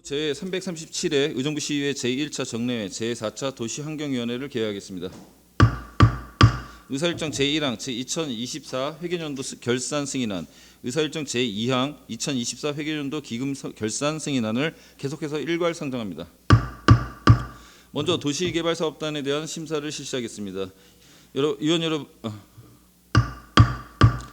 제337회 의정부 시의회 제1차 정례회 제4차 도시환경위원회를 개회하겠습니다. 의사일정 제1항 제2024 회계연도 결산 승인안, 의사일정 제2항 2024 회계연도 기금 결산 승인안을 계속해서 일괄 상정합니다. 먼저 도시개발사업단에 대한 심사를 실시하겠습니다.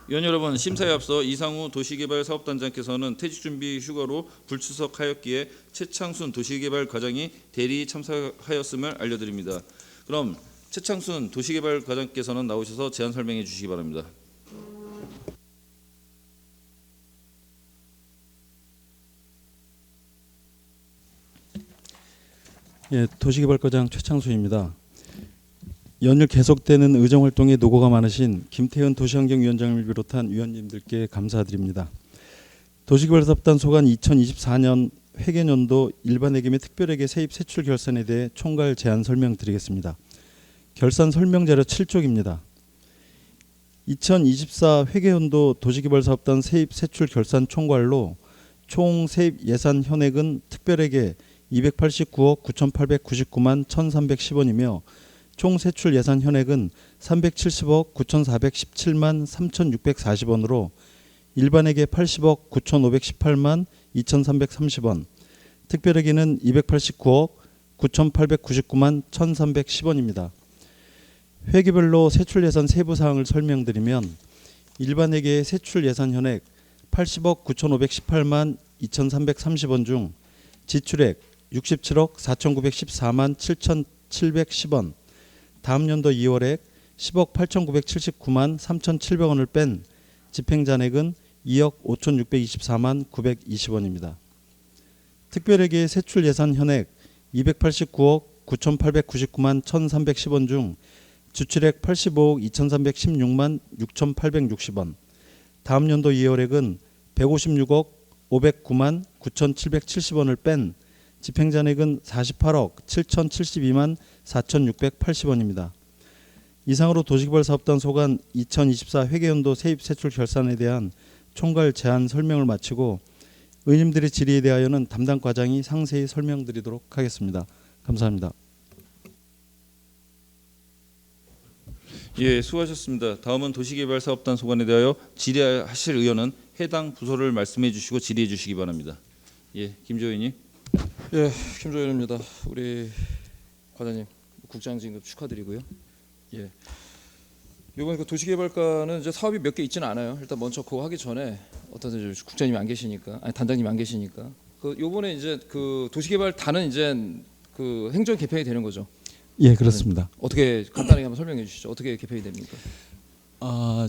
위원 여러분, 심사에 앞서 이상우 도시개발사업단장께서는 퇴직준비 휴가로 불출석하였기에 최창순 도시개발과장이 대리 참석하였음을 알려드립니다. 그럼 최창순 도시개발과장께서는 나오셔서 제안 설명해 주시기 바랍니다. 예, 도시개발과장 최창순입니다. 연일 계속되는 의정활동에 노고가 많으신 김태현 도시환경위원장을 비롯한 위원님들께 감사드립니다. 도시개발사업단 소관 2024년 회계연도 일반회계 및 특별회계 세입 세출 결산에 대해 총괄 제안 설명드리겠습니다. 결산 설명자료 7쪽입니다. 2024 회계연도 도시개발사업단 세입 세출 결산 총괄로 총 세입 예산 현액은 특별회계 289억 9,899만 1,310원이며 총 세출 예산 현액은 370억 9,417만 3,640원으로 일반회계 80억 9,518만 2,330원, 특별회계는 289억 9,899만 1,310원입니다. 회계별로 세출 예산 세부 사항을 설명드리면 일반회계의 세출 예산 현액 80억 9,518만 2,330원 중 지출액 67억 4,914만 7,710원, 다음 연도 2월액 10억 8,979만 3,700원을 뺀 집행잔액은 2억 5,624만 920원입니다. 특별회계의 세출 예산 현액 289억 9,899만 1,310원 중 지출액 85억 2,316만 6,860원, 다음 연도 2월액은 156억 509만 9,770원을 뺀 집행잔액은 48억 7,072만 4,680원입니다. 이상으로 도시개발사업단 소관 2024 회계연도 세입 세출 결산에 대한 총괄 제안 설명을 마치고 의원님들의 질의에 대하여는 담당 과장이 상세히 설명드리도록 하겠습니다. 감사합니다. 예, 수고하셨습니다. 다음은 도시개발사업단 소관에 대하여 질의하실 의원은 해당 부서를 말씀해 주시고 질의해 주시기 바랍니다. 예, 김조 의원님. 예, 김조현입니다. 우리 과장님 국장 진급 축하드리고요. 예, 이번 그 도시개발과는 이제 사업이 몇 개 있지는 않아요. 일단 먼저 그거 하기 전에 어떤 국장님이 안 계시니까, 아니 단장님이 안 계시니까, 그 요번에 이제 그 도시개발단은 이제 그 행정 개편이 되는 거죠. 예, 그렇습니다. 어떻게 간단하게 한번 설명해 주시죠. 어떻게 개편이 됩니까?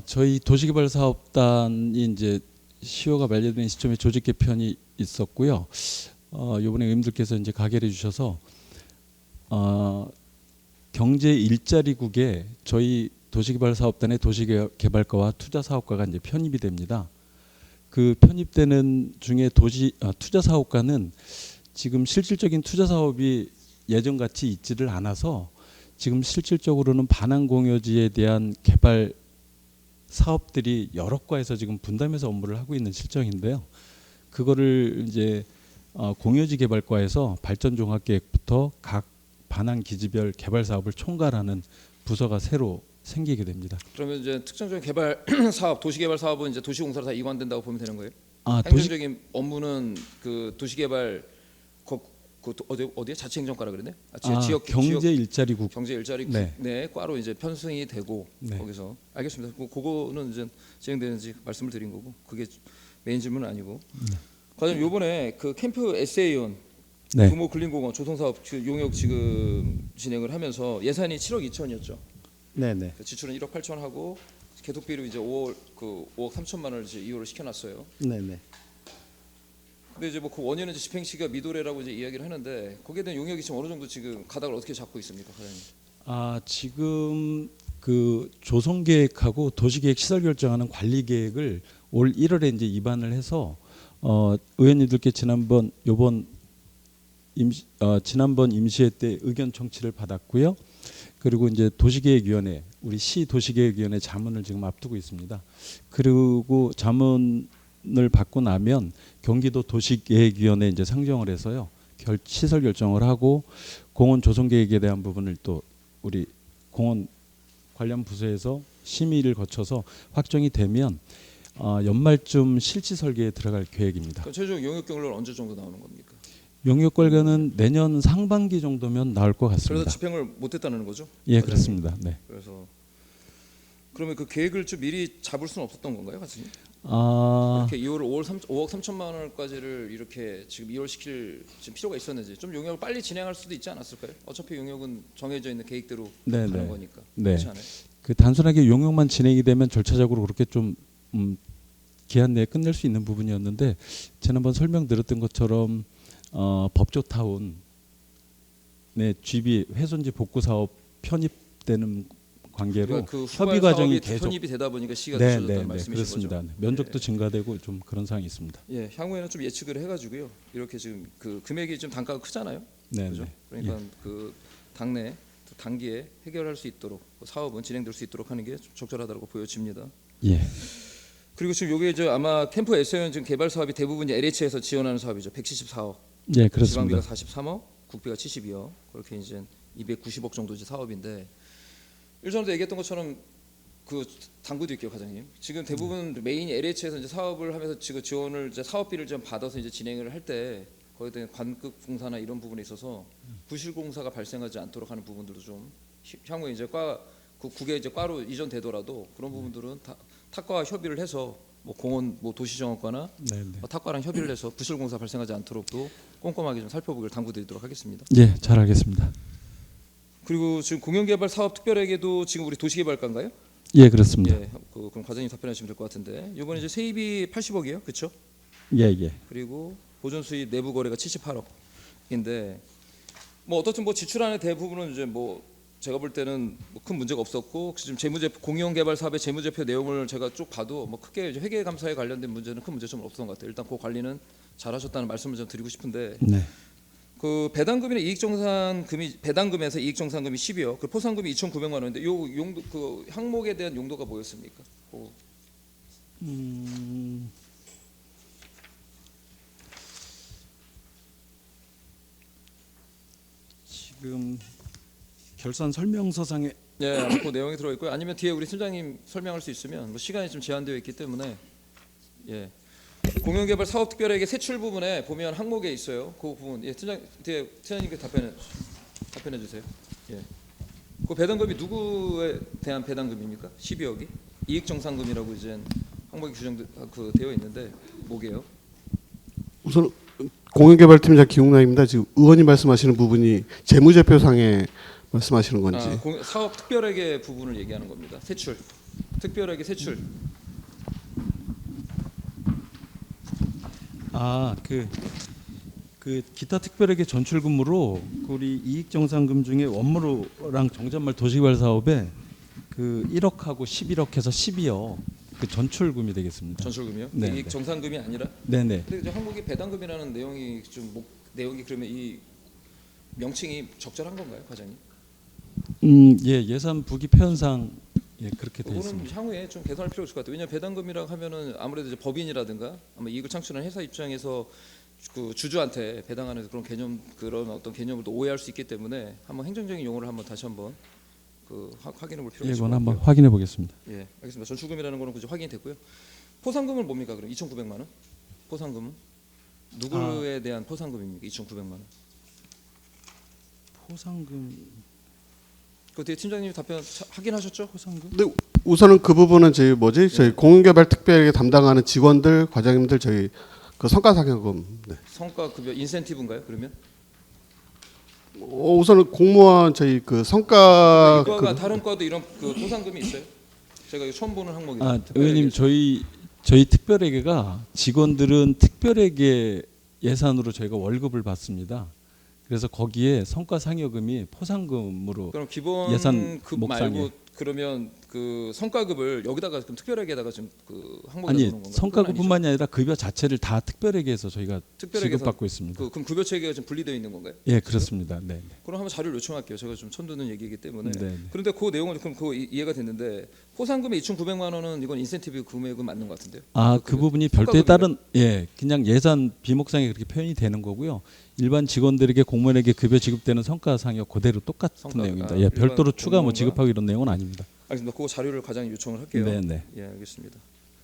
저희 도시개발사업단이 이제 시효가 만료된 시점에 조직 개편이 있었고요. 이번에 의원님들께서 이제 가결해 주셔서 경제 일자리국에 저희 도시개발사업단의 도시개발과와 투자사업과가 이제 편입이 됩니다. 그 편입되는 중에 투자사업과는 지금 실질적인 투자사업이 예전같이 있지를 않아서 지금 실질적으로는 반환공여지에 대한 개발 사업들이 여러 과에서 지금 분담해서 업무를 하고 있는 실정인데요. 그거를 이제 공여지 개발과에서 발전종합계획부터 각 반환 기지별 개발 사업을 총괄하는 부서가 새로 생기게 됩니다. 그러면 이제 특정적인 개발 사업, 도시개발 사업은 이제 도시공사로 다 이관된다고 보면 되는 거예요? 행정적인 업무는 그 도시개발 어디에 자치행정과라 그랬네? 지역 경제 일자리국. 경제 일자리국 네, 과로 이제 편승이 되고 거기서 알겠습니다. 그거는 이제 진행되는지 말씀을 드린 거고 그게 메인 질문은 아니고. 과장님 이번에 그 캠프 에세이온 규모 근린공원 조성사업 용역 지금 진행을 하면서 예산이 7억 2천이었죠. 네네. 지출은 1억 8천 하고 개통비로 이제 5억 3천만 원을 이제 이후로 시켜놨어요. 네네. 근데 이제 뭐 그 원인은 이제 집행 시기가 미도래라고 이제 이야기를 하는데 거기에 대한 용역이 지금 어느 정도 지금 가닥을 어떻게 잡고 있습니까, 과장님? 지금 그 조성계획하고 도시계획 시설 결정하는 관리계획을 올 1월에 이제 입안을 해서 의원님들께 지난번 임시회 때 의견 청취를 받았고요. 그리고 이제 도시계획위원회, 우리 시 도시계획위원회 자문을 지금 앞두고 있습니다. 그리고 자문 지원을 받고 나면 경기도 도시계획위원회에 이제 상정을 해서요. 시설 결정을 하고 공원 조성 계획에 대한 부분을 또 우리 공원 관련 부서에서 심의를 거쳐서 확정이 되면 연말쯤 실지 설계에 들어갈 계획입니다. 그럼 최종 용역 경로는 언제 정도 나오는 겁니까? 용역 결과는 내년 상반기 정도면 나올 것 그래서 같습니다. 집행을 못했다는 거죠? 예, 과장님? 그렇습니다. 네. 그래서 그러면 그 계획을 좀 미리 잡을 수는 없었던 건가요, 과장님? 아, 이렇게 5억 3천만 원까지를 이렇게 지금 2월 시킬 지금 필요가 있었는지 좀 용역을 빨리 진행할 수도 있지 않았을까요? 어차피 용역은 정해져 있는 계획대로 네, 하는 네. 거니까. 네. 그렇지 않아요? 그 단순하게 용역만 진행이 되면 절차적으로 그렇게 좀 기한 내에 끝낼 수 있는 부분이었는데 지난번 설명드렸던 것처럼 법조타운 내 GB 훼손지 복구 사업 편입되는 관계로 그러니까 그 협의 과정이 계속 편입이 되다 보니까 시기가 네, 늦어졌다는 네, 말씀이신 그렇습니다. 거죠? 면적도 증가되고 좀 그런 사항이 있습니다. 예, 향후에는 좀 예측을 해가지고요. 이렇게 지금 그 금액이 좀 단가가 크잖아요. 네, 그죠? 네. 그러니까 그 당내 단기에 해결할 수 있도록 사업은 진행될 수 있도록 하는 게 좀 적절하다고 보여집니다. 예. 그리고 지금 요게 저 아마 캠프 SON 지금 개발 사업이 대부분 LH에서 지원하는 사업이죠. 174억. 예, 그렇습니다. 지방비가 43억, 국비가 72억. 그렇게 이제 290억 정도 이제 사업인데 일전에도 얘기했던 것처럼 그 당부도 있게요, 과장님. 지금 대부분 메인 LH에서 이제 사업을 하면서 지금 지원을 이제 사업비를 좀 받아서 이제 진행을 할 때 거기에 대한 관급 공사나 이런 부분에 있어서 부실 공사가 발생하지 않도록 하는 부분들도 좀 향후에 이제 그 국에 이제 과로 이전되더라도 그런 부분들은 탁과와 협의를 해서 뭐 공원 뭐 도시정원과나 네, 네. 탁과랑 협의를 해서 부실 공사 발생하지 않도록도 꼼꼼하게 좀 살펴보기를 당부드리도록 하겠습니다. 예, 잘하겠습니다. 그리고 지금 공영개발 사업 특별회계도 지금 우리 도시개발과인가요? 예, 그렇습니다. 예, 그럼 과장님 답변하시면 될 것 같은데 이번에 이제 세입이 80억이에요, 그렇죠? 예, 예. 그리고 보존 수입 내부 거래가 78억인데 뭐 어떻든 뭐 지출안의 대부분은 이제 뭐 제가 볼 때는 뭐 큰 문제가 없었고 지금 재무제표 공영개발 사업의 재무제표 내용을 제가 쭉 봐도 뭐 크게 이제 회계감사에 관련된 문제는 큰 문제점은 없었던 것 같아요. 일단 그 관리는 잘하셨다는 말씀을 좀 드리고 싶은데 네. 그 배당금이나 이익정산금이 배당금에서 이익정산금이 10이요. 그 포상금이 2,900만 원인데 요 용도 그 항목에 대한 용도가 뭐였습니까? 지금 결산 설명서상에 예, 아마 그 내용이 들어 있고요. 아니면 뒤에 우리 팀장님 설명할 수 있으면 뭐 시간이 좀 제한되어 있기 때문에 예. 공영개발 사업 특별회계 세출 부분에 보면 항목에 있어요. 그 부분 예, 뒤에 팀장님께 답변해 주세요. 예. 그 배당금이 누구에 대한 배당금입니까? 12억이 이익정산금이라고 이제 항목이 되어 있는데 뭐게요? 우선 공영개발팀장 김웅남입니다. 지금 의원님 말씀하시는 부분이 재무제표상에 말씀하시는 건지. 사업 특별회계 부분을 얘기하는 겁니다. 세출, 특별회계 세출. 그 기타 특별회계 전출금으로 우리 이익정산금 중에 원무로랑 정전말 도시개발 사업에 그 1억하고 11억 해서 12억 그 전출금이 되겠습니다. 전출금이요? 네, 이익 정산금이 아니라? 네네. 근데 이제 항목이 배당금이라는 내용이 좀 내용이 그러면 이 명칭이 적절한 건가요, 과장님? 예, 예산 부기 표현상 예, 그렇게 되어 그거는 있습니다. 향후에 좀 개선할 필요가 있을 것 같아요. 왜냐하면 배당금이라고 하면은 아무래도 이제 법인이라든가 아마 이익을 창출하는 회사 입장에서 그 주주한테 배당하는 그런 어떤 개념을 또 오해할 수 있기 때문에 한번 행정적인 용어를 한번 다시 한번 그 확인해 볼 필요가 예, 있을 것 이건 같고요. 한번 확인해 보겠습니다. 예, 알겠습니다. 전출금이라는 거는 그저 확인이 됐고요. 포상금은 뭡니까 그럼 2,900만 원? 포상금은 누구에 대한 포상금입니까? 2,900만 원. 포상금 그 뒤에 팀장님이 답변 확인하셨죠? 포상금? 근데 우선은 그 부분은 저희 공영개발 특별회계 담당하는 직원들, 과장님들 저희 그 성과상여금. 네. 성과급여 인센티브인가요? 그러면 우선은 공무원 저희 그 성과 이 과가 다른 과도 이런 그 포상금이 있어요? 제가 이거 처음 보는 항목이에요. 아, 의원님 저희 특별회계가 직원들은 특별회계 예산으로 저희가 월급을 받습니다. 그래서 거기에 성과상여금이 포상금으로 그럼 기본 예산 급 목상에. 말고 그러면 그 성과급을 여기다가 좀 특별하게다가 좀 그 항목에 아니 넣는 건가요? 성과급뿐만이 아니라 급여 자체를 다 특별하게 해서 저희가 특별하게 해서 지급받고 있습니다. 그럼 급여 체계가 좀 분리되어 있는 건가요? 예, 그렇습니다. 네. 그럼 한번 자료를 요청할게요. 제가 좀 천두는 얘기이기 때문에. 네. 그런데 그 내용은 그럼 그거 이해가 됐는데 포상금의 2,900만 원은 이건 인센티브 금액은 맞는 것 같은데요. 그 부분이 별도에 따른 그냥 예산 비목상에 그렇게 표현이 되는 거고요. 일반 직원들에게 공무원에게 급여 지급되는 성과상여 그대로 똑같은 성과, 내용입니다. 아, 예, 별도로 일반 추가 뭐 공무원과- 지급하고 이런 내용은 아닙니다. 알겠습니다. 그거 자료를 과장님 요청을 할게요. 네, 네. 예, 알겠습니다.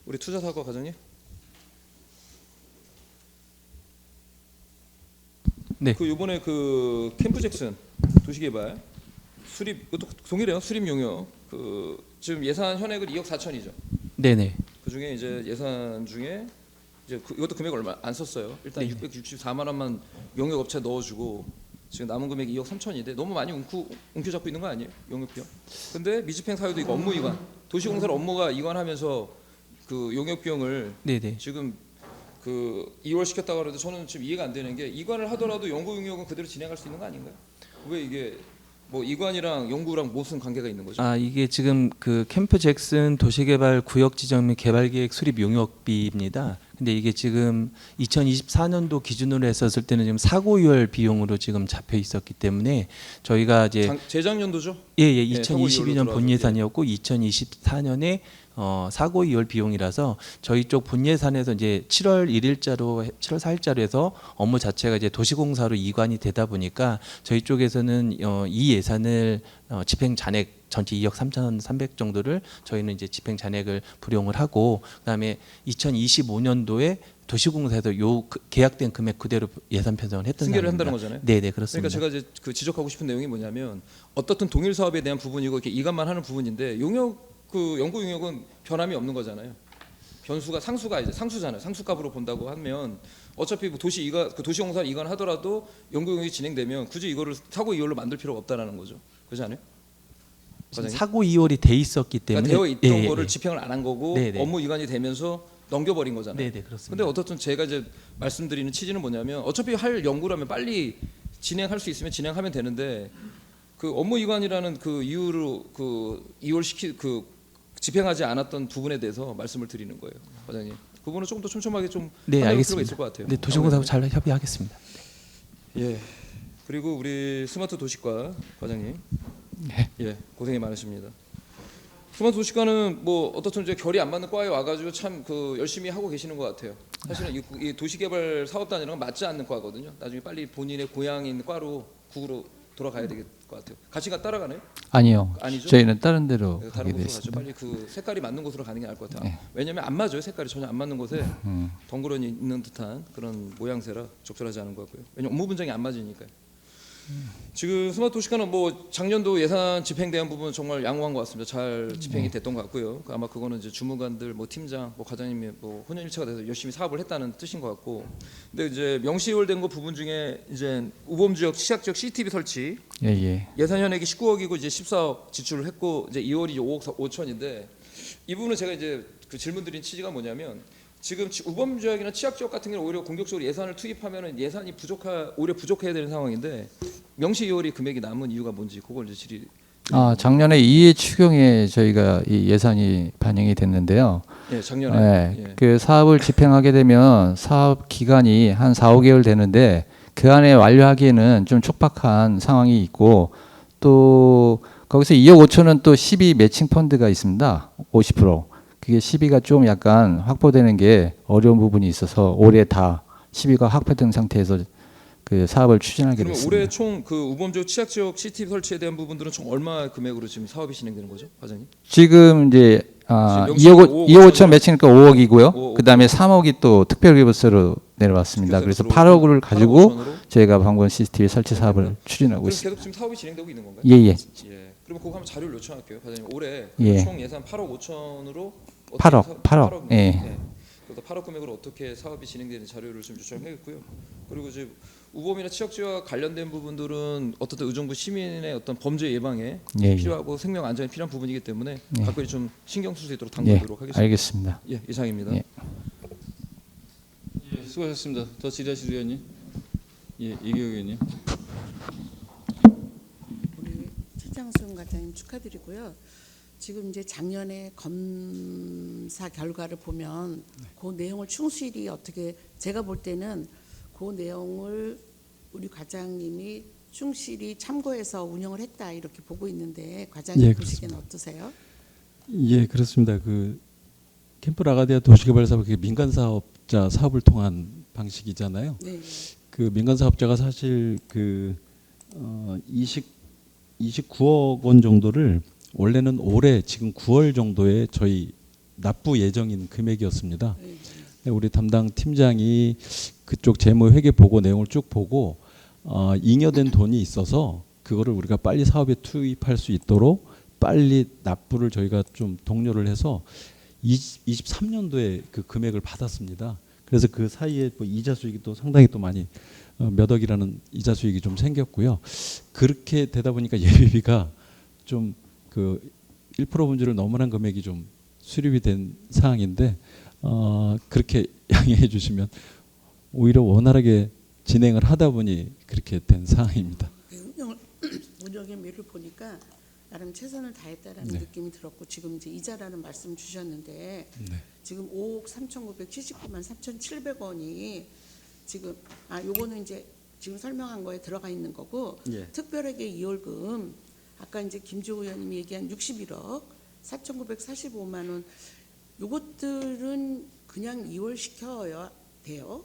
우리 투자사과 과장님. 네. 그 이번에 그 캠프 잭슨 도시개발 수립 이것도 동일해요. 수립 용역 그 지금 예산 현액은 2억 4천이죠. 네네. 그 중에 이제 예산 중에 이제 이것도 금액 얼마 안 썼어요. 일단 네. 664만 원만 용역 업체 넣어주고 지금 남은 금액이 2억 3천인데 너무 많이 웅큐 잡고 있는 거 아니에요? 용역 비용. 근데 미집행 사유도 있고 업무 이관, 도시공사를 업무가 이관하면서 그 용역 비용을 네네. 지금 그 2월 시켰다고 하는데 저는 지금 이해가 안 되는 게 이관을 하더라도 연구 용역은 그대로 진행할 수 있는 거 아닌가요? 왜 이게 뭐 이관이랑 연구랑 무슨 관계가 있는 거죠? 이게 지금 그 캠프 잭슨 도시개발 구역 지정 및 개발계획 수립 용역비입니다. 근데 이게 지금 2024년도 기준으로 했었을 때는 지금 사고유월 비용으로 지금 잡혀 있었기 때문에 저희가 이제 재작년도죠? 예예 네, 사고 2022년 이월로 본 예산이었고 2024년에 사고 이월 비용이라서 저희 쪽 본 예산에서 이제 7월 1일자로 7월 4일자로 해서 업무 자체가 이제 도시공사로 이관이 되다 보니까 저희 쪽에서는 이 예산을 집행 잔액 전체 2억 3,300 정도를 저희는 이제 집행 잔액을 불용을 하고 그다음에 2025년도에 도시공사에서 계약된 금액 그대로 예산 편성을 했던 승계를 상황입니다. 한다는 거잖아요. 네네 그렇습니다. 그러니까 제가 이제 그 지적하고 싶은 내용이 뭐냐면 어떻든 동일 사업에 대한 부분이고 이렇게 이관만 하는 부분인데 용역 그 연구 용역은 변함이 없는 거잖아요. 변수가 상수가 이제 상수잖아요. 상수값으로 본다고 하면 어차피 뭐 도시공사 이관하더라도 연구 용역이 진행되면 굳이 이거를 사고 이월로 만들 필요가 없다라는 거죠. 그렇지 않아요? 과장님? 사고 이월이 돼 있었기 때문에 그러니까 되어 있던 예, 예, 거를 예. 집행을 안 한 거고 네, 네. 업무 이관이 되면서 넘겨버린 거잖아요. 네네 그렇습니다. 근데 어떻든 제가 이제 말씀드리는 취지는 뭐냐면 어차피 할 연구라면 빨리 진행할 수 있으면 진행하면 되는데 그 업무 이관이라는 그 이유로 그 집행하지 않았던 부분에 대해서 말씀을 드리는 거예요, 과장님. 그 부분은 조금 더 촘촘하게 좀 네 판단할 필요가 알겠습니다. 있을 것 같아요. 네 도시공사하고 잘 협의하겠습니다. 예. 그리고 우리 스마트 도시과 과장님. 네. 예, 고생이 많으십니다. 스마트 도시과는 뭐 어떻든 이제 결이 안 맞는 과에 와가지고 참 그 열심히 하고 계시는 것 같아요. 사실은 이 도시개발 사업단이랑 맞지 않는 과거든요. 나중에 빨리 본인의 고향인 과로 국으로 돌아가야 될 것 같아요. 같이 따라가나요? 아니요. 아니죠? 저희는 다른 데로 네, 가게 다른 곳으로 가죠. 됐습니다. 빨리 그 색깔이 맞는 곳으로 가는 게 나을 것 같아요. 네. 왜냐하면 안 맞아요. 색깔이 전혀 안 맞는 곳에 덩그러니 있는 듯한 그런 모양새라 적절하지 않은 것 같고요. 왜냐면 업무 분장이 안 맞으니까요. 지금 스마트 도시과는 뭐 작년도 예산 집행대한 부분 정말 양호한 것 같습니다. 잘 집행이 됐던 것 같고요. 아마 그거는 이제 주무관들, 뭐 팀장, 뭐 과장님이 뭐 혼연일체가 돼서 열심히 사업을 했다는 뜻인 것 같고. 근데 이제 명시효율된 거 부분 중에 이제 우범지역 시작지역 CCTV 설치 예. 예산 현액이 19억이고 이제 14억 지출을 했고 이제 2월이 5억 5천인데 이 부분은 제가 이제 그 질문드린 취지가 뭐냐면 지금 우범 지역이나 취약 지역 같은 경우는 오히려 공격적으로 예산을 투입하면은 예산이 오히려 부족해야 되는 상황인데 명시 2월이 금액이 남은 이유가 뭔지 그걸 이제 질의. 작년에 2회 추경에 저희가 이 예산이 반영이 됐는데요. 예, 작년에. 네, 예. 그 사업을 집행하게 되면 사업 기간이 한 4, 5개월 되는데 그 안에 완료하기에는 좀 촉박한 상황이 있고 또 거기서 2억 5천은 또 12 매칭 펀드가 있습니다. 50%. 그게 12가 좀 약간 확보되는 게 어려운 부분이 있어서 올해 다 12가 확보된 상태에서 그 사업을 추진하게 그러면 됐습니다. 올해 총 그 우범 지역 취약 지역 CCTV 설치에 대한 부분들은 총 얼마 금액으로 지금 사업이 진행되는 거죠, 과장님? 지금 이제 지금 2억 5천 매칭이니까 5억이고요. 5억. 그다음에 3억이 또 특별기부세로 내려왔습니다. 그래서 특별기부세로 8억을 가지고 8억 5천으로? 저희가 방금 CCTV 설치 사업을 추진하고 그럼 있습니다. 계속 지금 사업이 진행되고 있는 건가요? 예예. 예. 그럼 그거 한번 자료를 요청할게요, 과장님. 올해 예. 총 예산 8억 5천으로 8억. 예. 네. 그래서 8억 금액으로 어떻게 사업이 진행되는 자료를 좀 요청하겠고요. 그리고 이제 우범이나 취약지와 관련된 부분들은 어떻든 의정부 시민의 어떤 범죄 예방에 예. 필요하고 생명 안전에 필요한 부분이기 때문에 예. 각별히 좀 신경 쓸 수 있도록 예. 당부하도록 하겠습니다. 알겠습니다. 예, 이상입니다. 예. 예, 수고하셨습니다. 더 질의하실 의원님. 예, 이기혁 의원님. 우리 최장순 과장님 축하드리고요. 지금 이제 작년에 검사 결과를 보면 그 내용을 충실히 어떻게 제가 볼 때는 그 내용을 우리 과장님이 충실히 참고해서 운영을 했다 이렇게 보고 있는데 과장님 예, 보시기에는 어떠세요? 예, 그렇습니다. 그 캠프 라가디아 도시개발 사업 그게 민간 사업자 사업을 통한 방식이잖아요. 네. 그 민간 사업자가 사실 그 29억 원 정도를 원래는 올해 지금 9월 정도에 저희 납부 예정인 금액이었습니다. 네. 근데 우리 담당 팀장이 그쪽 재무 회계 보고 내용을 쭉 보고 잉여된 돈이 있어서 그거를 우리가 빨리 사업에 투입할 수 있도록 빨리 납부를 저희가 좀 독려를 해서 23년도에 그 금액을 받았습니다. 그래서 그 사이에 뭐 이자 수익이 또 상당히 또 많이 몇 억이라는 이자 수익이 좀 생겼고요. 그렇게 되다 보니까 예비비가 좀 그 1% 분주를 넘어난 금액이 좀 수립이 된 상황인데 그렇게 양해해 주시면 오히려 원활하게 진행을 하다 보니 그렇게 된 상황입니다. 운영의 미를 보니까 나름 최선을 다했다라는 네. 느낌이 들었고 지금 이제 이자라는 말씀 주셨는데 네. 지금 5억 3,979만 3,700원이 지금 요거는 이제 지금 설명한 거에 들어가 있는 거고 예. 특별하게 이월금 아까 이제 김주호 의원님이 얘기한 61억 4,945만 원 요것들은 그냥 이월시켜야 돼요.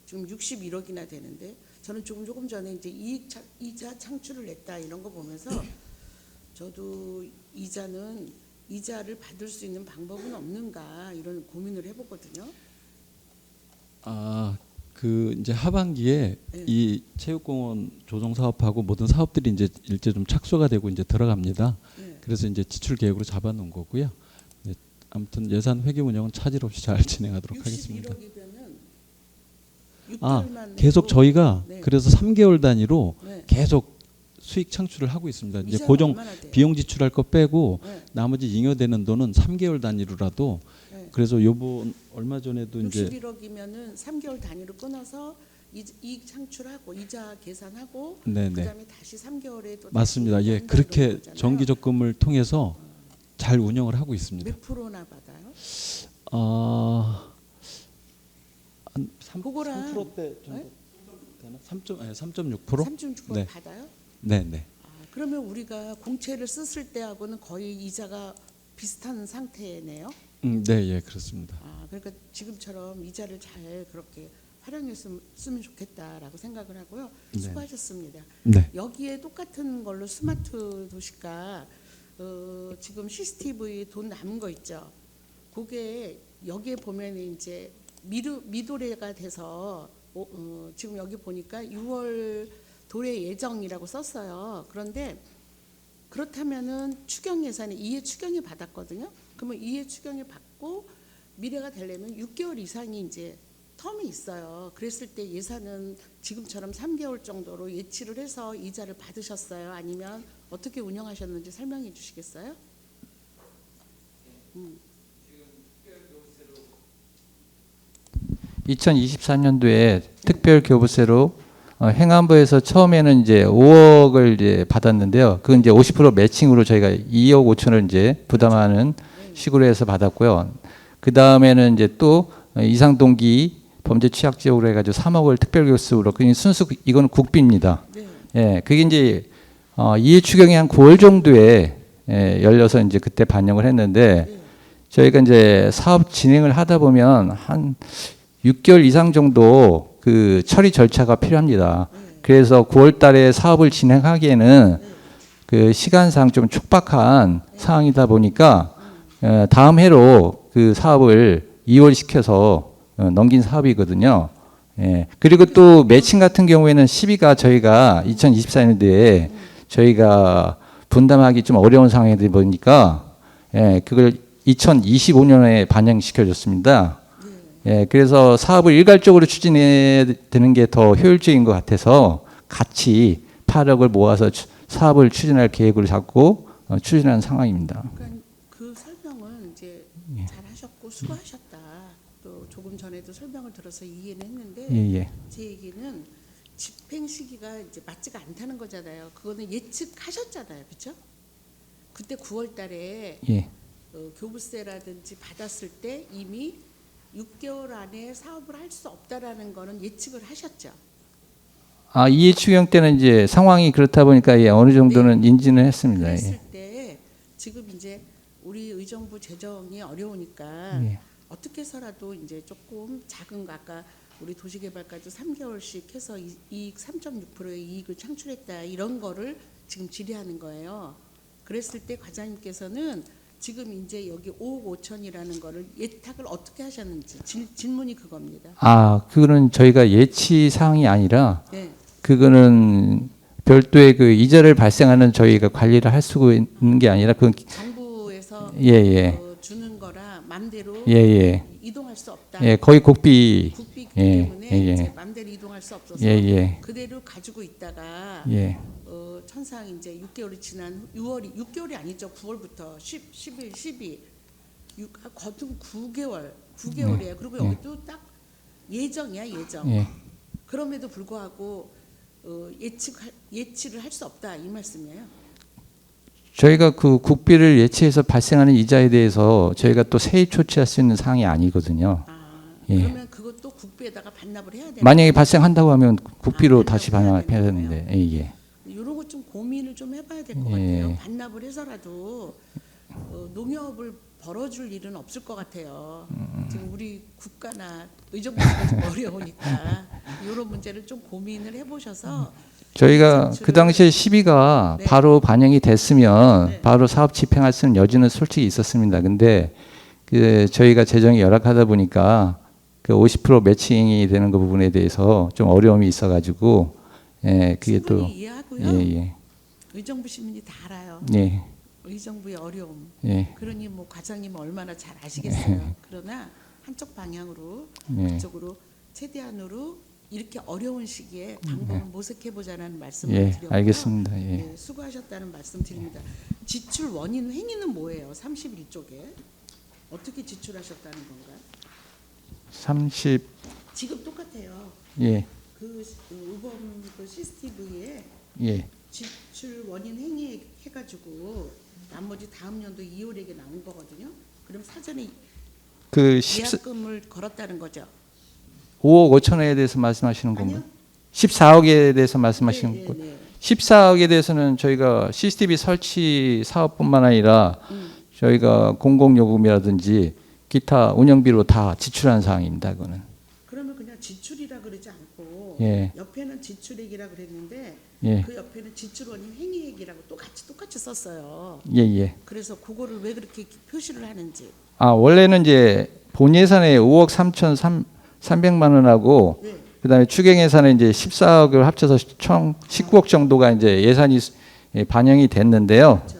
지금 61억이나 되는데 저는 조금 전에 이제 이자 창출을 냈다 이런 거 보면서 저도 이자를 받을 수 있는 방법은 없는가 이런 고민을 해보거든요. 그 이제 하반기에 네. 이 체육공원 조성 사업하고 모든 사업들이 이제 일제 좀 착수가 되고 이제 들어갑니다. 네. 그래서 이제 지출 계획으로 잡아놓은 거고요. 네, 아무튼 예산 회계 운영은 차질 없이 잘 진행하도록 하겠습니다. 61억이면은 6개월만 계속 저희가 네. 그래서 3개월 단위로 네. 계속 수익 창출을 하고 있습니다. 이제 이자는 고정 얼마나 돼요? 비용 지출할 거 빼고 네. 나머지 잉여되는 돈은 3개월 단위로라도 네. 그래서 요번 얼마 전에도 이제 61억이면은 3개월 단위로 끊어서 이익 창출하고 이자 계산하고 네네 그다음에 다시 3개월에 또 맞습니다. 다시 예, 한다는 그렇게 거잖아요. 정기 적금을 통해서 잘 운영을 하고 있습니다. 몇 프로나 받아요? 한 3, 그거랑 3%대 정도 네? 되나? 3.6%? 3.6% 네. 받아요? 네. 그러면 우리가 공채를 썼을 때하고는 거의 이자가 비슷한 상태네요. 네, 예, 그렇습니다. 그러니까 지금처럼 이자를 잘 그렇게 활용했으면 좋겠다라고 생각을 하고요. 네. 수고하셨습니다. 네. 여기에 똑같은 걸로 스마트 도시가 지금 CCTV 돈 남은 거 있죠. 그게 여기에 보면 이제 미도래가 돼서 지금 여기 보니까 6월 도래 예정이라고 썼어요. 그런데 그렇다면은 추경 예산에 이해 추경이 받았거든요. 그러면 이해 추경이 받고 미래가 되려면 6개월 이상이 이제 텀이 있어요. 그랬을 때 예산은 지금처럼 3개월 정도로 예치를 해서 이자를 받으셨어요? 아니면 어떻게 운영하셨는지 설명해 주시겠어요? 2024년도에 특별 교부세로 행안부에서 처음에는 이제 5억을 이제 받았는데요. 그건 이제 50% 매칭으로 저희가 2억 5천을 이제 부담하는 식으로 해서 받았고요. 그 다음에는 이제 또 이상동기 범죄 취약 지역으로 해가지고 3억을 특별 교부세로 그 순수 이건 국비입니다. 네. 예, 그게 이제 이해 추경이 한 9월 정도에 열려서 이제 그때 반영을 했는데 저희가 이제 사업 진행을 하다 보면 한 6개월 이상 정도 그 처리 절차가 필요합니다. 그래서 9월 달에 사업을 진행하기에는 그 시간상 좀 촉박한 상황이다 보니까 다음 해로 그 사업을 2월 시켜서 넘긴 사업이거든요. 예. 그리고 또 매칭 같은 경우에는 시비가 저희가 2024년도에 저희가 분담하기 좀 어려운 상황이다 보니까 그걸 2025년에 반영시켜줬습니다. 예, 그래서 사업을 일괄적으로 추진해야 되는 게 더 효율적인 것 같아서 같이 8억을 모아서 사업을 추진할 계획을 잡고 추진하는 상황입니다. 그러니까 그 설명은 이제 잘 하셨고 수고하셨다. 또 조금 전에도 설명을 들어서 이해는 했는데 예. 제 얘기는 집행 시기가 이제 맞지가 않다는 거잖아요. 그거는 예측하셨잖아요, 그렇죠? 그때 9월달에 예. 교부세라든지 받았을 때 이미 6개월 안에 사업을 할 수 없다라는 거는 예측을 하셨죠. 아, 이 추경 때는 이제 상황이 그렇다 보니까 예, 어느 정도는 인지는 했습니다. 그랬을 예. 때 지금 이제 우리 의정부 재정이 어려우니까 예. 어떻게 해서라도 이제 조금 작은 거 아까 우리 도시개발까지 3개월씩 해서 이익 3.6%의 이익을 창출했다 이런 거를 지금 질의하는 거예요. 그랬을 때 과장님께서는 지금 이제 여기 5억 5천이라는 거를 예탁을 어떻게 하셨는지 질문이 그겁니다. 아, 그거는 저희가 예치 사항이 아니라 네. 그거는 별도의 그 이자를 발생하는 저희가 관리를 할 수 있는 게 아니라 그 정부에서 예, 예. 주는 거라 맘대로 예, 예. 이동할 수 없다. 예, 거의 국비. 국비기 예, 때문에 예, 예. 이제 맘대로 이동할 수 없어서 예, 예. 그대로 가지고 있다가 예. 천상 이제 6개월이 지난 6개월이 아니죠. 9월부터 11, 12, 거듭 9개월이에요. 그리고 여기 또 딱 예정이야 예정. 예. 그럼에도 불구하고 예치를 할 수 없다 이 말씀이에요. 저희가 그 국비를 예치해서 발생하는 이자에 대해서 저희가 또 세입 조치할 수 있는 사항이 아니거든요. 예. 그러면 그것도 국비에다가 반납을 해야 되는 만약에 발생한다고 하면 국비로 다시 반납을 반납해야 해야 되는데. 예, 예. 이런 것 좀 고민을 좀 해봐야 될 것 예. 같아요. 반납을 해서라도 농협을 벌어줄 일은 없을 것 같아요. 지금 우리 국가나 의정부가 좀 어려우니까 이런 문제를 좀 고민을 해보셔서 저희가 지출을- 그 당시에 시비가 네. 바로 반영이 됐으면 네. 바로 사업 집행할 수 있는 여지는 솔직히 있었습니다. 근데 그 저희가 재정이 열악하다 보니까 그 50% 매칭이 되는 그 부분에 대해서 좀 어려움이 있어가지고 예, 그게 또 충분히 이해하고요. 예, 의정부 시민이 다 알아요. 예, 의정부의 어려움. 예, 그러니 뭐 과장님은 얼마나 잘 아시겠어요. 그러나 한쪽 방향으로 예. 그쪽으로 최대한으로 이렇게 어려운 시기에 방법을 모색해 보자는 말씀을 예, 드렸고요. 알겠습니다. 예. 네, 수고하셨다는 말씀 드립니다. 지출 원인 행위는 뭐예요? 31쪽에 어떻게 지출하셨다는 건가요? 30 지금 똑같아요. 예, 그 우범 그 CCTV에 예. 지출 원인 행위 해가지고 나머지 다음 연도 2월에게 나온 거거든요. 그럼 사전에 그 예약금을 걸었다는 거죠. 5억 5천에 대해서 말씀하시는 건가요? 아니요. 14억에 대해서 말씀하시는 거. 네. 14억에 대해서는 저희가 CCTV 설치 사업뿐만 아니라 저희가 공공요금이라든지 기타 운영비로 다 지출한 사항입니다. 그거는. 그러면 그냥 지출이라 그러지 않고 예. 옆에는 지출액이라 그랬는데 예, 그 옆에는 지출 원인 행위액이라고 똑같이 썼어요. 예, 예. 그래서 그거를 왜 그렇게 표시를 하는지. 아, 원래는 이제 본 예산에 5억 3,300만 원하고 네. 그다음에 추경 예산에 이제 14억을 합쳐서 총 19억 정도가 이제 예산이 반영이 됐는데요. 그렇죠.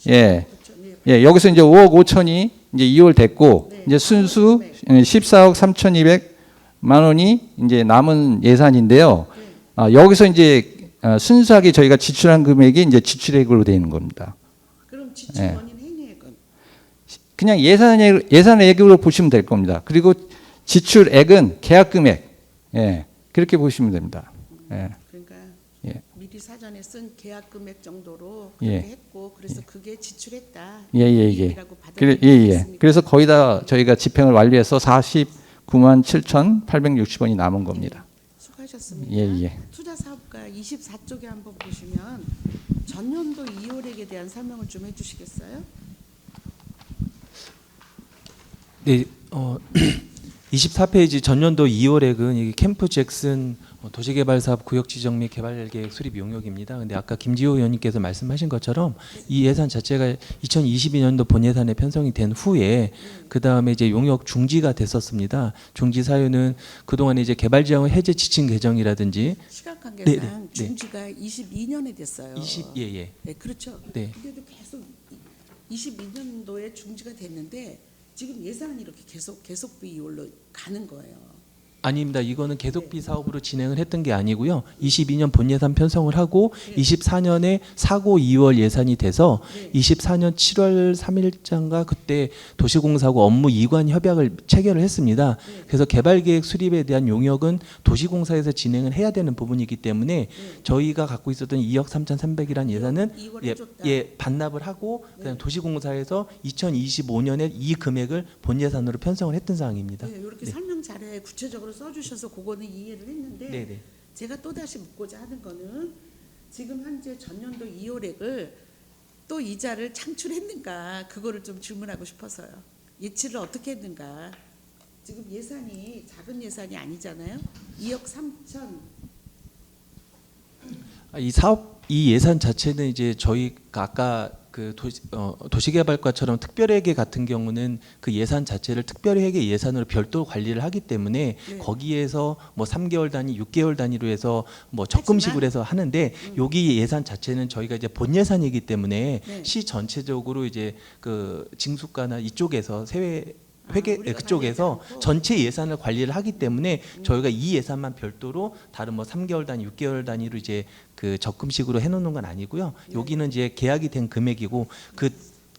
예. 그렇죠. 네. 예, 여기서 이제 5억 5천이 이제 2월 됐고 네. 이제 순수 네. 14억 3,200만 원이 이제 남은 예산인데요. 네. 아, 여기서 이제 순수하게 저희가 지출한 금액이 이제 지출액으로 되는 겁니다. 그럼 지출 예. 원인 행위액은 그냥 예산액으로 보시면 될 겁니다. 그리고 지출액은 계약 금액. 예. 그렇게 보시면 됩니다. 예. 그러니까 예. 미리 사전에 쓴 계약 금액 정도로 그렇게 예. 했고 그래서 그게 지출했다. 예, 예, 예. 이익이라고 그래, 받아들이면 예, 예. 되겠습니까? 그래서 거의 다 저희가 집행을 완료해서 49만 7,860원이 남은 겁니다. 수고하셨습니다. 예, 예. 투자 사업가 24쪽에 한번 보시면 전년도 2월액에 대한 설명을 좀 해주시겠어요? 네, 24페이지 전년도 2월액은 이게 캠프 잭슨 도시개발 사업 구역 지정 및 개발 계획 수립 용역입니다. 근데 아까 김지호 의원님께서 말씀하신 것처럼 이 예산 자체가 2022년도 본 예산에 편성이 된 후에 그 다음에 이제 용역 중지가 됐었습니다. 중지 사유는 그동안에 이제 개발 지향 해제 지침 개정이라든지 시간 관계상 네, 네, 네. 중지가 22년에 됐어요. 예예. 네, 그렇죠. 네. 근데도 계속 22년도에 중지가 됐는데 지금 예산은 이렇게 계속 비율로 가는 거예요. 아닙니다. 이거는 계속비 사업으로 진행을 했던 게 아니고요. 22년 본 예산 편성을 하고 24년에 사고 2월 예산이 돼서 24년 7월 3일자인가 그때 도시공사하고 업무 이관 협약을 체결을 했습니다. 그래서 개발계획 수립에 대한 용역은 도시공사에서 진행을 해야 되는 부분이기 때문에 저희가 갖고 있었던 2억 3,300이라는 예산은 반납을 하고 그다음에 도시공사에서 2025년에 이 금액을 본 예산으로 편성을 했던 사항입니다. 네, 이렇게 설명 자료에 구체적으로 써주셔서 그거는 이해를 했는데 네네. 제가 또 다시 묻고자 하는 거는 지금 현재 전년도 2월액을 또 이자를 창출했는가 그거를 좀 질문하고 싶어서요. 예치를 어떻게 했는가. 지금 예산이 작은 예산이 아니잖아요. 2억 3천. 이 예산 자체는 이제 저희가 아까 그 도시개발과처럼 특별회계 같은 경우는 그 예산 자체를 특별회계 예산으로 별도로 관리를 하기 때문에 거기에서 뭐 3개월 단위, 6개월 단위로 해서 뭐 적금식으로 해서 하는데 여기 예산 자체는 저희가 이제 본 예산이기 때문에 시 전체적으로 이제 그 징수과나 이쪽에서 회계 그쪽에서 전체 예산을 관리를 하기 때문에 저희가 이 예산만 별도로 다른 뭐 3개월 단위, 6개월 단위로 이제 그 적금식으로 해놓는 건 아니고요. 여기는 이제 계약이 된 금액이고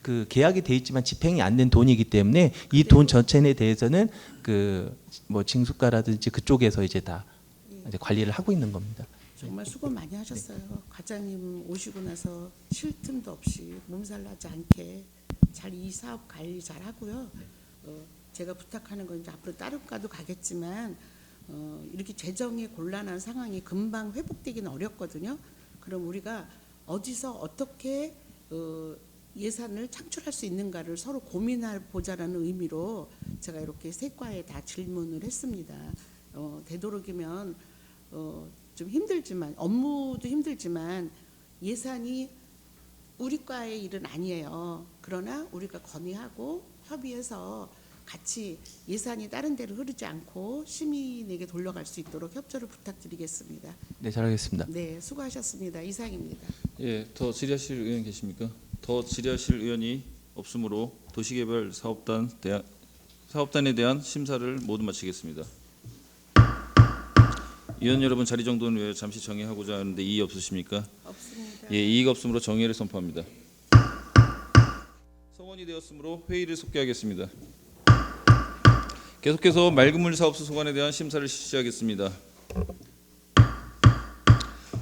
그 계약이 돼 있지만 집행이 안 된 돈이기 때문에 이 돈 전체에 대해서는 그 뭐 징수과라든지 그쪽에서 이제 다 이제 관리를 하고 있는 겁니다. 정말 수고 많이 하셨어요. 과장님 오시고 나서 쉴 틈도 없이 몸살 나지 않게 잘 이 사업 관리 잘 하고요. 제가 부탁하는 건 이제 앞으로 다른 과도 가겠지만 이렇게 재정이 곤란한 상황이 금방 회복되기는 어렵거든요. 그럼 우리가 어디서 어떻게 예산을 창출할 수 있는가를 서로 고민해 보자라는 의미로 제가 이렇게 세 과에 다 질문을 했습니다. 되도록이면 좀 힘들지만 업무도 힘들지만 예산이 우리 과의 일은 아니에요. 그러나 우리가 건의하고 협의해서 같이 예산이 다른 데로 흐르지 않고 시민에게 돌려갈 수 있도록 협조를 부탁드리겠습니다. 네, 잘하겠습니다. 네, 수고하셨습니다. 이상입니다. 예, 더 질의하실 의원 계십니까? 더 질의하실 의원이 없으므로 도시개발 사업단에 대한 심사를 모두 마치겠습니다. 의원 여러분 자리 정돈을 위해 잠시 정의하고자 하는데 이의 없으십니까? 없습니다. 예, 이의가 없으므로 정의를 선포합니다. 성원이 되었으므로 회의를 속개하겠습니다. 계속해서 맑은물 사업소 소관에 대한 심사를 실시하겠습니다.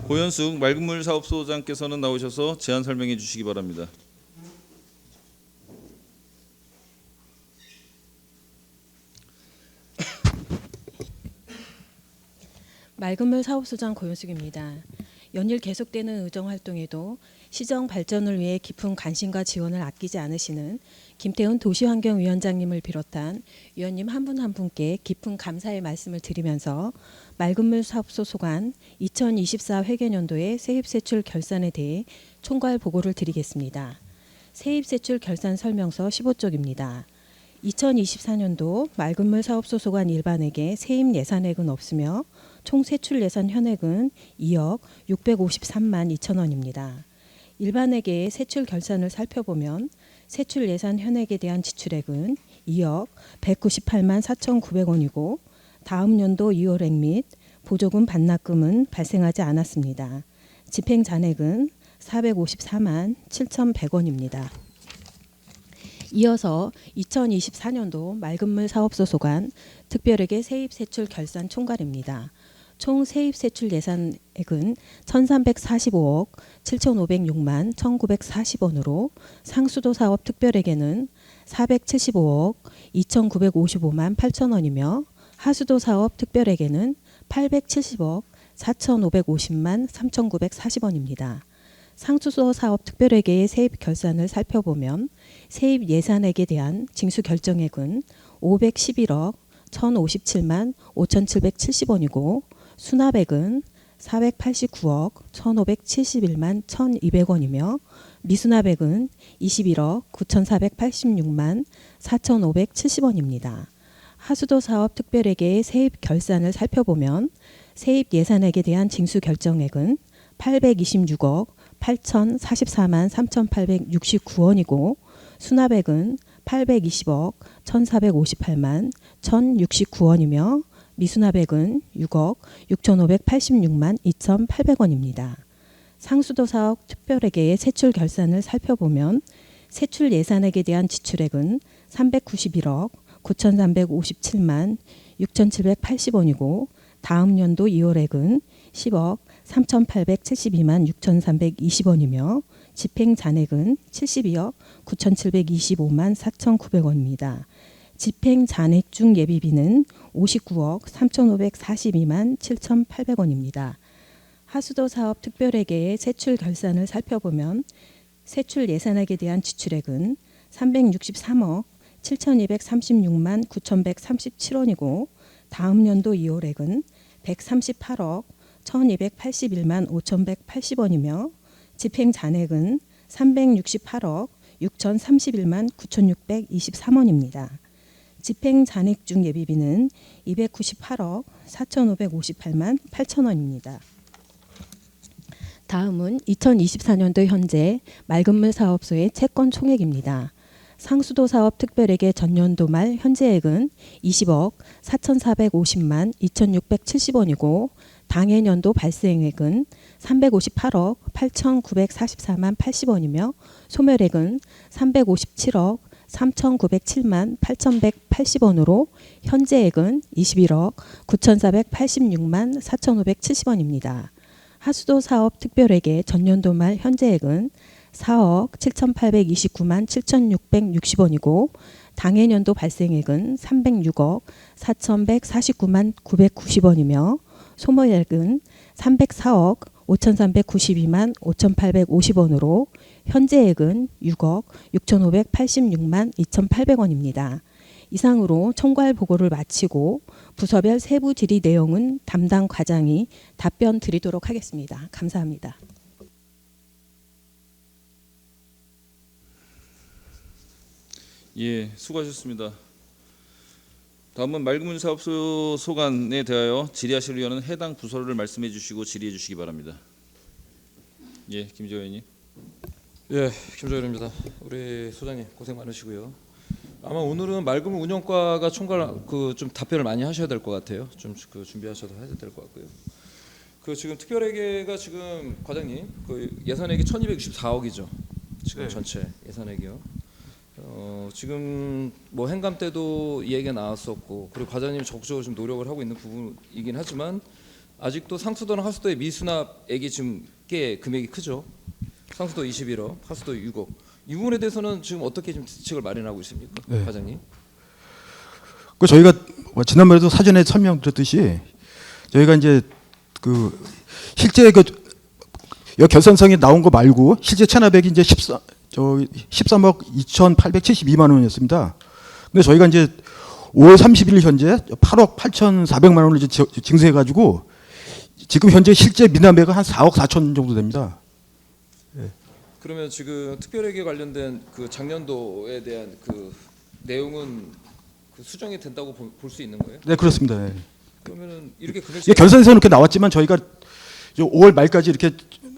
고현숙 맑은물 사업소장께서는 나오셔서 제안 설명해 주시기 바랍니다. 맑은물 사업소장 고현숙입니다. 연일 계속되는 의정 활동에도 시정 발전을 위해 깊은 관심과 지원을 아끼지 않으시는 김태훈 도시환경위원장님을 비롯한 위원님 한 분 한 분께 깊은 감사의 말씀을 드리면서 맑은물 사업소 소관 2024 회계연도의 세입세출 결산에 대해 총괄 보고를 드리겠습니다. 세입세출 결산 설명서 15쪽입니다. 2024년도 맑은물 사업소 소관 일반에게 세입 예산액은 없으며 총 세출 예산 현액은 2억 653만 2천 원입니다. 일반에게의 세출 결산을 살펴보면 세출 예산 현액에 대한 지출액은 2억 198만 4,900원이고 다음 연도 2월액 및 보조금 반납금은 발생하지 않았습니다. 집행 잔액은 454만 7,100원입니다. 이어서 2024년도 맑은물 사업소 소관 특별회계 세입세출 결산 총괄입니다. 총 세입세출 예산액은 1,345억 7,506만 1,940원으로 상수도 사업 특별회계는 475억 2,955만 8천원이며 하수도 사업 특별회계는 870억 4,550만 3,940원입니다. 상수도 사업 특별회계의 세입 결산을 살펴보면 세입 예산액에 대한 징수 결정액은 511억 1,057만 5,770원이고 수납액은 489억 1,571만 1,200원이며 미수납액은 21억 9,486만 4,570원입니다. 하수도 사업 특별회계의 세입 결산을 살펴보면 세입 예산액에 대한 징수 결정액은 826억 8,044만 3,869원이고 수납액은 820억 1,458만 1,069원이며 미수납액은 6억 6,586만 2,800원입니다. 상수도 사업 특별회계의 세출 결산을 살펴보면 세출 예산액에 대한 지출액은 391억 9,357만 6,780원이고 다음 연도 2월액은 10억 3,872만 6,320원이며 집행 잔액은 72억 9,725만 4,900원입니다. 집행 잔액 중 예비비는 59억 3,542만 7,800원입니다. 하수도 사업 특별회계의 세출 결산을 살펴보면 세출 예산액에 대한 지출액은 363억 7,236만 9,137원이고 다음 연도 2월액은 138억 1,281만 5,180원이며 집행 잔액은 368억 6,031만 9,623원입니다. 집행 잔액 중 예비비는 298억 4,558만 8천원입니다. 다음은 2024년도 현재 맑은물 사업소의 채권 총액입니다. 상수도 사업 특별회계 전년도 말 현재액은 20억 4,450만 2,670원이고 당해년도 발생액은 358억 8,944만 80원이며 소멸액은 357억 3,907만 8,180원으로 현재액은 21억 9,486만 4,570원입니다. 하수도 사업 특별회계 전년도 말 현재액은 4억 7,829만 7,660원이고 당해년도 발생액은 306억 4,149만 990원이며 소모액은 304억 5,392만 5,850원으로 현재액은 6억 6,586만 2,800원입니다. 이상으로 총괄 보고를 마치고 부서별 세부 질의 내용은 담당 과장이 답변 드리도록 하겠습니다. 감사합니다. 예, 수고하셨습니다. 다음은 맑은물 사업소 소관에 대하여 질의하실 의원은 해당 부서를 말씀해 주시고 질의해 주시기 바랍니다. 예, 김재호 의원님. 예, 김조현입니다. 우리 소장님 고생 많으시고요. 아마 오늘은 맑은물 운영과가 총괄 좀 답변을 많이 하셔야 될 것 같아요. 좀 준비하셔도 해야 될 것 같고요. 지금 특별회계가 지금 과장님 예산액이 1,264억이죠. 지금 네. 전체 예산액이요. 지금 뭐 행감 때도 이 얘기가 나왔었고 그리고 과장님이 적극적으로 좀 노력을 하고 있는 부분이긴 하지만 아직도 상수도나 하수도의 미수납액이 지금 꽤 금액이 크죠. 상수도 21억, 하수도 6억. 이 부분에 대해서는 지금 어떻게 좀 대책을 마련하고 있습니까, 네. 과장님? 저희가 지난번에도 사전에 설명드렸듯이 저희가 이제 실제 결산성이 나온 거 말고 실제 체납액이 이제 13억 2,872만 원이었습니다. 근데 저희가 이제 5월 30일 현재 8억 8,400만 원을 이제 징수해 가지고 지금 현재 실제 미납액은 한 4억 4천 정도 됩니다. 그러면 지금 특별회계 관련된 작년도에 대한 내용은 수정이 된다고 볼 수 있는 거예요? 네, 그렇습니다. 네. 그러면은 이렇게 금액 예, 결산서는 이렇게 나왔지만 저희가 5월 말까지 이렇게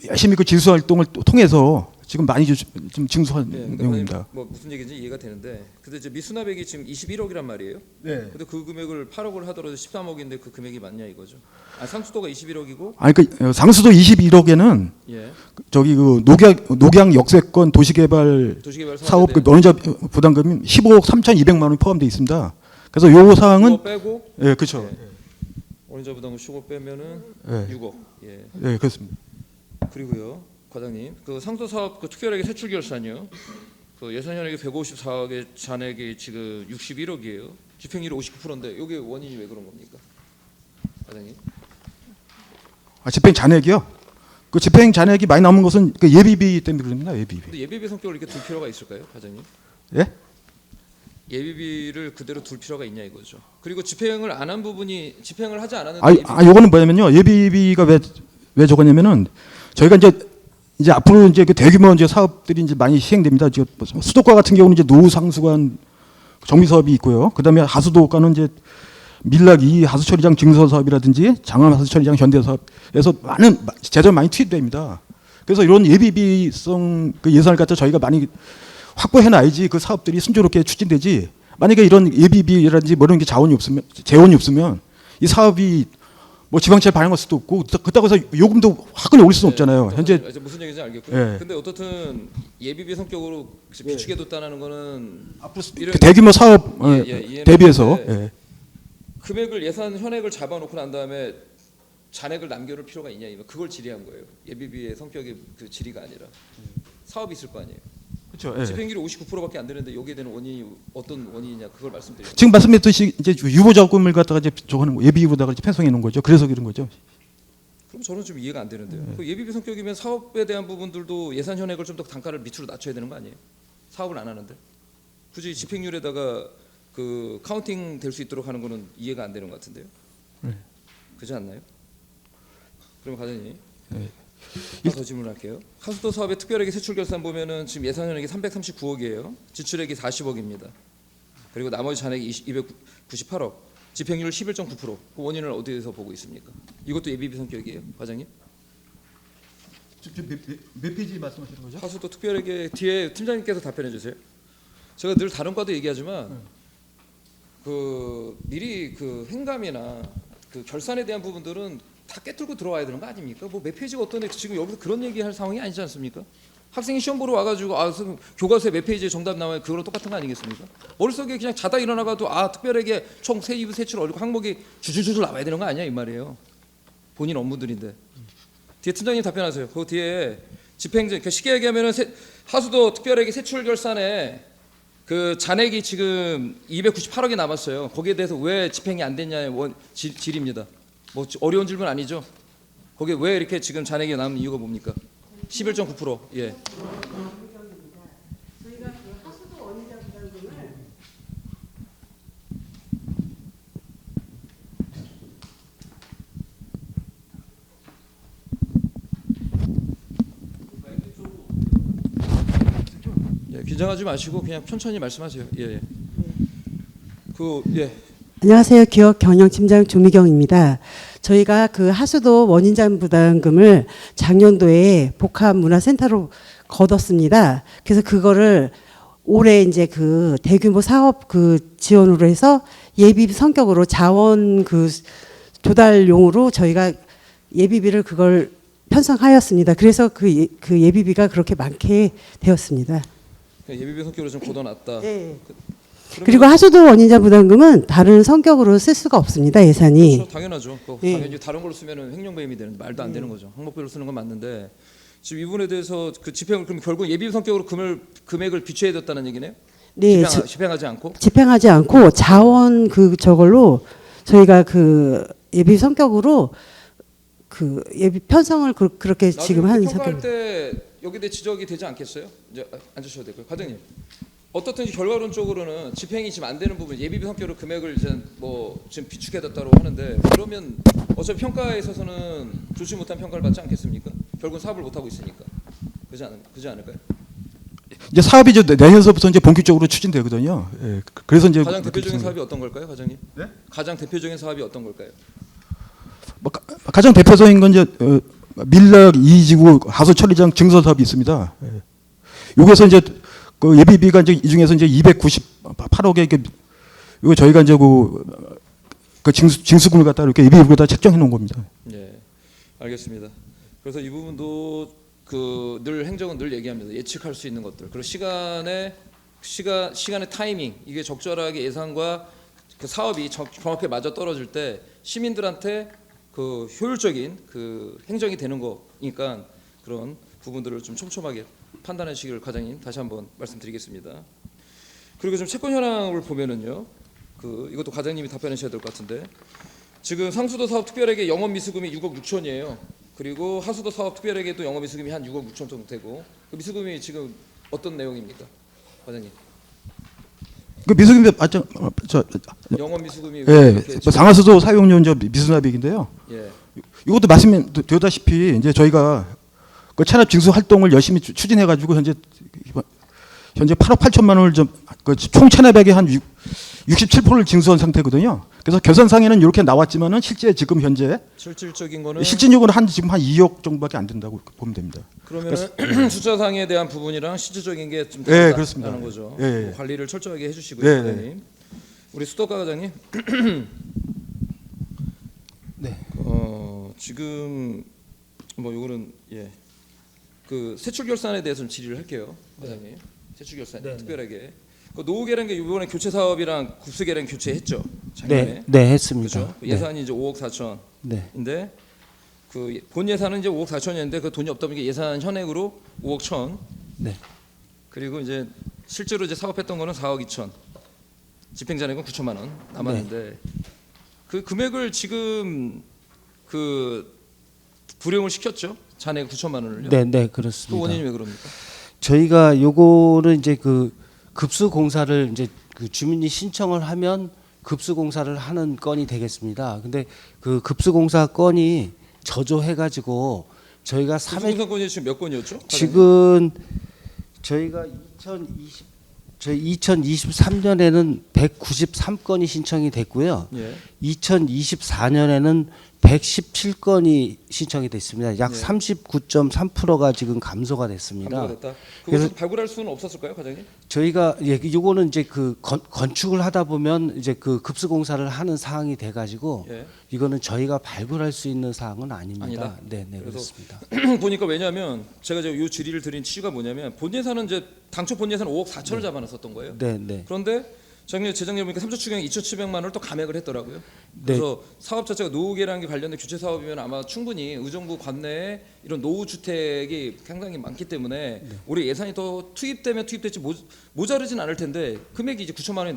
열심히 진수 활동을 통해서 지금 많이 좀 징수한 내용입니다. 뭐 무슨 얘기인지 이해가 되는데, 근데 이제 미수납액이 지금 21억이란 말이에요. 네. 근데 그 금액을 8억을 하더라도 13억인데 그 금액이 맞냐 이거죠? 상수도가 21억이고. 아니 상수도 21억에는 예. 녹양 역세권 도시개발 사업 노른자 부담금이 15억 3,200만 원이 포함되어 있습니다. 그래서 요 사항은 빼고. 예, 그렇죠. 예. 노른자 부담금 15 빼면은 예. 6억. 예. 예, 그렇습니다. 그리고요. 과장님, 상수도 사업 특별회계 세출 결산이요. 예산 현액이 154억의 잔액이 지금 61억이에요. 집행률이 59%인데 이게 원인이 왜 그런 겁니까, 과장님? 집행 잔액이요? 집행 잔액이 많이 남은 것은 예비비 때문에 그럽니다. 예비비. 근데 예비비 성격을 이렇게 둘 필요가 있을까요, 과장님? 예? 예비비를 그대로 둘 필요가 있냐 이거죠. 그리고 집행을 안 한 부분이 집행을 하지 않았는데. 요거는 뭐냐면요. 예비비가 왜 적었냐면은 저희가 이제 앞으로 이제 대규모 이제 사업들이 이제 많이 시행됩니다. 수도과 같은 경우는 이제 노후상수관 정비 사업이 있고요. 그다음에 하수도과는 이제 밀락 2 하수처리장 증서 사업이라든지 장암 하수처리장 현대 사업에서 많은 재정 많이 투입됩니다. 그래서 이런 예비비성 예산을 갖다 저희가 많이 확보해 놔야지 그 사업들이 순조롭게 추진되지. 만약에 이런 예비비라든지 뭐 이런 게 재원이 없으면 이 사업이 뭐 지방채 반영할 수도 없고 그렇다고 해서 요금도 화끈히 올릴 수는 없잖아요. 현재 이제 무슨 얘기인지 알겠고요. 예. 근데 어떻든 예비비 성격으로 비축해 뒀다는 거는 그 대규모 사업 이해는 대비해서 하는데 금액을 예산 현액을 잡아놓고 난 다음에 잔액을 남겨놓을 필요가 있냐 이면 그걸 질의한 거예요. 예비비의 성격의 그 질의가 아니라 사업이 있을 거 아니에요. 그렇죠. 예. 집행률이 59%밖에 안 되는데 여기에 대한 원인이 어떤 원인이냐 그걸 말씀드리죠. 지금 말씀드렸듯이 이제 유보자금을 갖다가 이제 저거는 예비비보다가 이제 편성해 놓은 거죠. 그래서 그런 거죠. 그럼 저는 좀 이해가 안 되는데요. 그 예비비 성격이면 사업에 대한 부분들도 예산 현액을 좀 더 단가를 밑으로 낮춰야 되는 거 아니에요? 사업을 안 하는데 굳이 집행률에다가 그 카운팅 될 수 있도록 하는 거는 이해가 안 되는 것 같은데요. 그렇지 않나요? 그럼 과장님 하나 더 질문할게요. 하수도 사업의 특별하게 세출 결산 보면은 지금 예산 현액이 339억이에요. 지출액이 40억입니다. 그리고 나머지 잔액이 298억. 집행률 11.9%. 그 원인을 어디에서 보고 있습니까? 이것도 예비비 성격이에요, 과장님? 몇 페이지 말씀하시는 거죠? 하수도 특별하게 뒤에 팀장님께서 답변해 주세요. 제가 늘 다른 과도 얘기하지만 그 미리 그 행감이나 그 결산에 대한 부분들은 다 깨뚫고 들어와야 되는 거 아닙니까? 뭐 몇 페이지가 어떤데 지금 여기서 그런 얘기할 상황이 아니지 않습니까? 학생이 시험 보러 와가지고 교과서에 몇 페이지에 정답 나와요. 그거랑 똑같은 거 아니겠습니까? 머릿속에 그냥 자다 일어나가도 특별하게 총 세입 세출 얼굴 항목이 주주주주 나와야 되는 거 아니야 이 말이에요. 본인 업무들인데. 뒤에 팀장님 답변하세요. 그 뒤에 집행정 쉽게 얘기하면은 하수도 특별하게 세출 결산에 그 잔액이 지금 298억이 남았어요. 거기에 대해서 왜 집행이 안 됐냐의 질입니다. 뭐 어려운 질문 아니죠? 거기에 왜 이렇게 지금 잔액이 남은 이유가 뭡니까? 11.9%. 예. 저희가 그 하수도 원인자 부담금을 예, 긴장하지 마시고 그냥 천천히 말씀하세요. 예. 안녕하세요. 기업 경영팀장 조미경입니다. 저희가 그 하수도 원인장 부담금을 작년도에 복합문화센터로 거뒀습니다. 그래서 그거를 올해 이제 그 대규모 사업 그 지원으로 해서 예비비 성격으로 자원 그 조달용으로 저희가 예비비를 그걸 편성하였습니다. 그래서 그 예비비가 그렇게 많게 되었습니다. 예비비 성격으로 좀 걷어놨다. 네. 그리고 하수도 원인자 부담금은 다른 성격으로 쓸 수가 없습니다. 예산이. 그렇죠, 당연하죠. 당연히 다른 걸로 쓰면은 횡령배임이 되는데 말도 안 되는 거죠. 항목별로 쓰는 건 맞는데 지금 이 부분에 대해서 그 집행을 그럼 결국 예비 성격으로 금액을 비추해야 됐다는 얘기네요. 네, 집행하지 않고. 집행하지 않고 자원 그 저걸로 저희가 그 예비 성격으로 그 예비 편성을 그렇게 지금 하는 평가할 성격입니다. 때 여기에 대해 지적이 되지 않겠어요? 이제 앉으셔도 되고요. 과장님. 어떻든지 결과론적으로는 집행이 지금 안 되는 부분 예비비 성격으로 금액을 이제 뭐 지금 비축해뒀다고 하는데 그러면 어차피 평가에 있어서는 좋지 못한 평가를 받지 않겠습니까? 결국은 사업을 못 하고 있으니까 그지 않을까요? 이제 사업이 이제 내년서부터 이제 본격적으로 추진되거든요. 예, 그래서 이제 가장 대표적인 사업이 어떤 걸까요, 과장님? 네? 가장 대표적인 사업이 어떤 걸까요? 뭐 가장 대표적인 건 이제 밀락 2지구 하수 처리장 증설 사업이 있습니다. 예. 여기서 이제 그 예비비가 이제 이 중에서 이제 298억에 이거 저희가 이제 그 징수금을 갖다 이렇게 예비비로 다 책정해 놓은 겁니다. 예, 알겠습니다. 그래서 이 부분도 그 늘 행정은 늘 얘기합니다. 예측할 수 있는 것들. 그리고 시간의 타이밍 이게 적절하게 예산과 그 사업이 정확하게 맞아 떨어질 때 시민들한테 그 효율적인 그 행정이 되는 거니까 그런 부분들을 좀 촘촘하게 판단해 주시기를 과장님 다시 한번 말씀드리겠습니다. 그리고 좀 채권 현황을 보면은요, 그 이것도 과장님이 답변해 주셔야 될 것 같은데 지금 상수도 사업 특별액의 영업 미수금이 6억 6천이에요. 그리고 하수도 사업 특별액에도 영업 미수금이 한 6억 6천 정도 되고 그 미수금이 지금 어떤 내용입니까, 과장님? 그 미수금이 맞죠? 영업 미수금이 예, 상하수도 사용료 이제 미수납액인데요. 예. 이것도 말씀드렸다시피 이제 저희가 그 체납 징수 활동을 열심히 추진해 가지고 현재 8억 8천만 원을 총 체납액의 한 67%를 징수한 상태거든요. 그래서 결산상에는 이렇게 나왔지만은 실제 지금 현재 실질적인 거는 실질적으로 지금 한 2억 정도밖에 안 된다고 보면 됩니다. 그러면 숫자상에 대한 부분이랑 실질적인 게 좀 예, 그렇습니다. 다르다는 거죠. 예, 예. 뭐 관리를 철저하게 해주시고요, 예, 과장님. 우리 수도가 과장님. 지금 뭐 요거는 예. 그 세출 결산에 대해서 좀 질의를 할게요, 과장님. 세출 결산 특별하게. 그 노후 계량 이번에 교체 사업이랑 급수 계량 교체했죠, 작년에. 네, 했습니다. 그렇죠? 예산이 이제 5억 4천인데 네. 그 본 예산은 이제 5억 4천이었는데 그 돈이 없다 보니까 예산 현액으로 5억 1천. 네. 그리고 이제 실제로 이제 사업했던 거는 4억 2천. 집행잔액은 9천만 원 남았는데 그 금액을 지금 그 불용을 시켰죠. 잔액 9천만 원을요. 네, 네, 그 그렇습니다. 원인이 왜 그럽니까? 저희가 요거는 이제 그 급수 공사를 이제 그 주민이 신청을 하면 급수 공사를 하는 건이 되겠습니다. 근데 그 급수 공사 건이 저조해 가지고 저희가 3회 공사건이 지금 몇 건이었죠? 지금 저희가 2023년에는 193건이 신청이 됐고요. 예. 2024년에는 117건이 신청이 됐습니다. 약 예. 39.3%가 지금 감소가 됐습니다. 감소가 됐다. 그래서 그것을 발굴할 수는 없었을까요, 과장님? 저희가 요거는 이제 그 건축을 하다 보면 이제 그 급수 공사를 하는 사항이 돼 가지고 예. 이거는 저희가 발굴할 수 있는 사항은 아닙니다. 아니다? 네, 네, 그래서 그렇습니다. 보니까 왜냐하면 제가 이제 요 질의를 드린 취지가 뭐냐면 본 예산은 이제 당초 본 예산 5억 4천을 잡아놨었던 거예요. 네, 네. 그런데 재작년에 보니까 3조 추경 2,700만 원을 또 감액을 했더라고요. 네. 그래서 사업 자체가 노후 계량에 관련된 교체 사업이면 아마 충분히 의정부 관내에 이런 노후 주택이 상당히 많기 때문에 올해 예산이 더 투입되면 투입될지 모자르진 않을 텐데 금액이 이제 9천만 원이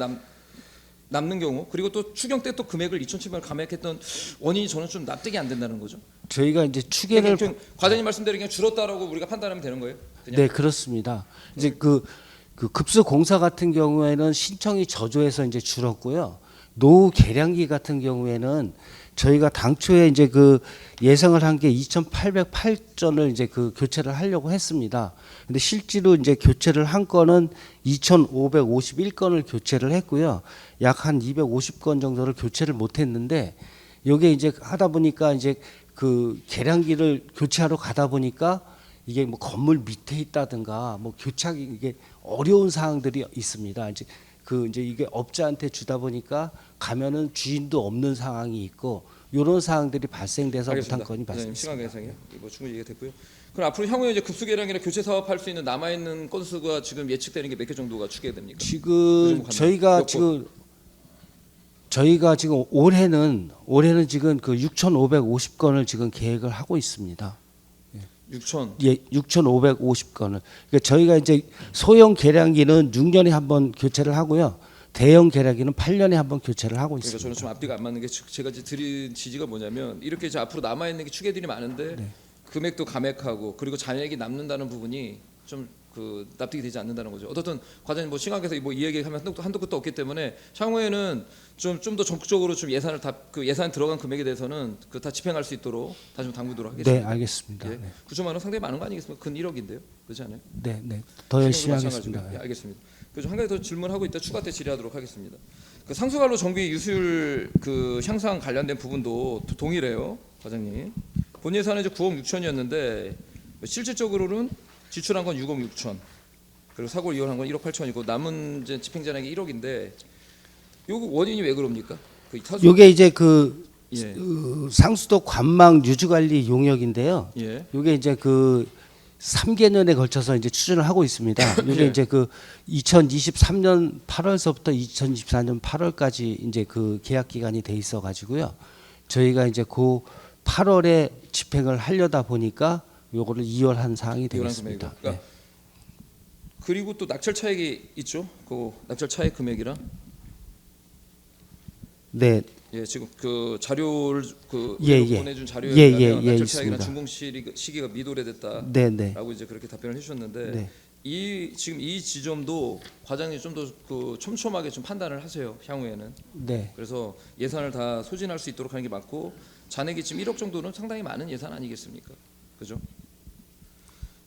남는 경우 그리고 또 추경 때 또 금액을 2,700을 감액했던 원인이 저는 좀 납득이 안 된다는 거죠. 저희가 이제 추계를 그냥 과장님 말씀대로 그냥 줄었다라고 우리가 판단하면 되는 거예요? 그냥? 네, 그렇습니다. 이제 그 급수 공사 같은 경우에는 신청이 저조해서 이제 줄었고요. 노후 계량기 같은 경우에는 저희가 당초에 이제 그 예상을 한 게 2,808건을 이제 그 교체를 하려고 했습니다. 근데 실제로 이제 교체를 한 건은 2,551건을 교체를 했고요. 약 한 250건 정도를 교체를 못 했는데 요게 이제 하다 보니까 이제 그 계량기를 교체하러 가다 보니까 이게 뭐 건물 밑에 있다든가 뭐 교착이 이게 어려운 사항들이 있습니다. 이제 이게 업자한테 주다 보니까 가면은 주인도 없는 상황이 있고 이런 사항들이 발생돼서 못한 건이 발생했습니다. 시간 계산이요. 뭐 충분히 이해가 됐고요. 그럼 앞으로 향후에 이제 급수 계량이나 교체 사업 할 수 있는 남아 있는 건수가 지금 예측되는 게 몇 개 정도가 추계됩니까? 지금 저희가 지금 올해는 지금 그 6,550건을 지금 계획을 하고 있습니다. 6천. 예, 6,550건을. 그러니까 저희가 이제 소형 계량기는 6년에 한 번 교체를 하고요. 대형 계량기는 8년에 한 번 교체를 하고 그러니까 있습니다. 저는 좀 앞뒤가 안 맞는 게 제가 이제 드린 지지가 뭐냐면 이렇게 이제 앞으로 남아 있는 게 추계들이 많은데 네. 금액도 감액하고 그리고 잔액이 남는다는 부분이 좀 그 납득이 되지 않는다는 거죠. 어떻든 과장님 뭐 시간에서 뭐 이 얘기하면 한도 끝도 없기 때문에 향후에는 좀 더 적극적으로 좀 예산을 다 그 예산 들어간 금액에 대해서는 그 다 집행할 수 있도록 다시 좀 당부도록 하겠습니다. 네, 알겠습니다. 예. 네. 9천만 원 상당히 많은 거 아니겠습니까? 근 1억인데요, 그렇지 않아요? 네, 네. 더 열심히 마찬가지고요. 하겠습니다. 예, 알겠습니다. 그래서 한 가지 더 질문하고 있다 추가 때 질의하도록 하겠습니다. 그 상수관로 정비 유수율 그 향상 관련된 부분도 동일해요, 과장님. 본 예산은 이제 9억 6천이었는데 실질적으로는 지출한 건 6억 6천. 그리고 사고를 이혼한 건 1억 8천이고 남은 이제 집행잔액이 1억인데 요거 원인이 왜 그럽니까? 요게 이제 그 예. 상수도 관망 유지관리 용역인데요. 예. 요게 이제 그 3개년에 걸쳐서 이제 추진을 하고 있습니다. 요게 예. 이제 그 2023년 8월서부터 2024년 8월까지 이제 그 계약 기간이 돼 있어 가지고요. 저희가 이제 그 8월에 집행을 하려다 보니까 요거를 2월 한 사항이 되겠습니다. 그러니까 그리고 또 낙찰 차액이 있죠. 그 낙찰 차액 금액이랑 네. 예, 지금 그 자료를 그 예, 보내준 자료에 예, 의하면 예, 낙찰 차액이나 있습니다. 준공 시기가 미도래됐다라고 네, 네. 이제 그렇게 답변을 해주셨는데 네. 지금 이 지점도 과장님 좀 더 그 촘촘하게 좀 판단을 하세요. 향후에는. 네. 그래서 예산을 다 소진할 수 있도록 하는 게 맞고 잔액이 지금 1억 정도는 상당히 많은 예산 아니겠습니까? 그죠?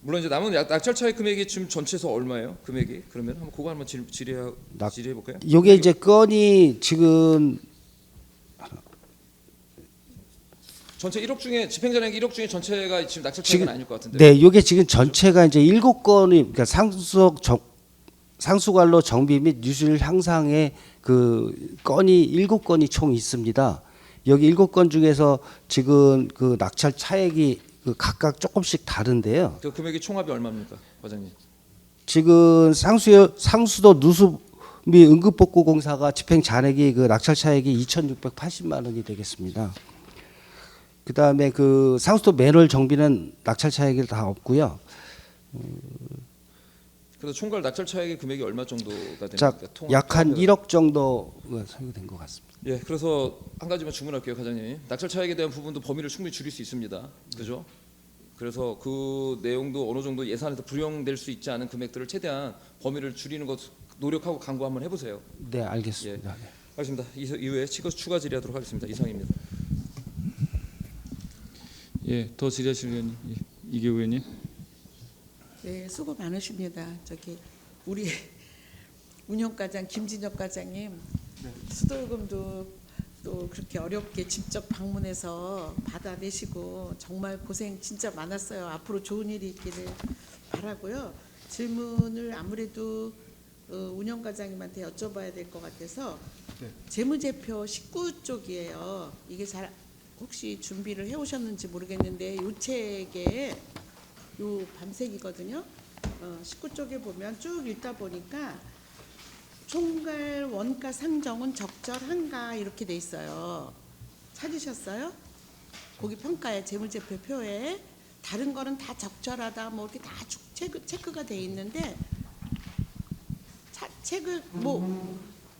물론 이제 남은 낙찰 차액 금액이 지금 전체에서 얼마예요? 금액이? 그러면 한번 그거 한번 질의해 볼까요? 요게 이제 건이 지금 전체 1억 중에 집행잔액 1억 중에 전체가 지금 낙찰 차익은 아닐 것 같은데. 네, 요게 지금 전체가 이제 7건이 그러니까 상수관로 정비 및 유수율 향상의 그 건이 7건이 총 있습니다. 여기 7건 중에서 지금 그 낙찰 차액이 그 각각 조금씩 다른데요. 그 금액이 총합이 얼마입니까, 과장님? 지금 상수도 누수 및 응급복구공사가 집행 잔액이 그 낙찰 차액이 2,680만 원이 되겠습니다. 그다음에 그 상수도 매널 정비는 낙찰 차액이 다 없고요. 그래서 총괄 낙찰 차액의 금액이 얼마 정도가 자, 됩니까? 약 한 1억 정도가 소요된 것 같습니다. 예, 그래서 한 가지만 질문할게요, 과장님. 낙찰 차액에 대한 부분도 범위를 충분히 줄일 수 있습니다. 그죠? 그래서 그 내용도 어느 정도 예산에서 불용될 수 있지 않은 금액들을 최대한 범위를 줄이는 것 노력하고 강구 한번 해보세요. 네, 알겠습니다. 네. 알겠습니다. 이후에 추가 질의하도록 하겠습니다. 이상입니다. 예, 더 질의하실 의원님, 예, 이계우 의원님. 네, 수고 많으십니다. 저기 우리 운영과장 김진혁 과장님 수도요금도 또 그렇게 어렵게 직접 방문해서 받아내시고 정말 고생 진짜 많았어요. 앞으로 좋은 일이 있기를 바라고요. 질문을 아무래도 운영과장님한테 여쭤봐야 될 것 같아서 재무제표 19쪽이에요. 이게 잘 혹시 준비를 해오셨는지 모르겠는데 이 책에 요 밤색이거든요. 19쪽에 보면 쭉 읽다 보니까 총괄 원가 상정은 적절한가 이렇게 돼 있어요. 찾으셨어요? 거기 평가에 재무제표 표에 다른 거는 다 적절하다 뭐 이렇게 다 체크가 돼 있는데 책을 뭐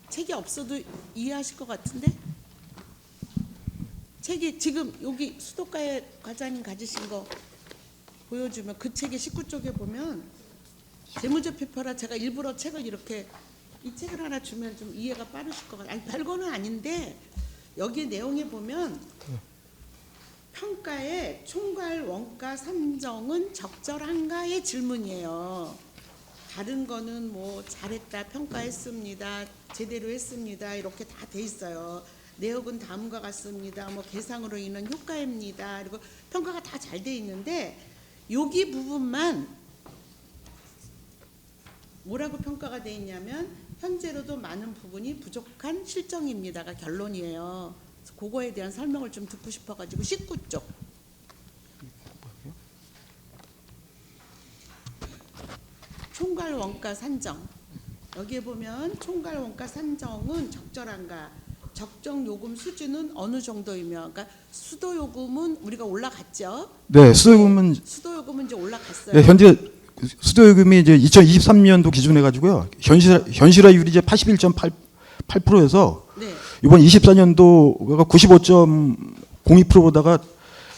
책이 없어도 이해하실 것 같은데 책이 지금 여기 수도가의 과장님 가지신 거 보여주면 그 책의 19쪽에 보면 재무제표표라 제가 일부러 책을 이렇게 이 책을 하나 주면 좀 이해가 빠르실 것 같아요. 아니 별거는 아닌데 여기 내용에 보면 평가의 총괄 원가 산정은 적절한가의 질문이에요. 다른 거는 뭐 잘했다, 평가했습니다, 제대로 했습니다 이렇게 다 돼 있어요. 내역은 다음과 같습니다. 뭐 계상으로 인한 효과입니다. 그리고 평가가 다 잘 돼 있는데 여기 부분만 뭐라고 평가가 돼 있냐면 현재로도 많은 부분이 부족한 실정입니다가 결론이에요. 그래서 그거에 대한 설명을 좀 듣고 싶어가지고 19쪽. 총괄 원가 산정. 여기에 보면 총괄 원가 산정은 적절한가, 적정 요금 수준은 어느 정도이며, 그러니까 수도 요금은 우리가 올라갔죠. 네, 수도요금은 수도 요금은 이제 올라갔어요. 네, 현재 수도요금이 이제 2023년도 기준해 가지고요. 현실화율이 이제 81.8%에서 네. 이번 24년도가 95.02%보다가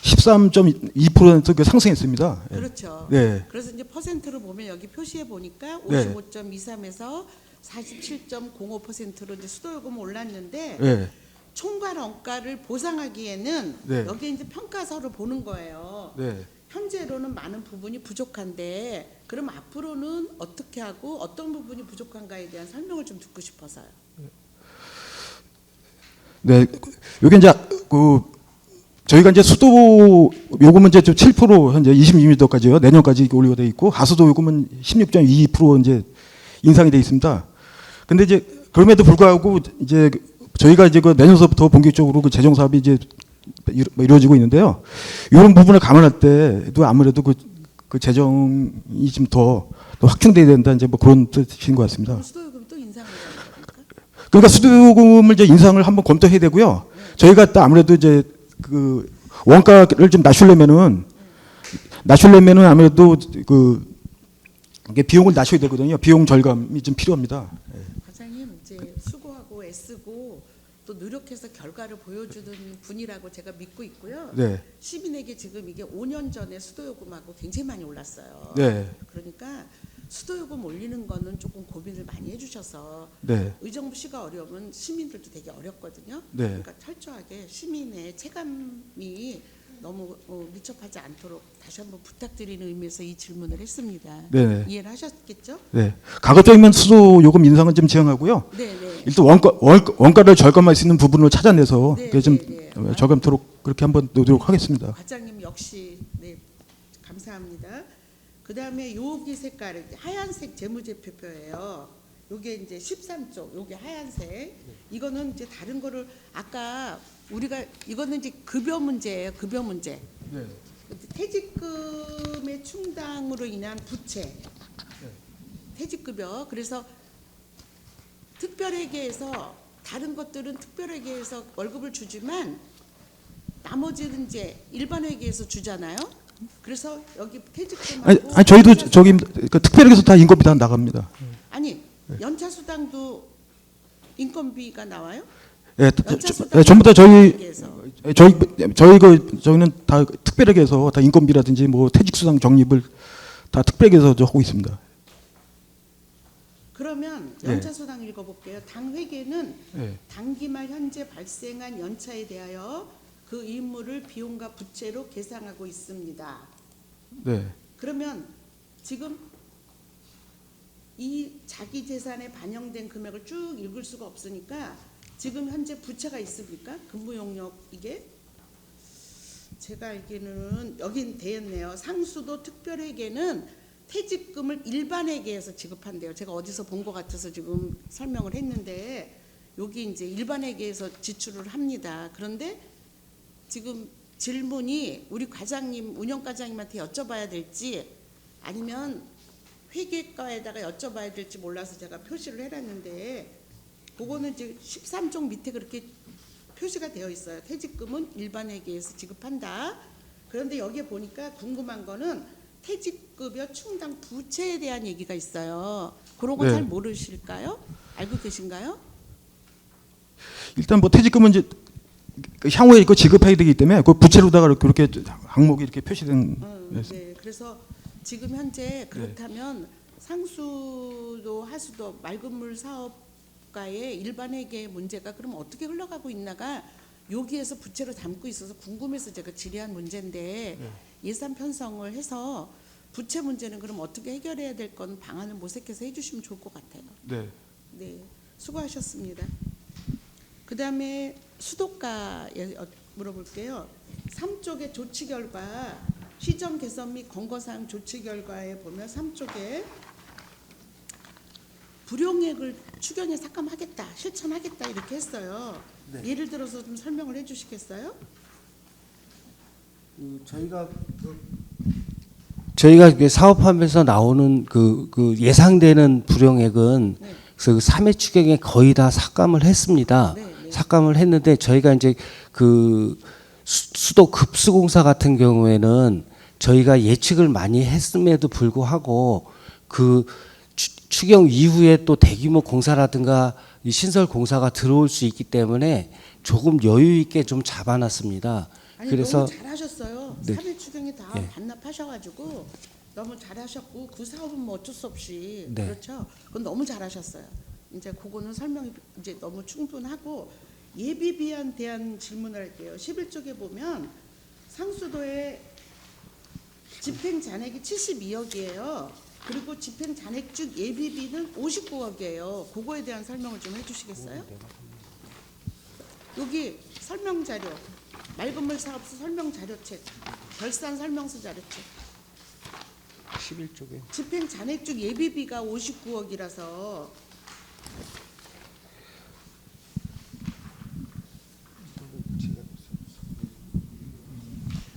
13.2% 상승했습니다. 예. 그렇죠. 네. 그래서 이제 퍼센트로 보면 여기 표시해 보니까 네. 55.23에서 47.05%로 이제 수도요금 올랐는데 네. 총괄 원가를 보상하기에는 네. 여기 이제 평가서를 보는 거예요. 네. 현재로는 많은 부분이 부족한데 그럼 앞으로는 어떻게 하고 어떤 부분이 부족한가에 대한 설명을 좀 듣고 싶어서요. 네. 여기 이제 저희가 이제 수도 요금은 이제 7% 현재 26년도까지요. 내년까지 올리게 돼 있고 하수도 요금은 16.22% 이제 인상이 돼 있습니다. 근데 이제 그럼에도 불구하고 이제 저희가 이제 그 내년서부터 본격적으로 그 재정 사업이 이제 이루어지고 있는데요. 이런 부분을 감안할 때도 아무래도 그 재정이 좀 더 확충돼야 된다 이제 뭐 그런 뜻인 것 같습니다. 수도요금 또 인상을 하는 겁니까? 그러니까 수도요금을 이제 인상을 한번 검토해야 되고요. 저희가 또 아무래도 이제 그 원가를 좀 낮추려면은 아무래도 이게 비용을 낮춰야 되거든요. 비용 절감이 좀 필요합니다. 과장님 이제 수고하고 애쓰고 또 노력해서 결과를 보여주는 분이라고 제가 믿고 있고요. 네. 시민에게 지금 이게 5년 전에 수도요금하고 굉장히 많이 올랐어요. 네. 그러니까 수도요금 올리는 거는 조금 고민을 많이 해주셔서 네. 의정부시가 어려우면 시민들도 되게 어렵거든요. 네. 그러니까 철저하게 시민의 체감이 너무 밀접하지 않도록 다시 한번 부탁드리는 의미에서 이 질문을 했습니다. 네. 이해를 하셨겠죠? 네. 가급적이면 수도 요금 인상은 좀 지양하고요. 네, 네. 일단 원가를 절감할 수 있는 부분을 찾아내서 네, 그게 좀 네, 절감토록 그렇게 한번 노력하겠습니다. 과장님 역시 네 감사합니다. 그 다음에 여기 색깔 하얀색 재무제표표예요. 요게 이제 13쪽, 요게 하얀색. 이거는 이제 다른 거를 아까 우리가 이거는 이제 급여 문제예요. 급여 문제. 퇴직금의 충당으로 인한 부채. 퇴직급여. 그래서 특별회계에서 다른 것들은 특별회계에서 월급을 주지만 나머지는 이제 일반회계에서 주잖아요. 그래서 여기 퇴직금하고 아니 저희도 저기 그 특별회계에서 다 인건비 다 나갑니다. 아니 연차 수당도 인건비가 나와요? 예, 연차 수당 전부 다 저희 회계에서. 저희 저희는 다 특별회계에서 다 인건비라든지 뭐 퇴직수당 적립을 다 특별회계에서 하고 있습니다. 그러면 연차 수당 읽어볼게요. 당 회계는 예. 당기 말 현재 발생한 연차에 대하여 그 의무를 비용과 부채로 계상하고 있습니다. 네. 그러면 지금 이 자기 재산에 반영된 금액을 쭉 읽을 수가 없으니까 지금 현재 부채가 있습니까? 근무용역 이게 제가 알기는 여긴 되었네요. 상수도 특별회계는 퇴직금을 일반회계에서 지급한대요. 제가 어디서 본 것 같아서 지금 설명을 했는데 여기 이제 일반회계에서 지출을 합니다. 그런데 지금 질문이 우리 과장님, 운영과장님한테 여쭤봐야 될지 아니면 회계과에다가 여쭤봐야 될지 몰라서 제가 표시를 해놨는데 그거는 이제 13쪽 밑에 그렇게 표시가 되어 있어요. 퇴직금은 일반회계에서 지급한다. 그런데 여기에 보니까 궁금한 거는 퇴직급여 충당 부채에 대한 얘기가 있어요. 그런 거 네. 잘 모르실까요? 알고 계신가요? 일단 뭐 퇴직금은 이제 그 향후에 이거 지급해야 되기 때문에 그 부채로다가 그렇게 항목이 이렇게 표시된. 네. 그래서 지금 현재 그렇다면 상수도 하수도 맑은물 사업가의 일반회계 문제가 그럼 어떻게 흘러가고 있나가 여기에서 부채로 담고 있어서 궁금해서 제가 질의한 문제인데 예산 편성을 해서 부채 문제는 그럼 어떻게 해결해야 될 건 방안을 모색해서 해주시면 좋을 것 같아요. 네. 네, 수고하셨습니다. 그 다음에 수도가에 물어볼게요. 3쪽의 조치 결과 시정 개선 및 권고사항 조치 결과에 보면 3쪽에 불용액을 추경에 삭감하겠다, 실천하겠다 이렇게 했어요. 예를 들어서 좀 설명을 해주시겠어요? 저희가 이게 사업하면서 나오는 그 예상되는 불용액은 그 3회 추경에 거의 다 삭감을 했습니다. 삭감을 했는데 저희가 이제 그 수도 급수공사 같은 경우에는 저희가 예측을 많이 했음에도 불구하고 그 추경 이후에 또 대규모 공사라든가 이 신설 공사가 들어올 수 있기 때문에 조금 여유 있게 좀 잡아놨습니다. 아니, 그래서 너무 잘하셨어요. 네. 3회 추경이 다 반납하셔가지고 너무 잘하셨고 그 사업은 뭐 어쩔 수 없이 네. 그렇죠. 그건 너무 잘하셨어요. 이제 그거는 설명이 이제 너무 충분하고 예비비에 대한 질문을 할게요. 11쪽에 보면 상수도의 집행 잔액이 72억이에요. 그리고 집행 잔액중 예비비는 59억이에요. 그거에 대한 설명을 좀 해주시겠어요? 여기 설명 자료, 맑은물 사업소 설명 자료책, 결산 설명서 자료책. 11쪽에 집행 잔액중 예비비가 59억이라서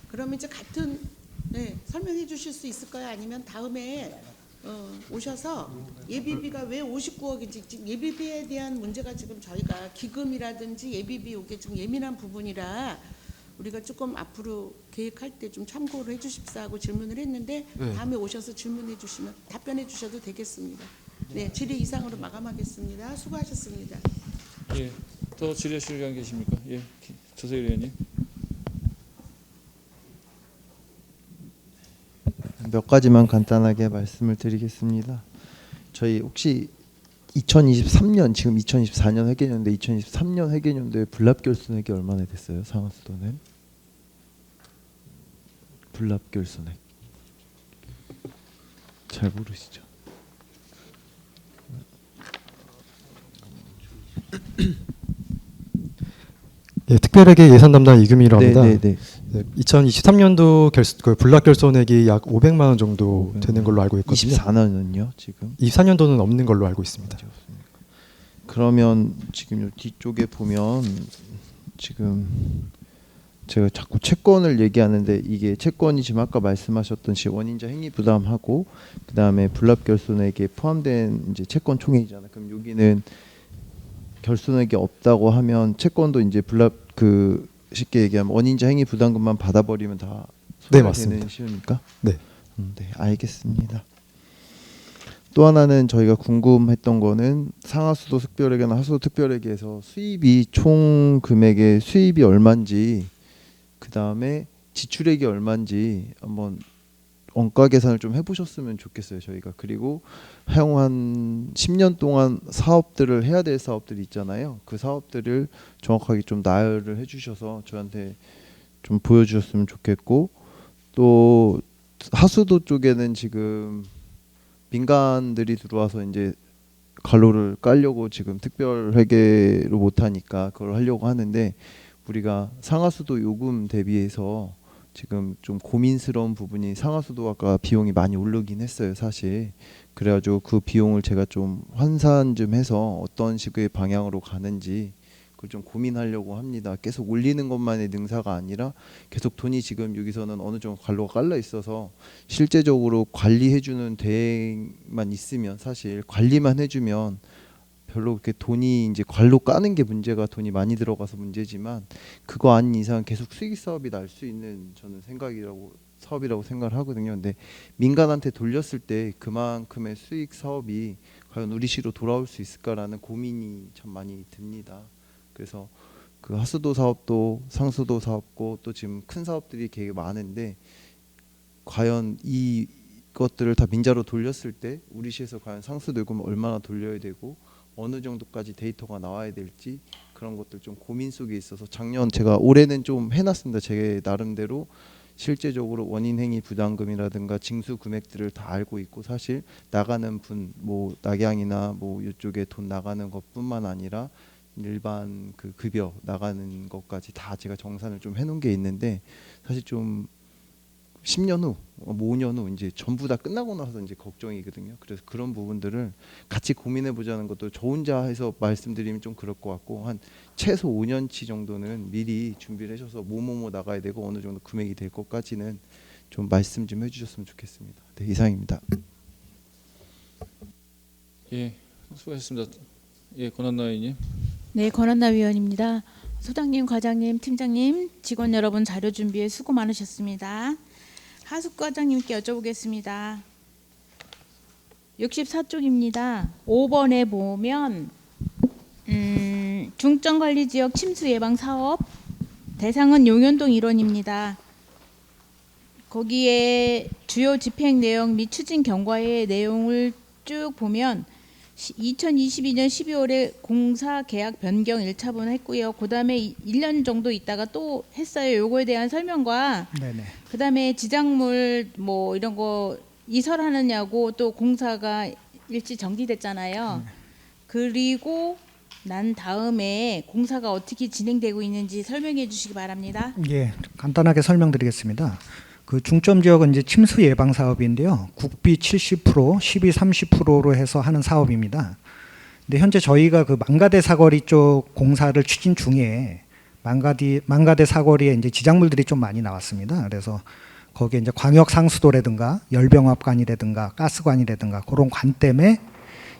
그러면 이제 같은 설명해 주실 수 있을까요? 아니면 다음에 오셔서 예비비가 왜 59억인지 지금 예비비에 대한 문제가 지금 저희가 기금이라든지 예비비 이게 좀 예민한 부분이라 우리가 조금 앞으로 계획할 때 좀 참고를 해주십사 하고 질문을 했는데 다음에 오셔서 질문해 주시면 답변해 주셔도 되겠습니다. 네, 질의 이상으로 마감하겠습니다. 수고하셨습니다. 예, 더 질의하실 의원 계십니까? 예, 조세일 의원님. 몇 가지만 간단하게 말씀을 드리겠습니다. 저희 혹시 2023년 지금 2024년 회계연도인데 2023년 회계연도에 불납결손액이 얼마나 됐어요? 상하수도는 불납결손액 잘 모르시죠? 예, 특별하게 예산 담당 이규민이라고 합니다. 네네네. 네, 2023년도 그 불납결손액이 약 500만 원 정도 되는 걸로 알고 있거든요. 24년은요 지금? 24년도는 없는 걸로 알고 있습니다. 그러면 지금 요 뒤쪽에 보면 지금 제가 자꾸 채권을 얘기하는데 이게 채권이 지금 아까 말씀하셨던 원인자 행위 부담하고 그다음에 불납결손액에 포함된 이제 채권 총액이잖아요. 그럼 여기는 결손액이 없다고 하면 채권도 이제 그 쉽게 얘기하면 원인자 행위 부담금만 받아버리면 다 네, 소멸되는 맞습니다. 시효입니까? 네. 네, 알겠습니다. 또 하나는 저희가 궁금했던 거는 상하수도 특별회계나 하수도 특별회계에서 수입이 총 금액의 수입이 얼마인지 그 다음에 지출액이 얼마인지 한번 원가 계산을 좀 해보셨으면 좋겠어요 저희가. 그리고 향후 한 10년 동안 사업들을 해야 될 사업들이 있잖아요. 그 사업들을 정확하게 좀 나열을 해주셔서 저한테 좀 보여주셨으면 좋겠고, 또 하수도 쪽에는 지금 민간들이 들어와서 이제 관로를 깔려고 지금 특별회계로 못하니까 그걸 하려고 하는데, 우리가 상하수도 요금 대비해서 지금 좀 고민스러운 부분이, 상하수도 아까 비용이 많이 오르긴 했어요 사실. 그래가지고 그 비용을 제가 좀 환산 좀 해서 어떤 식의 방향으로 가는지 그걸 좀 고민하려고 합니다. 계속 올리는 것만의 능사가 아니라 계속 돈이 지금 여기서는 어느 정도 관로가 깔려 있어서 실제적으로 관리해주는 대행만 있으면, 사실 관리만 해주면 별로 그렇게 돈이 이제 관로 까는 게 문제가, 돈이 많이 들어가서 문제지만 그거 아닌 이상 계속 수익 사업이 날 수 있는 저는 사업이라고 생각을 하거든요. 근데 민간한테 돌렸을 때 그만큼의 수익 사업이 과연 우리 시로 돌아올 수 있을까라는 고민이 참 많이 듭니다. 그래서 그 하수도 사업도 상수도 사업고 또 지금 큰 사업들이 되게 많은데, 과연 이것들을 다 민자로 돌렸을 때 우리 시에서 과연 상수도 요금을 얼마나 돌려야 되고 어느 정도까지 데이터가 나와야 될지, 그런 것들 좀 고민 속에 있어서 작년 제가 올해는 좀 해놨습니다. 제 나름대로 실제적으로 원인행위 부담금이라든가 징수 금액들을 다 알고 있고, 사실 나가는 분 뭐 낙양이나 뭐 이쪽에 돈 나가는 것뿐만 아니라 일반 그 급여 나가는 것까지 다 제가 정산을 좀 해놓은 게 있는데, 사실 좀 10년 후, 5년 후 이제 전부 다 끝나고 나서 이제 걱정이거든요. 그래서 그런 부분들을 같이 고민해 보자는 것도, 저 혼자 해서 말씀드리면 좀 그럴 것 같고, 한 최소 5년치 정도는 미리 준비를 하셔서 뭐뭐뭐 나가야 되고 어느 정도 금액이 될 것까지는 좀 말씀 좀 해주셨으면 좋겠습니다. 네, 이상입니다. 예, 수고하셨습니다. 예, 권한나 의원님. 네, 권한나 위원입니다. 소장님, 과장님, 팀장님, 직원 여러분 자료 준비에 수고 많으셨습니다. 하숙 과장님께 여쭤보겠습니다. 64쪽입니다. 5번에 보면 중점관리지역 침수 예방 사업 대상은 용현동 일원입니다. 거기에 주요 집행 내용 및 추진 경과의 내용을 쭉 보면 2022년 12월에 공사 계약 변경 1차분 했고요. 그다음에 1년 정도 있다가 또 했어요. 요거에 대한 설명과 네네. 그다음에 지작물 뭐 이런 거 이설하느냐고 또 공사가 일시 정지됐잖아요. 그리고 난 다음에 공사가 어떻게 진행되고 있는지 설명해 주시기 바랍니다. 예, 간단하게 설명드리겠습니다. 그 중점 지역은 이제 침수 예방 사업인데요. 국비 70%, 시비 30%로 해서 하는 사업입니다. 근데 현재 저희가 그 망가대 사거리 쪽 공사를 추진 중에 망가대 사거리에 이제 지작물들이 좀 많이 나왔습니다. 그래서 거기에 이제 광역 상수도라든가 열병합관이라든가 가스관이라든가 그런 관 때문에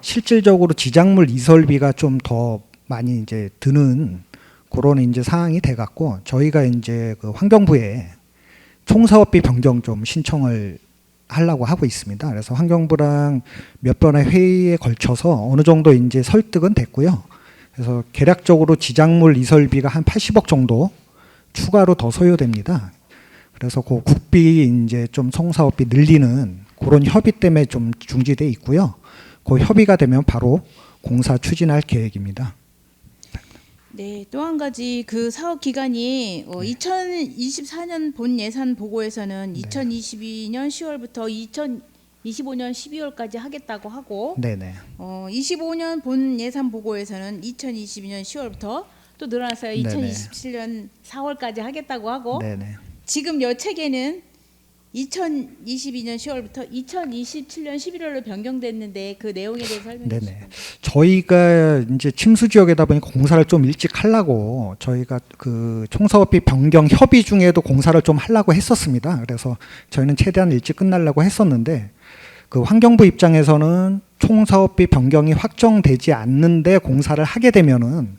실질적으로 지작물 이설비가 좀 더 많이 이제 드는 그런 이제 상황이 돼 갖고, 저희가 이제 그 환경부에 총사업비 변경 좀 신청을 하려고 하고 있습니다. 그래서 환경부랑 몇 번의 회의에 걸쳐서 어느 정도 이제 설득은 됐고요. 그래서 계략적으로 지작물 이설비가 한 80억 정도 추가로 더 소요됩니다. 그래서 그 국비 이제 좀 총사업비 늘리는 그런 협의 때문에 좀 중지돼 있고요. 그 협의가 되면 바로 공사 추진할 계획입니다. 네, 또 한 가지 그 사업 기간이 2024년 본 예산 보고에서는 2022년 10월부터 2025년 12월까지 하겠다고 하고, 네네. 25년 본 예산 보고에서는 2022년 10월부터 또 늘어났어요. 네네. 2027년 4월까지 하겠다고 하고, 네네. 지금 여 체계는 2022년 10월부터 2027년 11월로 변경됐는데 그 내용에 대해서 설명해 주시죠. 네네. 저희가 이제 침수 지역이다 보니까 공사를 좀 일찍 하려고 저희가 그 총사업비 변경 협의 중에도 공사를 좀 하려고 했었습니다. 그래서 저희는 최대한 일찍 끝내려고 했었는데 그 환경부 입장에서는 총사업비 변경이 확정되지 않는데 공사를 하게 되면은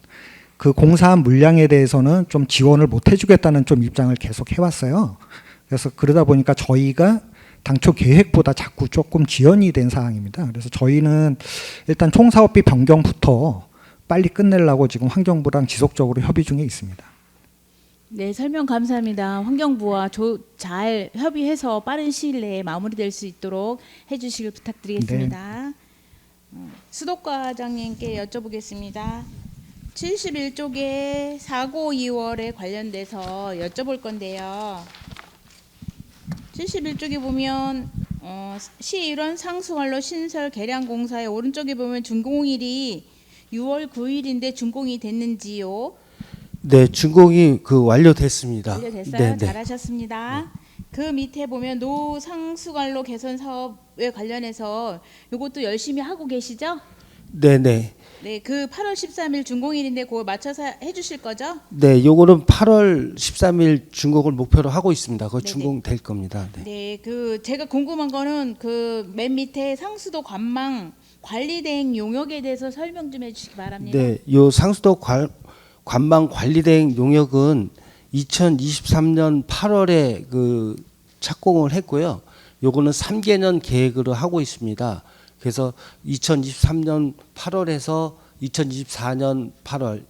그 공사한 물량에 대해서는 좀 지원을 못 해주겠다는 좀 입장을 계속 해왔어요. 그래서 그러다 보니까 저희가 당초 계획보다 자꾸 조금 지연이 된 상황입니다. 그래서 저희는 일단 총사업비 변경부터 빨리 끝내려고 지금 환경부랑 지속적으로 협의 중에 있습니다. 네, 설명 감사합니다. 환경부와 잘 협의해서 빠른 시일 내에 마무리될 수 있도록 해주시길 부탁드리겠습니다. 수도과장님께 여쭤보겠습니다. 71쪽에 4고2월에 관련돼서 여쭤볼 건데요. 71쪽에 보면 시일원 상수관로 신설 개량 공사의 오른쪽에 보면 준공일이 6월 9일인데 준공이 됐는지요? 네, 준공이 완료됐습니다. 완료됐어요. 네, 네. 잘하셨습니다. 그 밑에 보면 노 상수관로 개선 사업에 관련해서 이것도 열심히 하고 계시죠? 네, 네. 네, 그 8월 13일 준공일인데 그거 맞춰서 해주실 거죠? 네, 요거는 8월 13일 준공을 목표로 하고 있습니다. 그거 네네. 준공될 겁니다. 네. 네, 그 제가 궁금한 거는 그 맨 밑에 상수도 관망 관리 대행 용역에 대해서 설명 좀 해주시기 바랍니다. 네, 요 상수도 관망 관리 대행 용역은 2023년 8월에 착공을 했고요. 요거는 3개년 계획으로 하고 있습니다. 그래서 2023년 8월에서 2024년 8월,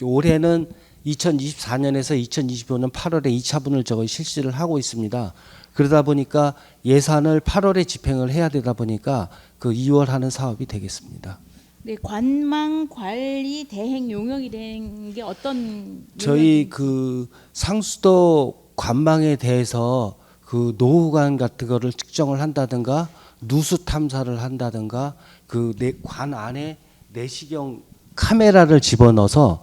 올해는 2024년에서 2025년 8월에 2차분을 실시를 하고 있습니다. 그러다 보니까 예산을 8월에 집행을 해야 되다 보니까 2월 하는 사업이 되겠습니다. 네, 관망 관리 대행 용역이라는 게 어떤 저희 상수도 관망에 대해서 노후관 같은 거를 측정을 한다든가 누수 탐사를 한다든가 관 안에 내시경 카메라를 집어넣어서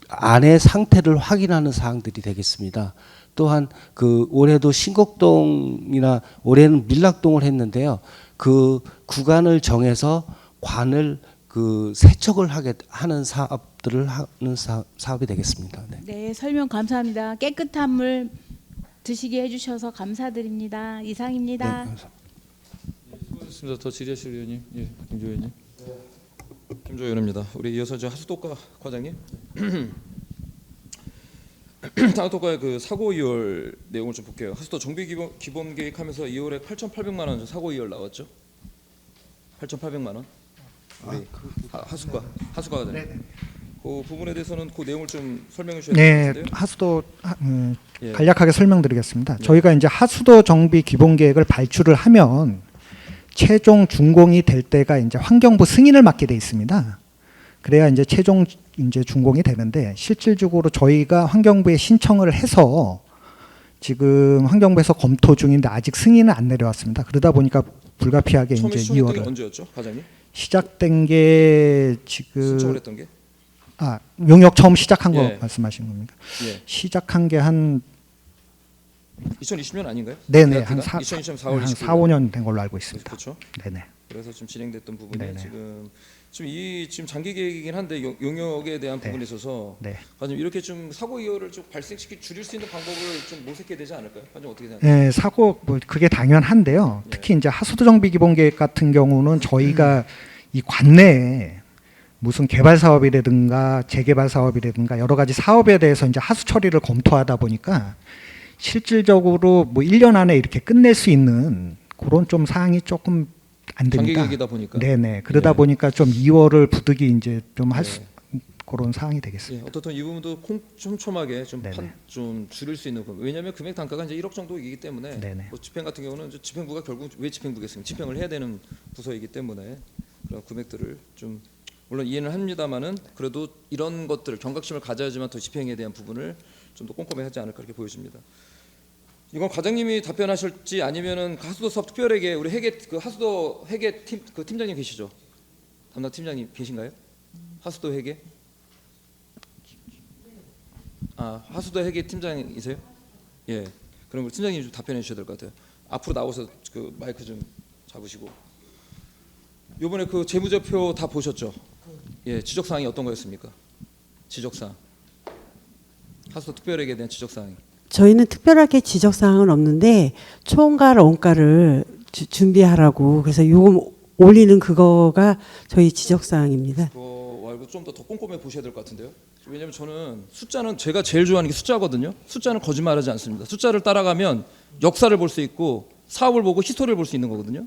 안의 상태를 확인하는 사항들이 되겠습니다. 또한 올해도 신곡동이나 올해는 밀락동을 했는데요. 구간을 정해서 관을 세척을 하는 사업들을 하는 사업이 되겠습니다. 네. 네, 설명 감사합니다. 깨끗한 물 드시게 해주셔서 감사드립니다. 이상입니다. 네, 감사합니다. 수고하셨습니다. 더 질의하실 의원님, 예, 김조 의원님. 김조 의원입니다. 우리 이어서 하수도과 과장님. 하수도과의 사고 이월 내용을 좀 볼게요. 하수도 정비 기본 계획하면서 2월에 8,800만 원 사고 이월 나왔죠? 8,800만 원. 우리 하수과 과장님. 그 부분에 대해서는 그 내용을 좀 설명해 주셔야 될 것 네, 같은데요. 하수도 예. 간략하게 설명드리겠습니다. 네. 저희가 이제 하수도 정비 기본 계획을 발주를 하면 최종 준공이 될 때가 이제 환경부 승인을 맡게 돼 있습니다. 그래야 이제 최종 이제 준공이 되는데 실질적으로 저희가 환경부에 신청을 해서 지금 환경부에서 검토 중인데 아직 승인은 안 내려왔습니다. 그러다 보니까 불가피하게 이제 처음에 시청했던 게 2월을 언제였죠, 과장님? 시작된 게 신청을 했던 게? 용역 처음 시작한 거 예. 말씀하시는 겁니까? 예. 시작한 게 한 2020년 아닌가요? 네네 한 2020년 4월 29일. 4, 5년 된 걸로 알고 있습니다. 그렇죠. 네네. 그래서 지금 진행됐던 부분이 네네. 지금 장기 계획이긴 한데 용역에 대한 부분에 있어서 네. 과장님 이렇게 좀 사고 이율을 좀 줄일 수 있는 방법을 좀 모색해야 되지 않을까요? 과장님 어떻게 생각하세요? 네, 사고 그게 당연한데요. 특히 이제 하수도 정비 기본 계획 같은 경우는 저희가 이 관내에 무슨 개발 사업이라든가 재개발 사업이라든가 여러 가지 사업에 대해서 이제 하수 처리를 검토하다 보니까 실질적으로 1년 안에 이렇게 끝낼 수 있는 그런 좀 사항이 조금 안 됩니다. 장기 계획이다 보니까. 네네. 그러다 보니까 좀 2월을 부득이 이제 좀 그런 사항이 되겠습니다. 예, 어떻든 이 부분도 촘촘하게 좀 줄일 수 있는 부분. 왜냐하면 금액 단가가 이제 1억 정도이기 때문에 집행 같은 경우는 집행부가 결국 왜 집행부겠습니까? 집행을 해야 되는 부서이기 때문에 그런 금액들을 좀 물론 이해는 합니다만은 그래도 이런 것들을 경각심을 가져야지만 더 집행에 대한 부분을 좀 더 꼼꼼히 하지 않을까 그렇게 보여집니다. 이건 과장님이 답변하실지 아니면은 하수도 사업 특별회계 우리 하수도 회계 팀장님 계시죠? 담당 팀장님 계신가요? 하수도 회계? 하수도 회계 팀장이세요? 예. 그럼 우리 팀장님 좀 답변해 주셔야 될 것 같아요. 앞으로 나오셔서 그 마이크 좀 잡으시고. 이번에 그 재무제표 다 보셨죠? 예, 지적 사항이 어떤 거였습니까? 지적 사항. 하수도 특별회계에 대한 지적 사항이. 저희는 특별하게 지적 사항은 없는데 총괄 원가를 준비하라고 그래서 요금 올리는 그거가 저희 지적 사항입니다. 그거 말고 좀 더 꼼꼼히 보셔야 될 것 같은데요. 왜냐면 저는 숫자는 제가 제일 좋아하는 게 숫자거든요. 숫자는 거짓말하지 않습니다. 숫자를 따라가면 역사를 볼 수 있고 사업을 보고 히스토리를 볼 수 있는 거거든요.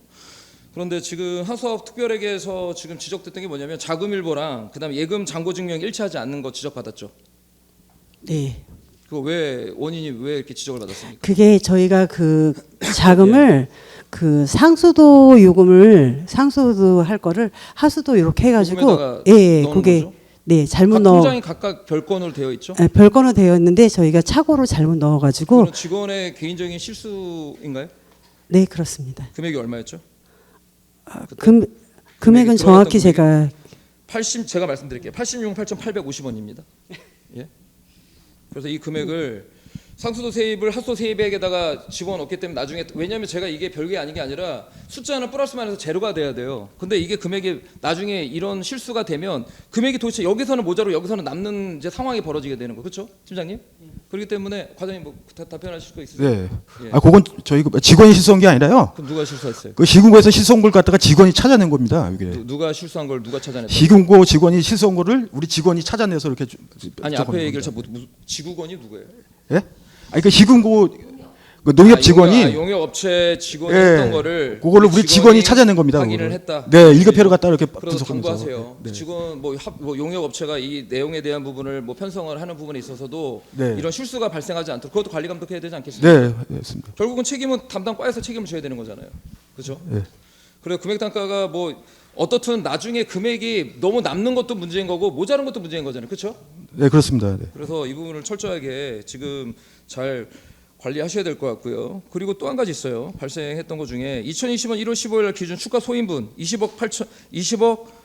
그런데 지금 하수업 특별회계에서 지금 지적됐던 게 뭐냐면 자금일보랑 그다음에 예금 잔고 증명이 일치하지 않는 거 지적받았죠. 네. 그거 왜 원인이 왜 이렇게 지적을 받았습니까? 그게 저희가 그 자금을 그 상수도 요금을 상수도 할 거를 하수도 이렇게 해가지고 요금에다가 예, 넣는 그게 거죠? 네 잘못 각 넣어 통장이 각각 별건으로 되어 있죠. 예, 별건으로 되어 있는데 저희가 착오로 잘못 넣어가지고 그건 직원의 개인적인 실수인가요? 네 그렇습니다. 금액이 얼마였죠? 금액은 정확히 제가 80 제가 말씀드릴게요. 86만 8,850원입니다. 예. 그래서 이 금액을 상수도 세입을 하수도 세입액에다가 집어넣기 때문에 나중에 왜냐하면 제가 이게 별게 아닌 게 아니라 숫자는 플러스 마이너스 제로가 돼야 돼요. 근데 이게 금액이 나중에 이런 실수가 되면 금액이 도대체 여기서는 모자로 여기서는 남는 이제 상황이 벌어지게 되는 거 그렇죠, 팀장님? 그렇기 때문에 과장님 뭐 답변하실 거 있으세요? 네. 예. 아, 그건 저희 직원이 실수한 게 아니라요. 그럼 누가 실수했어요? 그 시군고에서 실수한 걸 갖다가 직원이 찾아낸 겁니다. 이게. 누가 실수한 걸 누가 찾아냈어요? 시군고 직원이 실수한 거를 우리 직원이 찾아내서 이렇게 아니 적어낸 앞에 얘기를 겁니다. 잘 지구건이 누구예요? 예? 아니 그 시군고 그 농협 직원이 용역 업체 직원이 예, 했던 거를 그거를 우리 직원이 찾아낸 겁니다. 확인을 그거를. 했다. 네, 일급회로 갖다 이렇게 그래서 분석하면서. 당부하세요. 네. 직원 뭐 용역 업체가 이 내용에 대한 부분을 뭐 편성을 하는 부분에 있어서도 네. 이런 실수가 발생하지 않도록 그것도 관리 감독해야 되지 않겠습니까? 네, 맞습니다. 결국은 책임은 담당 과에서 책임을 져야 되는 거잖아요. 그렇죠? 네. 그래서 금액 단가가 뭐 어떻든 나중에 금액이 너무 남는 것도 문제인 거고 모자란 것도 문제인 거잖아요. 그렇죠? 네, 그렇습니다. 네. 그래서 이 부분을 철저하게 지금 잘 관리하셔야 될 것 같고요. 그리고 또 한 가지 있어요. 발생했던 것 중에 2020년 1월 15일 날 기준 추가 소인분 20억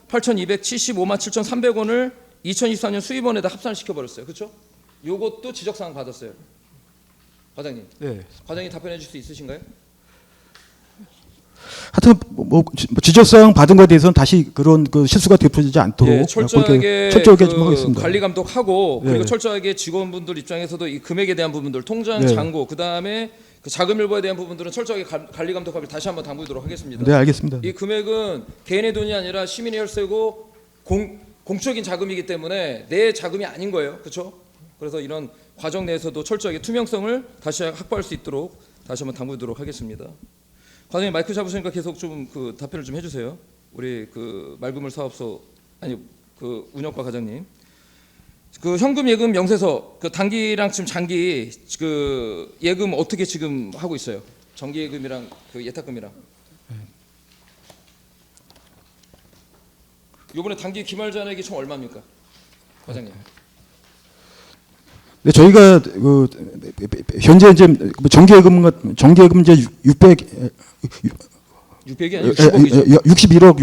8,275만 7,300원을 2024년 수입원에다 합산을 시켜버렸어요. 그렇죠? 요것도 지적사항 받았어요. 과장님. 네. 과장님 답변해 줄 수 있으신가요? 하여튼 뭐 지적사항 받은 것에 대해서는 다시 그런 그 실수가 되풀이지 않도록 예, 철저하게 철저하게 그 좀 하겠습니다. 관리 감독하고 네. 그리고 철저하게 직원분들 입장에서도 이 금액에 대한 부분들 통장 네. 잔고 그다음에 그 자금일보에 대한 부분들은 철저하게 관리 감독하기를 다시 한번 당부드리도록 하겠습니다. 네, 알겠습니다. 이 금액은 개인의 돈이 아니라 시민의 혈세고 공적인 자금이기 때문에 내 자금이 아닌 거예요. 그렇죠? 그래서 이런 과정 내에서도 철저하게 투명성을 다시 확보할 수 있도록 다시 한번 당부드리도록 하겠습니다. 과장님 마이크 잡으시니까 계속 좀 그 답변을 좀 해주세요. 우리 그 말그물 사업소 아니 그 운영과 과장님. 그 현금 예금 명세서 그 단기랑 지금 장기 그 예금 어떻게 지금 하고 있어요? 정기 예금이랑 그 예탁금이랑. 이번에 단기 기말 잔액이 총 얼마입니까, 과장님? 네, 저희가 그 현재 이제 정기예금 이제 600이 아니고 60억이죠. 61억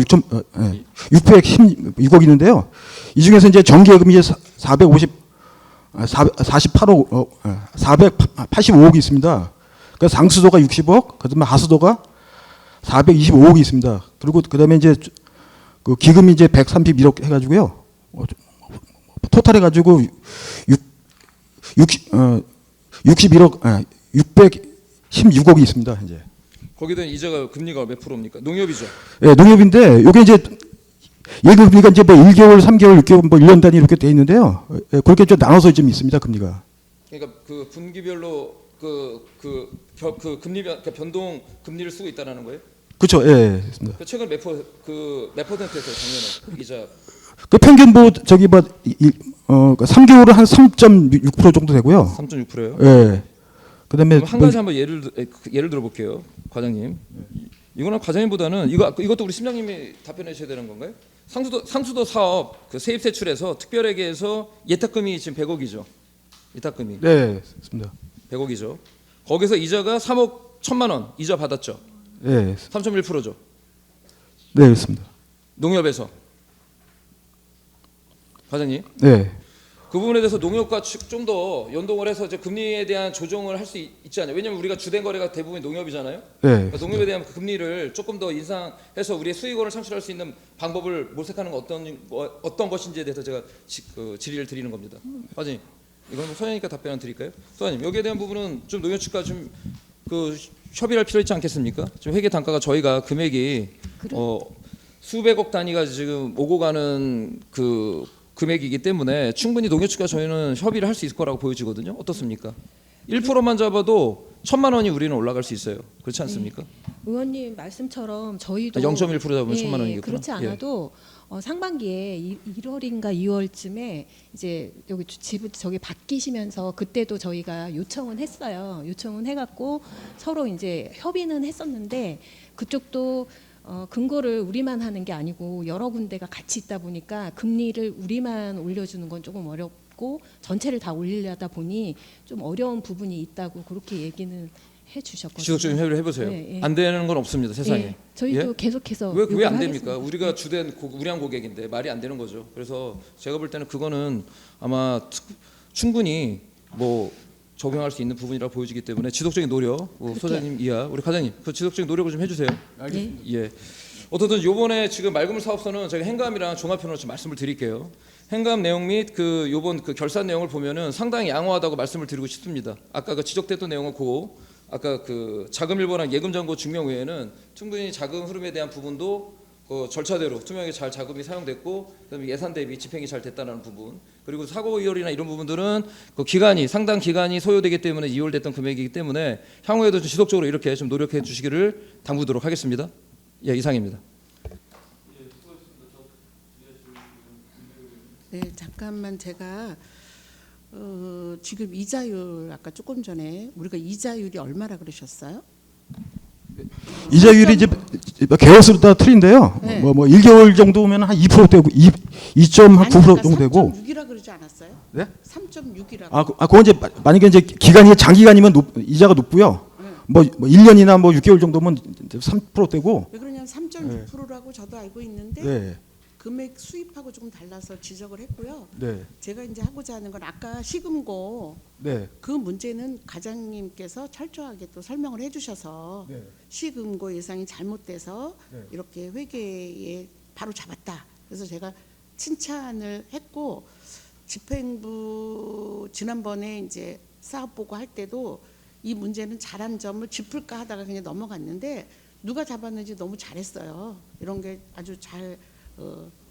616억 있는데요. 이 중에서 이제 정기예금이 485억이 있습니다. 그러니까 상수도가 60억, 그다음에 하수도가 425억이 있습니다. 그리고 그다음에 이제 그 기금이 이제 131억 해가지고요. 토탈 해가지고 61억 616억이 있습니다. 이제. 거기다 이자가 금리가 몇 프로입니까? 농협이죠. 예, 농협인데 요게 이제 예금리가 이제 뭐 1개월, 3개월, 6개월, 뭐 1년 단위 이렇게 돼 있는데요. 예, 그렇게 좀 나눠서 좀 있습니다. 금리가. 그러니까 그 분기별로 그 금리 변동 금리를 쓰고 있다라는 거예요? 그렇죠. 예, 있습니다. 그 최근 몇 퍼센트였어요, 작년에 이자? 그 평균 뭐 저기 뭐 3개월은 한 3.6% 정도 되고요. 3.6%요? 예. 그다음에 한 가지 한번 예를 들어볼게요, 과장님. 이거는 과장님보다는 이것도 우리 심장님이 답변해 주셔야 되는 건가요? 상수도 사업 그 세입 세출에서 특별회계에서 예탁금이 지금 100억이죠. 예탁금이. 네, 맞습니다. 100억이죠. 거기서 이자가 3억 1천만 원 이자 받았죠. 네. 3.1%죠. 네, 그렇습니다. 농협에서. 과장님. 네. 그 부분에 대해서 농협과 좀 더 연동을 해서 이제 금리에 대한 조정을 할 수 있지 않냐. 왜냐면 우리가 주된 거래가 대부분 농협이잖아요. 그러니까 농협에 대한 금리를 조금 더 인상해서 우리의 수익원을 창출할 수 있는 방법을 모색하는 건 어떤 것인지에 대해서 제가 질의를 드리는 겁니다. 과장님, 이건 소장님과 답변을 드릴까요? 소장님, 여기에 대한 부분은 좀 농협 측과 좀 협의할 필요 있지 않겠습니까? 지금 회계 단가가 저희가 금액이 수백억 단위가 지금 오고 가는 금액이기 때문에 충분히 농협 측과 저희는 협의를 할 수 있을 거라고 보여지거든요. 어떻습니까? 1%만 잡아도 1,000만 원이 우리는 올라갈 수 있어요. 그렇지 않습니까? 의원님 말씀처럼 저희도 0.1% 잡으면 1,000만 원이겠구나. 그렇지 않아도 상반기에 1월인가 2월쯤에 이제 여기 저기 바뀌시면서 그때도 저희가 요청은 했어요. 요청은 해갖고 서로 이제 협의는 했었는데 그쪽도 근거를 우리만 하는 게 아니고 여러 군데가 같이 있다 보니까 금리를 우리만 올려주는 건 조금 어렵고 전체를 다 올리려다 보니 좀 어려운 부분이 있다고 그렇게 얘기는 해주셨거든요. 지속적인 협의를 해보세요. 네, 예. 안 되는 건 없습니다, 세상에. 예, 저희도 예? 계속해서 왜 안 요구를 됩니까? 하겠습니다. 우리가 주된 우량 고객인데 말이 안 되는 거죠. 그래서 제가 볼 때는 그거는 아마 충분히 적용할 수 있는 부분이라고 보여지기 때문에 지속적인 노력, 소장님 이하 우리 과장님 그 지속적인 노력을 좀 해주세요. 알겠습니다. 예. 어떻든 이번에 지금 맑은물 사업소는 저희 행감이랑 종합편으로 좀 말씀을 드릴게요. 행감 내용 및 요번 결산 내용을 보면은 상당히 양호하다고 말씀을 드리고 싶습니다. 아까 지적됐던 내용은 아까 자금일보랑 예금잔고 증명 외에는 충분히 자금 흐름에 대한 부분도 절차대로 투명하게 잘 자금이 사용됐고 그다음에 예산 대비 집행이 잘 됐다는 부분 그리고 사고 이월이나 이런 부분들은 상당 기간이 소요되기 때문에 이월됐던 금액이기 때문에 향후에도 좀 지속적으로 이렇게 좀 노력해 주시기를 당부드리도록 하겠습니다. 예, 이상입니다. 네, 잠깐만 제가 지금 이자율 아까 조금 전에 우리가 이자율이 얼마라 그러셨어요? 이자율이 이제 개월수로 따라 틀린데요. 네. 1개월 정도면 한 2% 되고 2.9% 정도 되고. 3.6이라 그러지 않았어요? 네? 3.6이라고. 그건 이제 만약에 이제 기간이 장기간이면 이자가 높고요. 뭐 1년이나 6개월 정도면 3% 되고. 왜 그러냐면 3.6%라고 저도 알고 있는데 네. 금액 수입하고 조금 달라서 지적을 했고요. 네. 제가 이제 하고자 하는 건 아까 시금고 네. 그 문제는 과장님께서 철저하게 또 설명을 해주셔서 네. 시금고 예상이 잘못돼서 네. 이렇게 회계에 바로 잡았다. 그래서 제가 칭찬을 했고 집행부 지난번에 이제 사업 보고 할 때도 이 문제는 잘한 점을 짚을까 하다가 그냥 넘어갔는데 누가 잡았는지 너무 잘했어요. 이런 게 아주 잘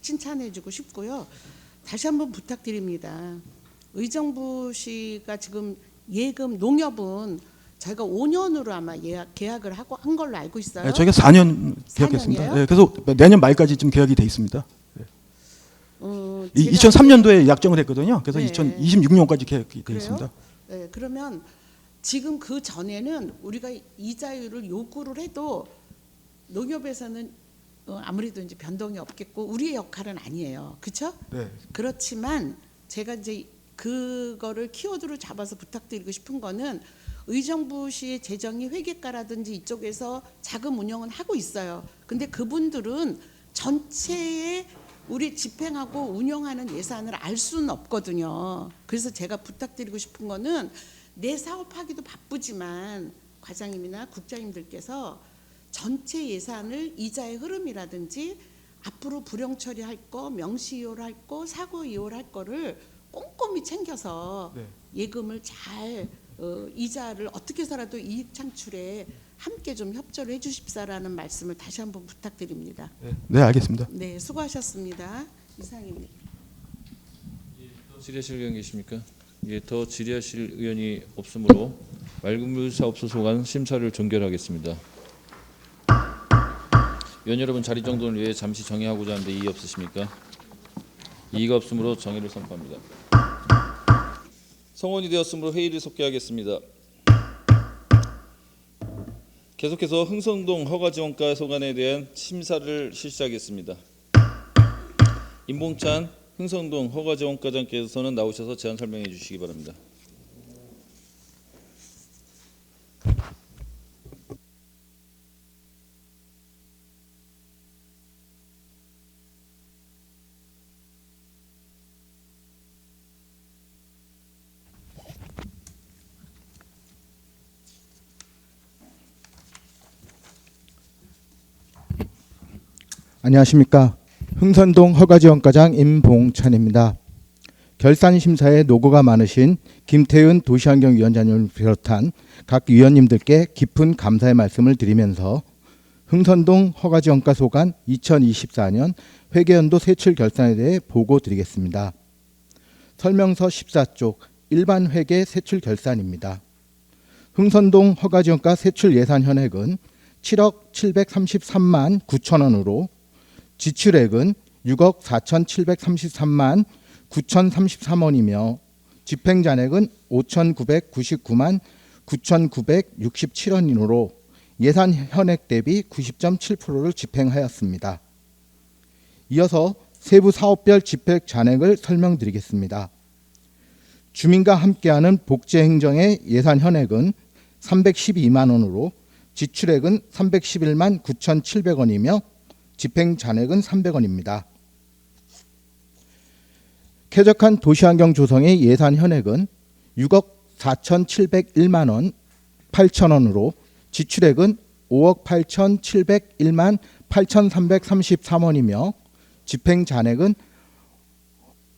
칭찬해주고 싶고요. 다시 한번 부탁드립니다. 의정부시가 지금 예금 농협은 저희가 5년으로 아마 계약을 하고 한 걸로 알고 있어요. 네, 저희가 4년 계약했습니다. 4년이에요? 네, 그래서 내년 말까지 좀 계약이 돼 있습니다. 네. 제가 2003년도에 약정을 했거든요. 그래서 네. 2026년까지 계약이 돼 그래요? 있습니다. 네, 그러면 지금 그 전에는 우리가 이자율을 요구를 해도 농협에서는 아무래도 이제 변동이 없겠고 우리의 역할은 아니에요. 그렇죠? 네. 그렇지만 제가 이제 그거를 키워드로 잡아서 부탁드리고 싶은 거는 의정부시의 재정이 회계과라든지 이쪽에서 자금 운영은 하고 있어요. 근데 그분들은 전체의 우리 집행하고 운영하는 예산을 알 수는 없거든요. 그래서 제가 부탁드리고 싶은 거는 내 사업하기도 바쁘지만 과장님이나 국장님들께서 전체 예산을 이자의 흐름이라든지 앞으로 불용 처리할 거, 명시 이월 할 거, 사고 이월 할 거를 꼼꼼히 챙겨서 네. 예금을 잘 이자를 어떻게 해서라도 이익 창출에 함께 좀 협조를 해주십사라는 말씀을 다시 한번 부탁드립니다. 네, 알겠습니다. 네, 수고하셨습니다. 이상입니다. 질의하실 의원 계십니까? 예, 더 질의하실 의원이 없으므로 맑은물 사업소 소관 심사를 종결하겠습니다. 의원 여러분 자리 정돈을 위해 잠시 정의하고자 하는데 이의 없으십니까? 이의가 없으므로 정의를 선포합니다. 성원이 되었으므로 회의를 속개하겠습니다. 계속해서 흥성동 허가지원가 소관에 대한 심사를 실시하겠습니다. 임봉찬 흥성동 허가지원과장께서는 나오셔서 제안 설명해 주시기 바랍니다. 안녕하십니까. 흥선동 허가지원과장 임봉찬입니다. 결산 심사에 노고가 많으신 김태윤 도시환경위원장님을 비롯한 각 위원님들께 깊은 감사의 말씀을 드리면서 흥선동 허가지원과 소관 2024년 회계연도 세출 결산에 대해 보고 드리겠습니다. 설명서 14쪽 일반 회계 세출 결산입니다. 흥선동 허가지원과 세출 예산 현액은 7억 733만 9천 원으로 지출액은 6억 4,733만 9,033원이며 집행잔액은 5,999만 9,967원으로 예산 현액 대비 90.7%를 집행하였습니다. 이어서 세부 사업별 집행 잔액을 설명드리겠습니다. 주민과 함께하는 복지행정의 예산 현액은 312만 원으로 지출액은 311만 9,700원이며 집행 잔액은 300원입니다. 쾌적한 도시환경 조성의 예산 현액은 6억 4,701만 원 8천 원으로 지출액은 5억 8,701만 8,333원이며 집행 잔액은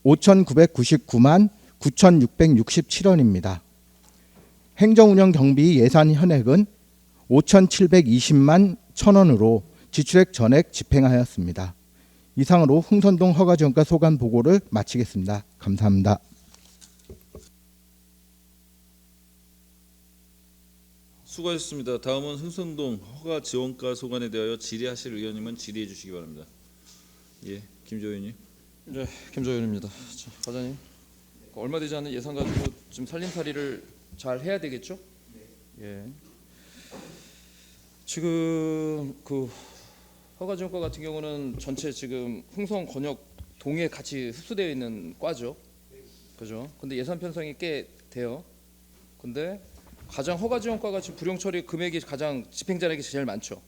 5,999만 9,667원입니다. 행정운영 경비 예산 현액은 5,720만 1,000원으로 지출액 전액 집행하였습니다. 이상으로 흥선동 허가지원과 소관 보고를 마치겠습니다. 감사합니다. 수고하셨습니다. 다음은 흥선동 허가지원과 소관에 대하여 질의하실 의원님은 질의해 주시기 바랍니다. 예, 김조 의원님. 네, 김조 의원입니다. 자, 과장님, 얼마 되지 않는 예산 가지고 좀 살림살이를 잘 해야 되겠죠? 예. 지금 그 허가지원과 같은 경우는 전체 지금 흥성 권역 동에 같이 흡수되어 있는 과죠. 그죠? 근데 예산 편성이 꽤 돼요. 근데 가장 허가지원과가 지금 불용 처리 금액이 가장 집행잔액이 제일 많죠.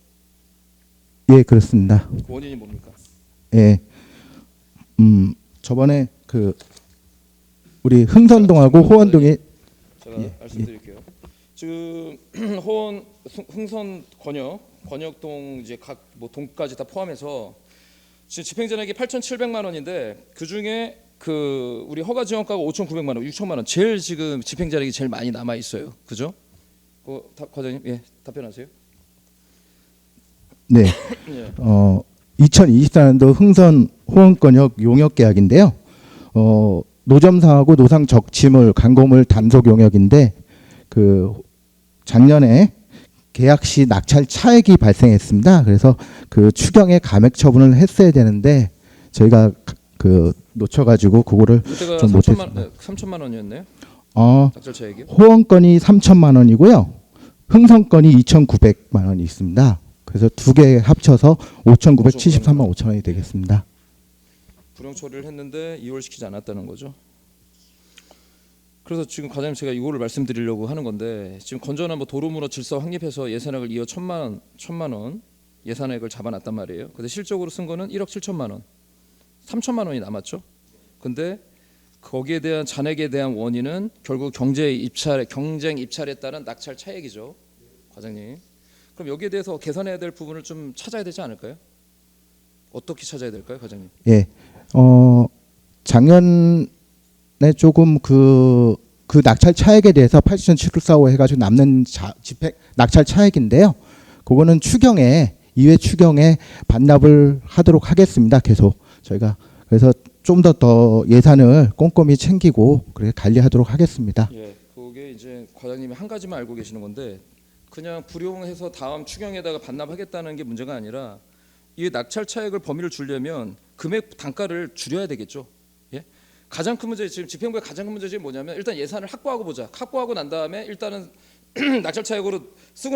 예, 그렇습니다. 그 원인이 뭡니까? 예, 저번에 그 우리 흥선동하고 호원동이 제가 말씀드릴게요. 지금 흥선 권역동 이제 각 뭐 동까지 다 포함해서 지금 집행잔액이 8,700만 원인데 그 중에 그 우리 허가지원가가 5,900만 원, 6천만 원 제일 지금 집행잔액이 제일 많이 남아 있어요. 그죠? 과장님, 예, 답변하세요. 네, 예. 2024년도 흥선 호원권역 용역 계약인데요. 노점상하고 노상 적치물 강고물 단속 용역인데 그 작년에 계약 시 낙찰 차액이 발생했습니다. 그래서 그 추경에 감액 처분을 했어야 되는데 저희가 그 놓쳐가지고 그거를 좀 못했습니다. 3천만 원이었네요. 낙찰 차액이. 호원권이 3천만 원이고요. 흥선권이 2,900만 원이 있습니다. 그래서 두 개 합쳐서 5,973만 5천 원이 되겠습니다. 불용 처리를 했는데 이월시키지 않았다는 거죠. 그래서 지금 과장님 제가 이거를 말씀드리려고 하는 건데 지금 건전한 뭐 도로문화 질서 확립해서 예산액을 이어 1,000만 원 예산액을 잡아놨단 말이에요. 근데 실적으로 쓴 거는 1억 7천만 원, 3천만 원이 남았죠. 근데 거기에 대한 잔액에 대한 원인은 결국 경쟁 입찰에 따른 낙찰 차액이죠, 과장님. 그럼 여기에 대해서 개선해야 될 부분을 좀 찾아야 되지 않을까요? 어떻게 찾아야 될까요, 과장님? 예, 작년에 조금 그 낙찰 차액에 대해서 8,745 해가지고 남는 집행 낙찰 차액인데요. 그거는 추경에 2회 추경에 반납을 하도록 하겠습니다. 계속 저희가 그래서 좀 더 예산을 꼼꼼히 챙기고 그렇게 관리하도록 하겠습니다. 예, 그게 이제 과장님이 한 가지만 알고 계시는 건데 그냥 불용해서 다음 추경에다가 반납하겠다는 게 문제가 아니라 이 낙찰 차액을 범위를 줄려면 금액 단가를 줄여야 되겠죠. 예? 가장 큰 문제 지금 집행부의 가장 큰 문제점이 뭐냐면 일단 예산을 확보하고 보자. 확보하고 난 다음에 일단은 낙찰 차액으로 쓰고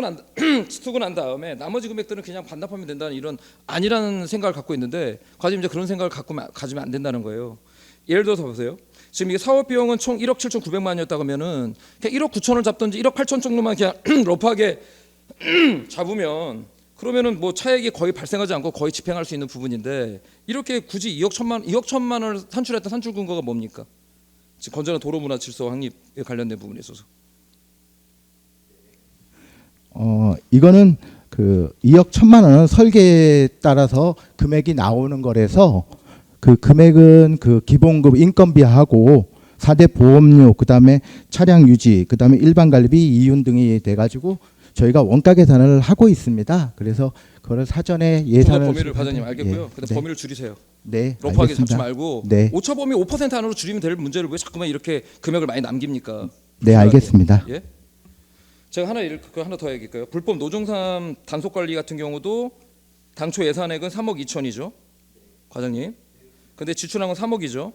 난 다음에 나머지 금액들은 그냥 반납하면 된다는 이런 아니라는 생각을 갖고 있는데 과장님 이제 그런 생각을 가지면 안 된다는 거예요. 예를 들어서 보세요. 지금 이게 사업 비용은 총 1억 7,900만 원이었다고 하면은 그냥 1억 9천을 잡든지 1억 8천 정도만 그냥 러프하게 잡으면 그러면은 뭐 차액이 거의 발생하지 않고 거의 집행할 수 있는 부분인데 이렇게 굳이 2억 1천만 원을 산출했던 산출 근거가 뭡니까? 지금 건전한 도로 문화 질서 확립에 관련된 부분에 있어서. 이거는 그 2억 1천만 원은 설계에 따라서 금액이 나오는 거라서 그 금액은 그 기본급 인건비하고 4대 보험료, 그다음에 차량 유지, 그다음에 일반 관리비, 이윤 등이 돼가지고 저희가 원가 계산을 하고 있습니다. 그래서 그걸 사전에 예산을 범위를 과장님 알겠고요. 예, 근데 네. 범위를 줄이세요. 네, 러프하게 잡지 알겠습니다. 말고 네. 오차 범위 5% 안으로 줄이면 될 문제를 왜 자꾸만 이렇게 금액을 많이 남깁니까? 네, 알겠습니다. 예? 제가 하나 더 얘기할까요? 불법 노종삼 단속 관리 같은 경우도 당초 예산액은 3억 2천이죠, 과장님. 근데 지출한 건 3억이죠.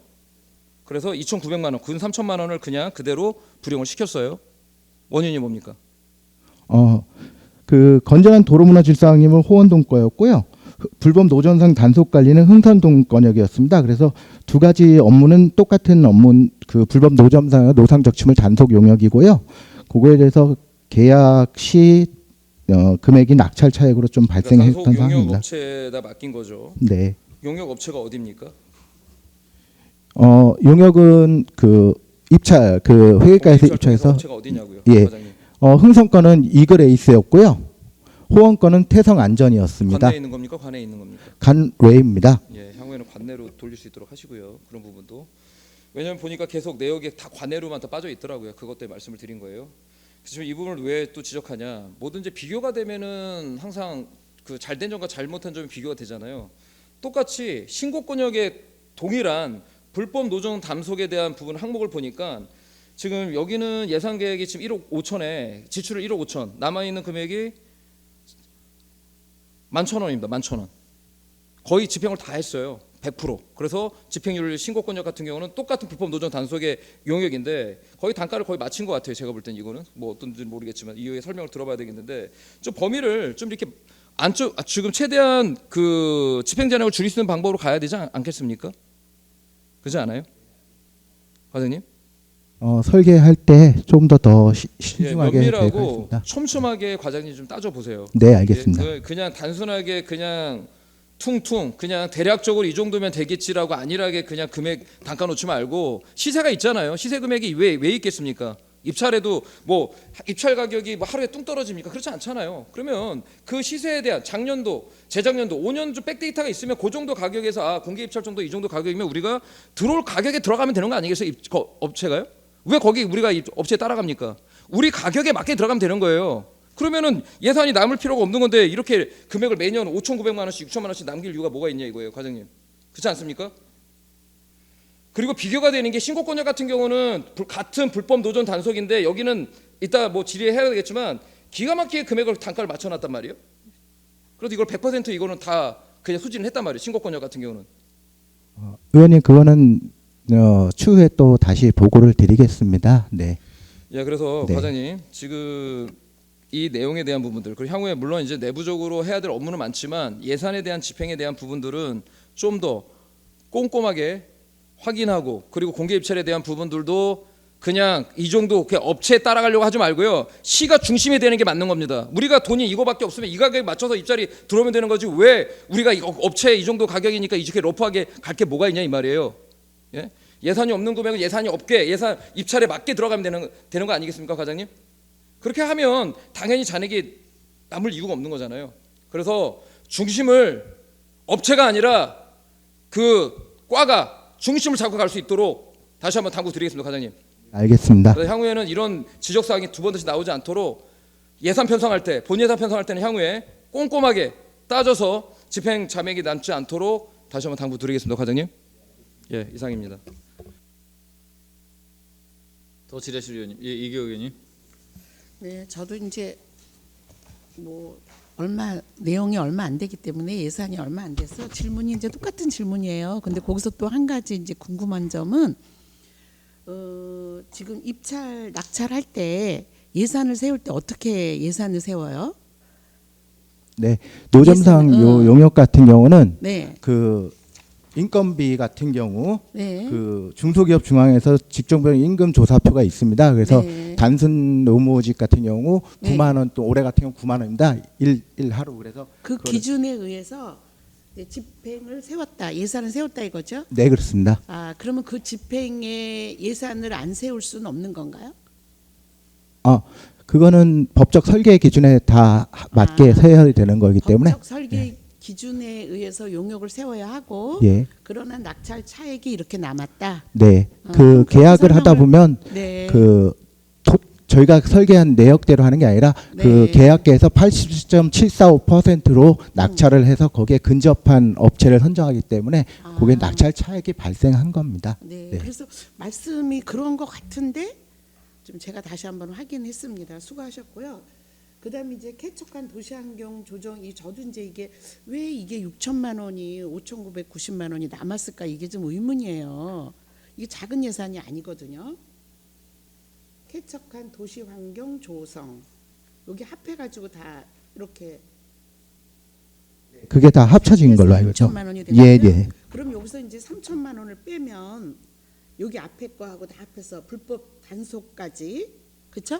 그래서 2,900만 원, 군 3천만 원을 그냥 그대로 불용을 시켰어요. 원인이 뭡니까? 그 건전한 도로문화 질서항림은 호원동 거였고요. 불법 노점상 단속 관리는 흥선동 건역이었습니다. 그래서 두 가지 업무는 똑같은 업무, 그 불법 노점상 노상 적침을 단속 용역이고요. 그거에 대해서 계약 시 금액이 낙찰 차액으로 좀 발생했던 단속 용역 상황입니다. 업체에다 맡긴 거죠. 네. 용역 업체가 어디입니까? 용역은 그 입찰 그 회계가에서 입찰해서 업체가 어디냐고요, 예. 과장님? 흥성건은 이글에이스였고요. 호원건은 태성안전이었습니다. 관내에 있는 겁니까? 관내에 있는 겁니까? 간외입니다. 예, 향후에는 관내로 돌릴 수 있도록 하시고요. 그런 부분도. 왜냐하면 보니까 계속 내역에 다 관내로만 다 빠져 있더라고요. 그것 때문에 말씀을 드린 거예요. 그래서 이 부분을 왜 또 지적하냐? 뭐든지 비교가 되면은 항상 그 잘된 점과 잘못한 점이 비교가 되잖아요. 똑같이 신고권역의 동일한 불법 노정 단속에 대한 부분 항목을 보니까 지금 여기는 예산 계획이 지금 1억 5천에 지출을 1억 5천, 남아 있는 금액이 11,000원입니다. 11,000원. 거의 집행을 다 했어요. 100%. 그래서 집행률 신고권역 같은 경우는 똑같은 불법 노정 단속의 용역인데 거의 단가를 거의 맞춘 것 같아요. 제가 볼 땐 이거는 뭐 어떤지 모르겠지만 이후에 설명을 들어봐야 되겠는데 좀 범위를 좀 이렇게 지금 최대한 그 집행 잔액을 줄일 수 있는 방법으로 가야 되지 않겠습니까? 그렇지 않아요, 과장님? 설계할 때 좀 더 신중하게 면밀하고 계획하겠습니다. 촘촘하게 과장님 좀 따져 보세요. 네, 알겠습니다. 그냥 단순하게 그냥 퉁퉁 그냥 대략적으로 이 정도면 되겠지라고 안일하게 그냥 금액 단가 놓지 말고 시세가 있잖아요. 시세 금액이 왜 있겠습니까? 입찰에도 뭐 입찰 가격이 뭐 하루에 뚱 떨어집니까? 그렇지 않잖아요. 그러면 그 시세에 대한 작년도, 재작년도 5년 좀 백데이터가 있으면 그 정도 가격에서 공개 입찰 정도 이 정도 가격이면 우리가 들어올 가격에 들어가면 되는 거 아니겠어요? 업체가요? 왜 거기 우리가 업체에 따라갑니까? 우리 가격에 맞게 들어가면 되는 거예요. 그러면은 예산이 남을 필요가 없는 건데 이렇게 금액을 매년 5,900만 원씩 6천만 원씩 남길 이유가 뭐가 있냐 이거예요, 과장님. 그렇지 않습니까? 그리고 비교가 되는 게 신고권역 같은 경우는 같은 불법 노전 단속인데 여기는 이따 뭐 질의해야 되겠지만 기가 막히게 금액을 단가를 맞춰놨단 말이에요. 그래도 이걸 100% 이거는 다 그냥 수진을 했단 말이에요. 신고권역 같은 경우는. 의원님 그거는 추후에 또 다시 보고를 드리겠습니다. 네. 예, 그래서 네. 과장님 지금 이 내용에 대한 부분들 그리고 향후에 물론 이제 내부적으로 해야 될 업무는 많지만 예산에 대한 집행에 대한 부분들은 좀 더 꼼꼼하게 확인하고 그리고 공개 입찰에 대한 부분들도 그냥 이 정도 그냥 업체에 따라가려고 하지 말고요. 시가 중심이 되는 게 맞는 겁니다. 우리가 돈이 이거밖에 없으면 이 가격에 맞춰서 입찰이 들어오면 되는 거지 왜 우리가 업체 이 정도 가격이니까 이렇게 러프하게 갈 게 뭐가 있냐 이 말이에요. 예? 예산이 없는 금액은 예산이 없게 예산 입찰에 맞게 들어가면 되는 거 아니겠습니까, 과장님? 그렇게 하면 당연히 잔액이 남을 이유가 없는 거잖아요. 그래서 중심을 업체가 아니라 그 과가 중심을 잡고 갈 수 있도록 다시 한번 당부드리겠습니다, 과장님. 알겠습니다. 그래서 향후에는 이런 지적 사항이 두 번 다시 나오지 않도록 예산 편성할 때, 본 예산 편성할 때는 향후에 꼼꼼하게 따져서 집행 잔액이 남지 않도록 다시 한번 당부드리겠습니다, 과장님. 예, 이상입니다. 더 질의하실 의원님, 예, 이기호 의원님. 네, 저도 이제 뭐 내용이 얼마 안 되기 때문에 예산이 얼마 안 돼서 질문이 이제 똑같은 질문이에요. 근데 거기서 또 한 가지 이제 궁금한 점은 지금 낙찰할 때 예산을 세울 때 어떻게 예산을 세워요? 네, 노점상 용역 같은 경우는 네. 그 인건비 같은 경우 네. 그 중소기업 중앙에서 직종별 임금 조사표가 있습니다. 그래서 네. 단순 노무직 같은 경우 네. 9만 원, 또 올해 같은 경우 9만 원입니다. 일 하루. 그래서 그 기준에 의해서 집행을 세웠다, 예산을 세웠다 이거죠? 네, 그렇습니다. 아, 그러면 그 집행에 예산을 안 세울 수는 없는 건가요? 그거는 법적 설계 기준에 다 맞게 세워야 되는 거기 때문에 법적 설계 기준에 의해서 용역을 세워야 하고 예. 그러나 낙찰 차액이 이렇게 남았다. 네. 그 그럼 계약을 하다 설명을- 보면 네. 저희가 설계한 내역대로 하는 게 아니라 그 네. 계약계에서 80.745%로 낙찰을 해서 거기에 근접한 업체를 선정하기 때문에 그게 낙찰 차액이 발생한 겁니다. 네. 네. 그래서 말씀이 그런 것 같은데 좀 제가 다시 한번 확인했습니다. 수고하셨고요. 그다음에 이제 쾌척한 도시환경 조정이 저도 이제 이게 왜 이게 6천만 원이 5,990만 원이 남았을까 이게 좀 의문이에요. 이게 작은 예산이 아니거든요. 쾌척한 도시환경 조성 여기 합해가지고 다 이렇게 그게 다 합쳐진 걸로 알고 있죠. 6천만 원이 되거든요. 예, 예. 그럼 여기서 이제 3천만 원을 빼면 여기 앞에 거하고 다 합해서 불법 단속까지 그렇죠?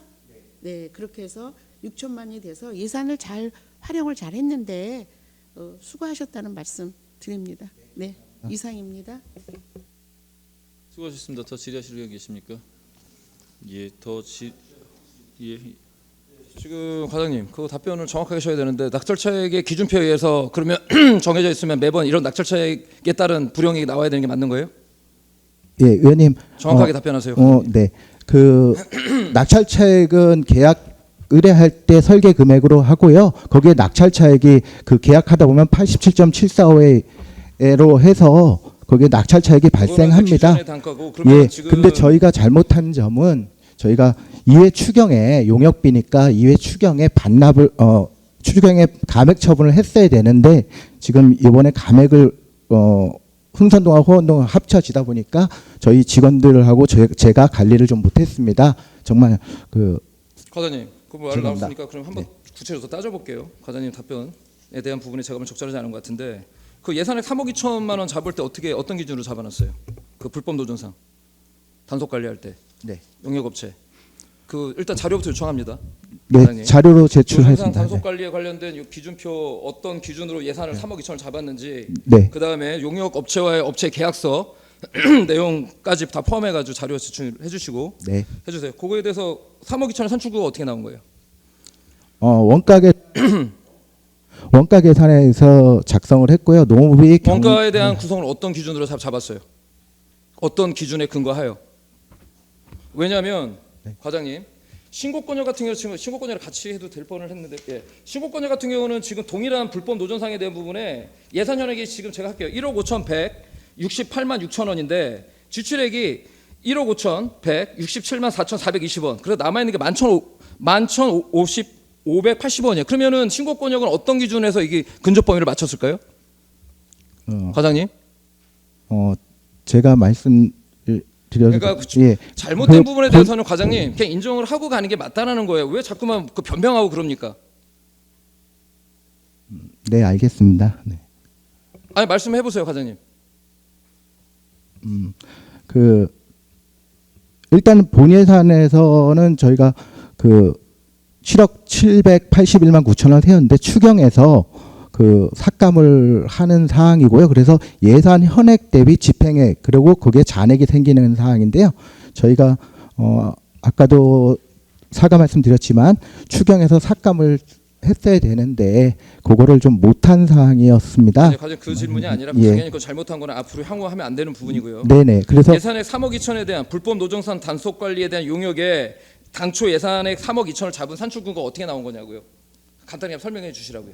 네, 그렇게 해서 6천만이 돼서 예산을 잘 활용을 잘 했는데 수고하셨다는 말씀 드립니다. 네, 이상입니다. 수고하셨습니다. 더 질의하실 의향 계십니까? 예, 예. 지금 과장님 그 답변을 정확하게 하셔야 되는데 낙찰 차액의 기준표에 의해서 그러면 정해져 있으면 매번 이런 낙찰 차액에 따른 불이익이 나와야 되는 게 맞는 거예요? 예, 의원님 정확하게 답변하세요. 네. 그 낙찰 차액은 계약 의뢰할 때 설계 금액으로 하고요. 거기에 낙찰 차액이 그 계약하다 보면 87.745회로 해서 거기에 낙찰 차액이 발생합니다. 기존의 단가고 그러면 예. 지금 근데 저희가 잘못한 점은 저희가 2회 추경에 용역비니까 2회 추경에 반납을 추경에 감액 처분을 했어야 되는데 지금 이번에 감액을 흥선동하고 호원동 합쳐지다 보니까 저희 직원들하고 제가 관리를 좀 못했습니다. 정말 그 과장님 그 말 죄송합니다. 나왔으니까 그럼 한번 구체적으로 따져볼게요. 과장님 답변에 대한 부분에 제가 보면 적절하지 않은 것 같은데 그 예산액 3억 2천만 원 잡을 때 어떤 기준으로 잡아놨어요? 그 불법 노점상 단속 관리할 때 네. 용역업체 그 일단 자료부터 요청합니다. 네, 과장님. 자료로 노점상 제출하겠습니다. 단속 네. 관리에 관련된 이 기준표 어떤 기준으로 예산을 3억 2천을 잡았는지 네. 그 다음에 용역 업체와의 업체 계약서 내용까지 다 포함해가지고 자료 제출해 주시고 네. 해주세요. 그거에 대해서 3억 2천의 산출구가 어떻게 나온 거예요? 원가 계산에서 작성을 했고요. 농업이 원가에 대한 구성을 어떤 기준으로 잡았어요? 어떤 기준에 근거하여? 왜냐하면 과장님 신고권역 같은 경우 지금 신고권역을 같이 해도 될 뻔을 했는데 신고권역 같은 경우는 지금 동일한 불법 노점상에 대한 부분에 예산 현액이 지금 제가 할게요. 1억 5,168만 6천 원인데 지출액이 1억 5,167만 4,420원. 그래서 남아 있는 게 11,580원이에요. 그러면은 신고권역은 어떤 기준에서 이게 근접 범위를 맞췄을까요? 과장님? 제가 말씀을 드려도 그러니까 예. 잘못된 부분에 대해서는 과장님 그냥 인정을 하고 가는 게 맞다라는 거예요. 왜 자꾸만 그 변명하고 그럽니까? 네, 알겠습니다. 네. 아니 말씀해 보세요, 과장님. 그 일단 본 예산에서는 저희가 그 7억 781만 9천 원 세웠는데 추경에서 그 삭감을 하는 사항이고요. 그래서 예산 현액 대비 집행액 그리고 그게 잔액이 생기는 사항인데요. 저희가 아까도 사과 말씀드렸지만 추경에서 삭감을 했어야 되는데 그거를 좀 못한 사항이었습니다. 과장님 그 질문이 아니라 예. 당연히 그 잘못한 거는 앞으로 향후하면 안 되는 부분이고요. 네네. 그래서 예산액 3억 2천에 대한 불법 노점상 단속 관리에 대한 용역에 당초 예산액 3억 2천을 잡은 산출구가 어떻게 나온 거냐고요. 간단히 설명해 주시라고요.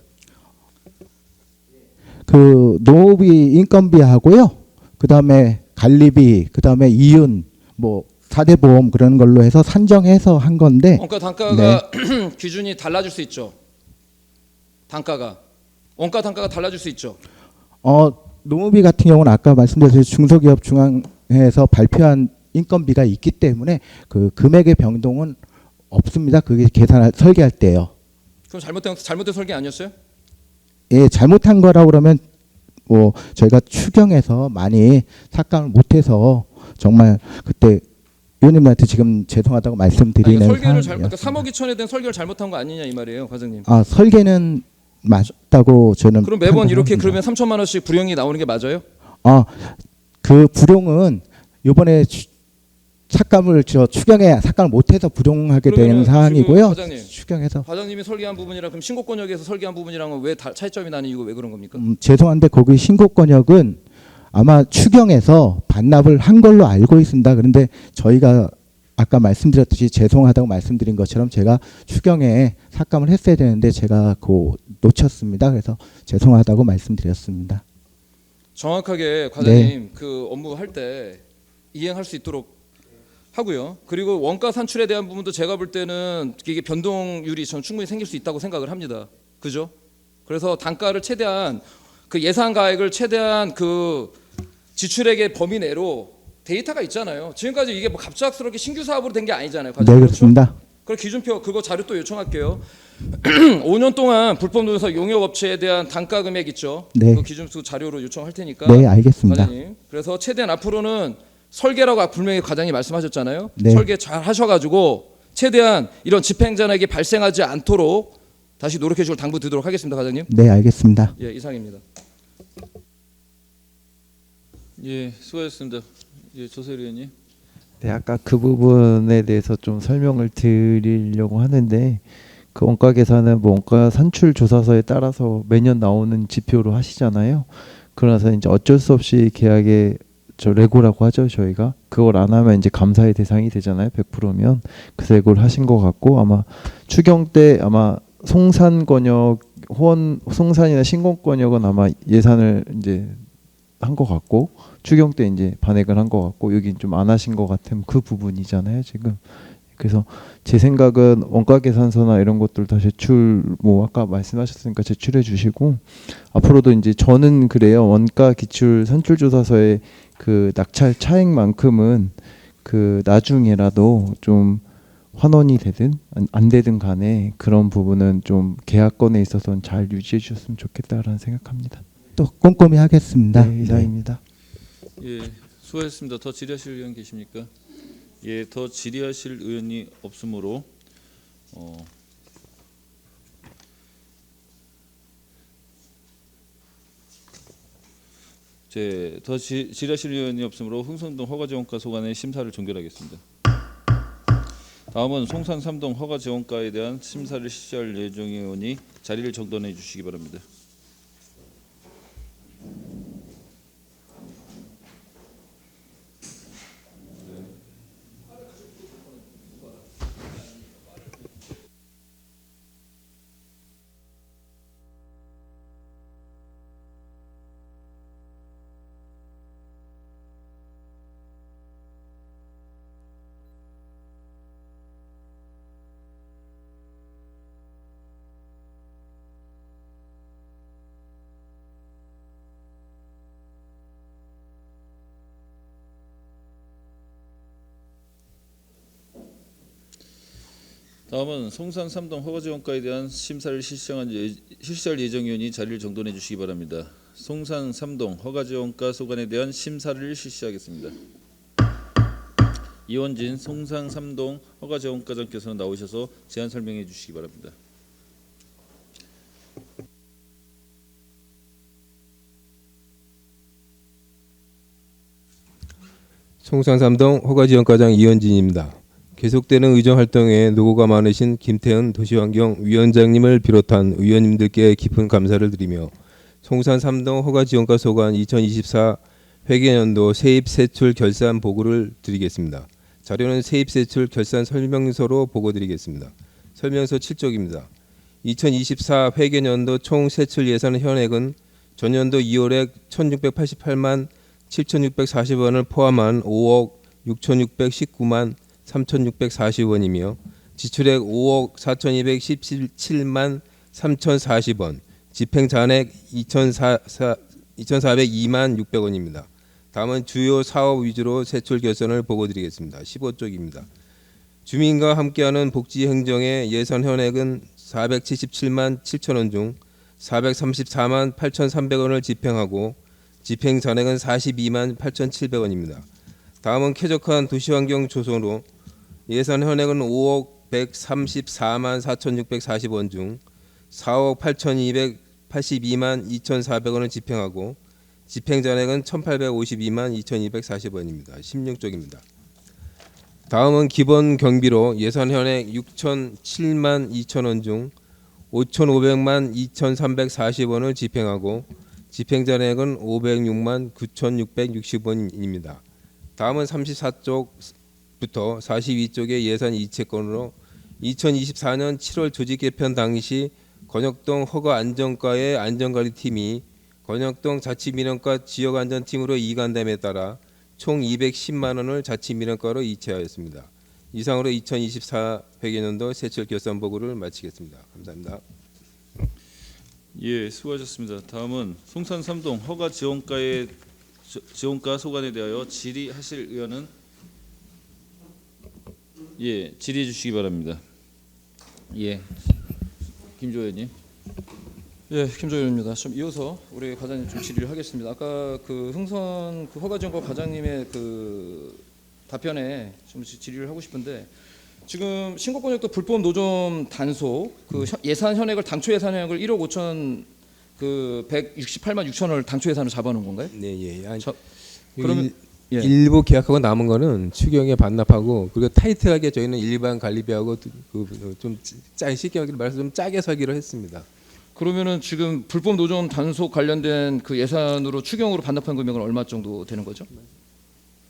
그 농업이 인건비하고요. 그다음에 관리비, 그다음에 이윤, 뭐 4대 보험 그런 걸로 해서 산정해서 한 건데. 원가 단가가 기준이 달라질 수 있죠. 단가가 원가 단가가 달라질 수 있죠. 농업이 같은 경우는 아까 말씀드렸듯이 중소기업 중앙회에서 발표한 인건비가 있기 때문에 그 금액의 변동은 없습니다. 그게 설계할 때요. 그럼 잘못된 설계 아니었어요? 예, 잘못한 거라고 그러면 뭐 저희가 추경에서 많이 삭감을 못해서 정말 그때 의원님한테 지금 죄송하다고 말씀드리는 설계를 상황이었습니다. 그러니까 3억 2천에 대한 설계를 잘못한 거 아니냐 이 말이에요, 과장님. 설계는 맞다고 저는. 그럼 매번 이렇게 판단합니다. 그러면 3천만 원씩 불이익이 나오는 게 맞아요? 그 불용은 이번에 삭감을 삭감을 못해서 부정하게 되는 그러면은 사항이고요. 지금 과장님, 추경에서 과장님이 설계한 부분이랑 그럼 신고권역에서 설계한 부분이랑은 왜 차이점이 나는 이유가 왜 그런 겁니까? 죄송한데 거기 신고권역은 아마 추경에서 반납을 한 걸로 알고 있습니다. 그런데 저희가 아까 말씀드렸듯이 죄송하다고 말씀드린 것처럼 제가 추경에 삭감을 했어야 되는데 제가 놓쳤습니다. 그래서 죄송하다고 말씀드렸습니다. 정확하게 과장님 그 업무 할 때 이행할 수 있도록 하고요. 그리고 원가 산출에 대한 부분도 제가 볼 때는 이게 변동률이 전 충분히 생길 수 있다고 생각을 합니다. 그죠? 그래서 단가를 최대한 그 예상 가액을 최대한 그 지출액의 범위 내로 데이터가 있잖아요. 지금까지 이게 뭐 갑작스럽게 신규 사업으로 된 게 아니잖아요. 네, 그렇습니다. 그 기준표 그거 자료 또 요청할게요. 5년 동안 불법 노동사 용역 업체에 대한 단가 금액 있죠. 네. 그 기준표 자료로 요청할 테니까. 네, 알겠습니다. 과장님. 그래서 최대한 앞으로는 설계라고 분명히 과장님 말씀하셨잖아요. 네. 설계 잘 하셔가지고 최대한 이런 집행잔액이 발생하지 않도록 다시 노력해 주실 당부드리도록 하겠습니다, 과장님. 네, 알겠습니다. 예, 이상입니다. 예, 수고하셨습니다. 예, 조세일 의원님. 네, 아까 그 부분에 대해서 좀 설명을 드리려고 하는데 그 원가 계산은 뭐 원가 산출 조사서에 따라서 매년 나오는 지표로 하시잖아요. 그래서 이제 어쩔 수 없이 계약에 레고라고 하죠, 저희가. 그걸 안 하면 이제 감사의 대상이 되잖아요, 100%면. 그래서 레고를 하신 것 같고 아마 추경 때 아마 송산권역 송산이나 신공권역은 아마 예산을 이제 한 것 같고 추경 때 이제 반액을 한 것 같고 여긴 좀 안 하신 것 같은 그 부분이잖아요, 지금. 그래서 제 생각은 원가 계산서나 이런 것들 다 제출 뭐 아까 말씀하셨으니까 제출해 주시고 앞으로도 이제 저는 그래요. 원가 기출 산출 조사서에 그 낙찰 차액만큼은 그 나중에라도 좀 환원이 되든 안 되든 간에 그런 부분은 좀 계약건에 있어서는 잘 유지해 주셨으면 좋겠다라는 생각합니다. 또 꼼꼼히 하겠습니다. 네, 이상입니다. 예, 수고하셨습니다. 더 질의하실 의원 계십니까? 예, 더 질의하실 의원이 없으므로 더 질의하실 의원이 없으므로 흥선동 허가지원가 소관의 심사를 종결하겠습니다. 다음은 송산 3동 허가지원가에 대한 심사를 실시할 예정의 의원이 자리를 정돈해 주시기 바랍니다. 다음은 송산 3동 허가지원가에 대한 심사를 실시할 예정위원이 자리를 정돈해 주시기 바랍니다. 송산 3동 허가지원가 소관에 대한 심사를 실시하겠습니다. 이원진 송산 3동 허가지원가장께서 나오셔서 제안 설명해 주시기 바랍니다. 송산 3동 허가지원가장 이원진입니다. 계속되는 의정활동에 노고가 많으신 김태현 도시환경위원장님을 비롯한 의원님들께 깊은 감사를 드리며 송산 3동 허가지원가 소관 2024 회계연도 세입세출 결산 보고를 드리겠습니다. 자료는 세입세출 결산 설명서로 보고드리겠습니다. 설명서 7쪽입니다. 2024 회계연도 총 세출 예산 현액은 전년도 2월액 1,688만 7,640원을 포함한 5억 6,619만 3,640원이며 지출액 5억 4,217만 3,040원, 집행잔액 2,402만 600원입니다. 다음은 주요 사업 위주로 세출 결산을 보고드리겠습니다. 15쪽입니다. 주민과 함께하는 복지행정의 예산 현액은 477만 7천원 중 434만 8,300원을 집행하고 집행잔액은 42만 8,700원입니다. 다음은 쾌적한 도시환경 조성으로 예산 현액은 5억 134만 4,640원 중 4억 8,282만 2,400원을 집행하고 집행잔액은 1,852만 2,240원입니다. 16쪽입니다. 다음은 기본 경비로 예산 현액 6,007만 2천 원 중 5,500만 2,340원을 집행하고 집행 잔액은 506만 9,660원입니다. 다음은 34쪽부터 42쪽의 예산 이체권으로 2024년 7월 조직 개편 당시 건역동 허가안전과의 안전관리팀이 건역동 자치민원과 지역안전팀으로 이관됨에 따라 총 210만 원을 자치민원과로 이체하였습니다. 이상으로 2024 회계연도 세출 결산 보고를 마치겠습니다. 감사합니다. 예, 수고하셨습니다. 다음은 송산 3동 허가 지원가 소관에 대하여 질의하실 의원은 예, 질의해 주시기 바랍니다. 예, 김조 의원님. 예, 김조 의원입니다. 좀 이어서 우리 과장님 좀 질의를 하겠습니다. 아까 그 흥선 그 허가지원과 과장님의 그 답변에 좀 질의를 하고 싶은데 지금 신곡권역도 불법 노점 단속 그 예산 현액을 당초 예산 현액을 1억 5천 그 168만 6천을 당초 예산으로 잡아놓은 건가요? 네, 예. 아니, 그러면 예. 일부 계약하고 남은 거는 추경에 반납하고 그리고 타이트하게 저희는 일반 관리비하고 좀 쉽게 말해서 좀 짜게 서기로 했습니다. 그러면은 지금 불법 노점 단속 관련된 그 예산으로 추경으로 반납한 금액은 얼마 정도 되는 거죠?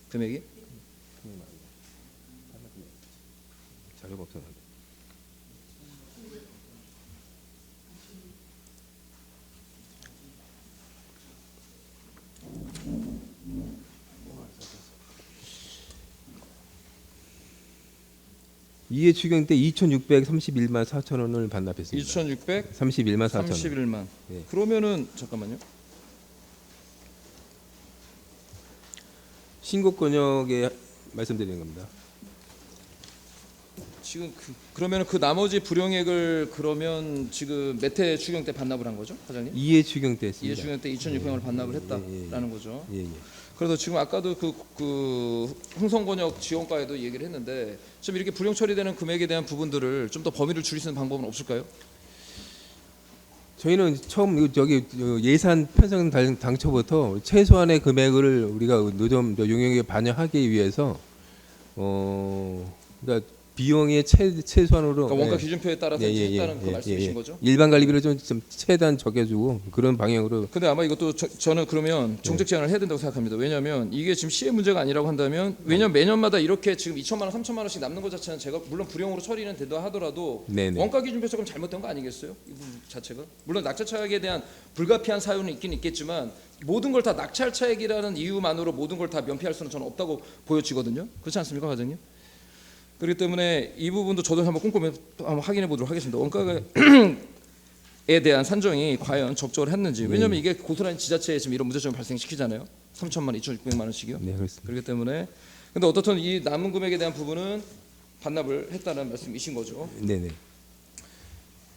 금액이? 자료가 없어요. 이해 추경 때 2,631만 4천 원을 반납했습니다. 2,631만 4천 원. 31만. 예. 그러면은 잠깐만요. 신곡권역에 말씀드리는 겁니다. 지금 그러면 그 나머지 불용액을 그러면 지금 몇 회 추경 때 반납을 한 거죠, 과장님? 2회 추경 때 했습니다. 2회 추경 때 2,600원을 반납을 했다라는 거죠. 예, 예. 그래서 지금 아까도 그 흥성권역 지원과에도 얘기를 했는데 좀 이렇게 불용 처리되는 금액에 대한 부분들을 좀 더 범위를 줄일 수 있는 방법은 없을까요? 저희는 처음 저기 예산 편성 당초부터 최소한의 금액을 우리가 노점 용역에 반영하기 위해서 그러니까 비용의 최소한으로 그러니까 원가 기준표에 따라서 했다는 그 말씀이신 거죠? 일반 관리비를 좀 최대한 적여주고 그런 방향으로. 근데 아마 이것도 저는 그러면 정책 제안을 해야 된다고 생각합니다. 왜냐하면 이게 지금 시의 문제가 아니라고 한다면 왜냐면 매년마다 이렇게 지금 2천만 원, 3천만 원씩 남는 것 자체는 제가 물론 불용으로 처리는 된다 하더라도 네네. 원가 기준표 조금 잘못된 거 아니겠어요? 이 부분 자체가 물론 낙찰 차액에 대한 불가피한 사유는 있긴 있겠지만 모든 걸 다 낙찰 차액이라는 이유만으로 모든 걸 다 면피할 수는 저는 없다고 보여지거든요. 그렇지 않습니까, 과장님? 그렇기 때문에 이 부분도 저도 한번 꼼꼼히 한번 확인해 보도록 하겠습니다. 원가에 대한 산정이 과연 적절했는지. 왜냐하면 이게 고스란히 지자체에 지금 이런 문제점을 발생시키잖아요. 3천만, 2,600만 원씩이요. 네, 그렇습니다. 그렇기 때문에 근데 어떻든 이 남은 금액에 대한 부분은 반납을 했다는 말씀이신 거죠. 네네.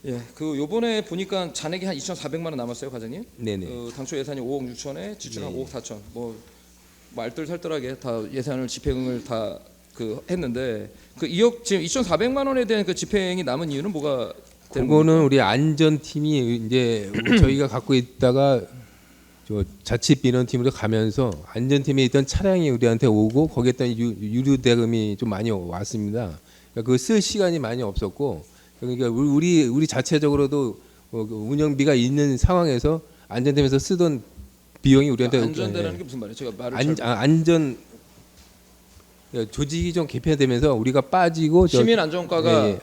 예, 그 요번에 보니까 잔액이 한 2,400만 원 남았어요, 과장님. 네네. 당초 예산이 5억 6천에 지출한 네. 5억 4천. 뭐 알뜰살뜰하게 다 예산을 집행을 다 했는데 그 2억 지금 2,400만 원에 대한 그 집행이 남은 이유는 뭐가 되는 그거는 겁니까? 우리 안전팀이 이제 저희가 갖고 있다가 저 자치민원팀으로 가면서 안전팀에 있던 차량이 우리한테 오고 거기에 유류 대금이 좀 많이 왔습니다. 그러니까 그 쓸 시간이 많이 없었고 그러니까 우리 자체적으로도 운영비가 있는 상황에서 안전팀에서 쓰던 비용이 우리한테 안전대라는 게 무슨 말이에요? 제가 말을 안전 조직이 좀 개편되면서 우리가 빠지고 시민안전과가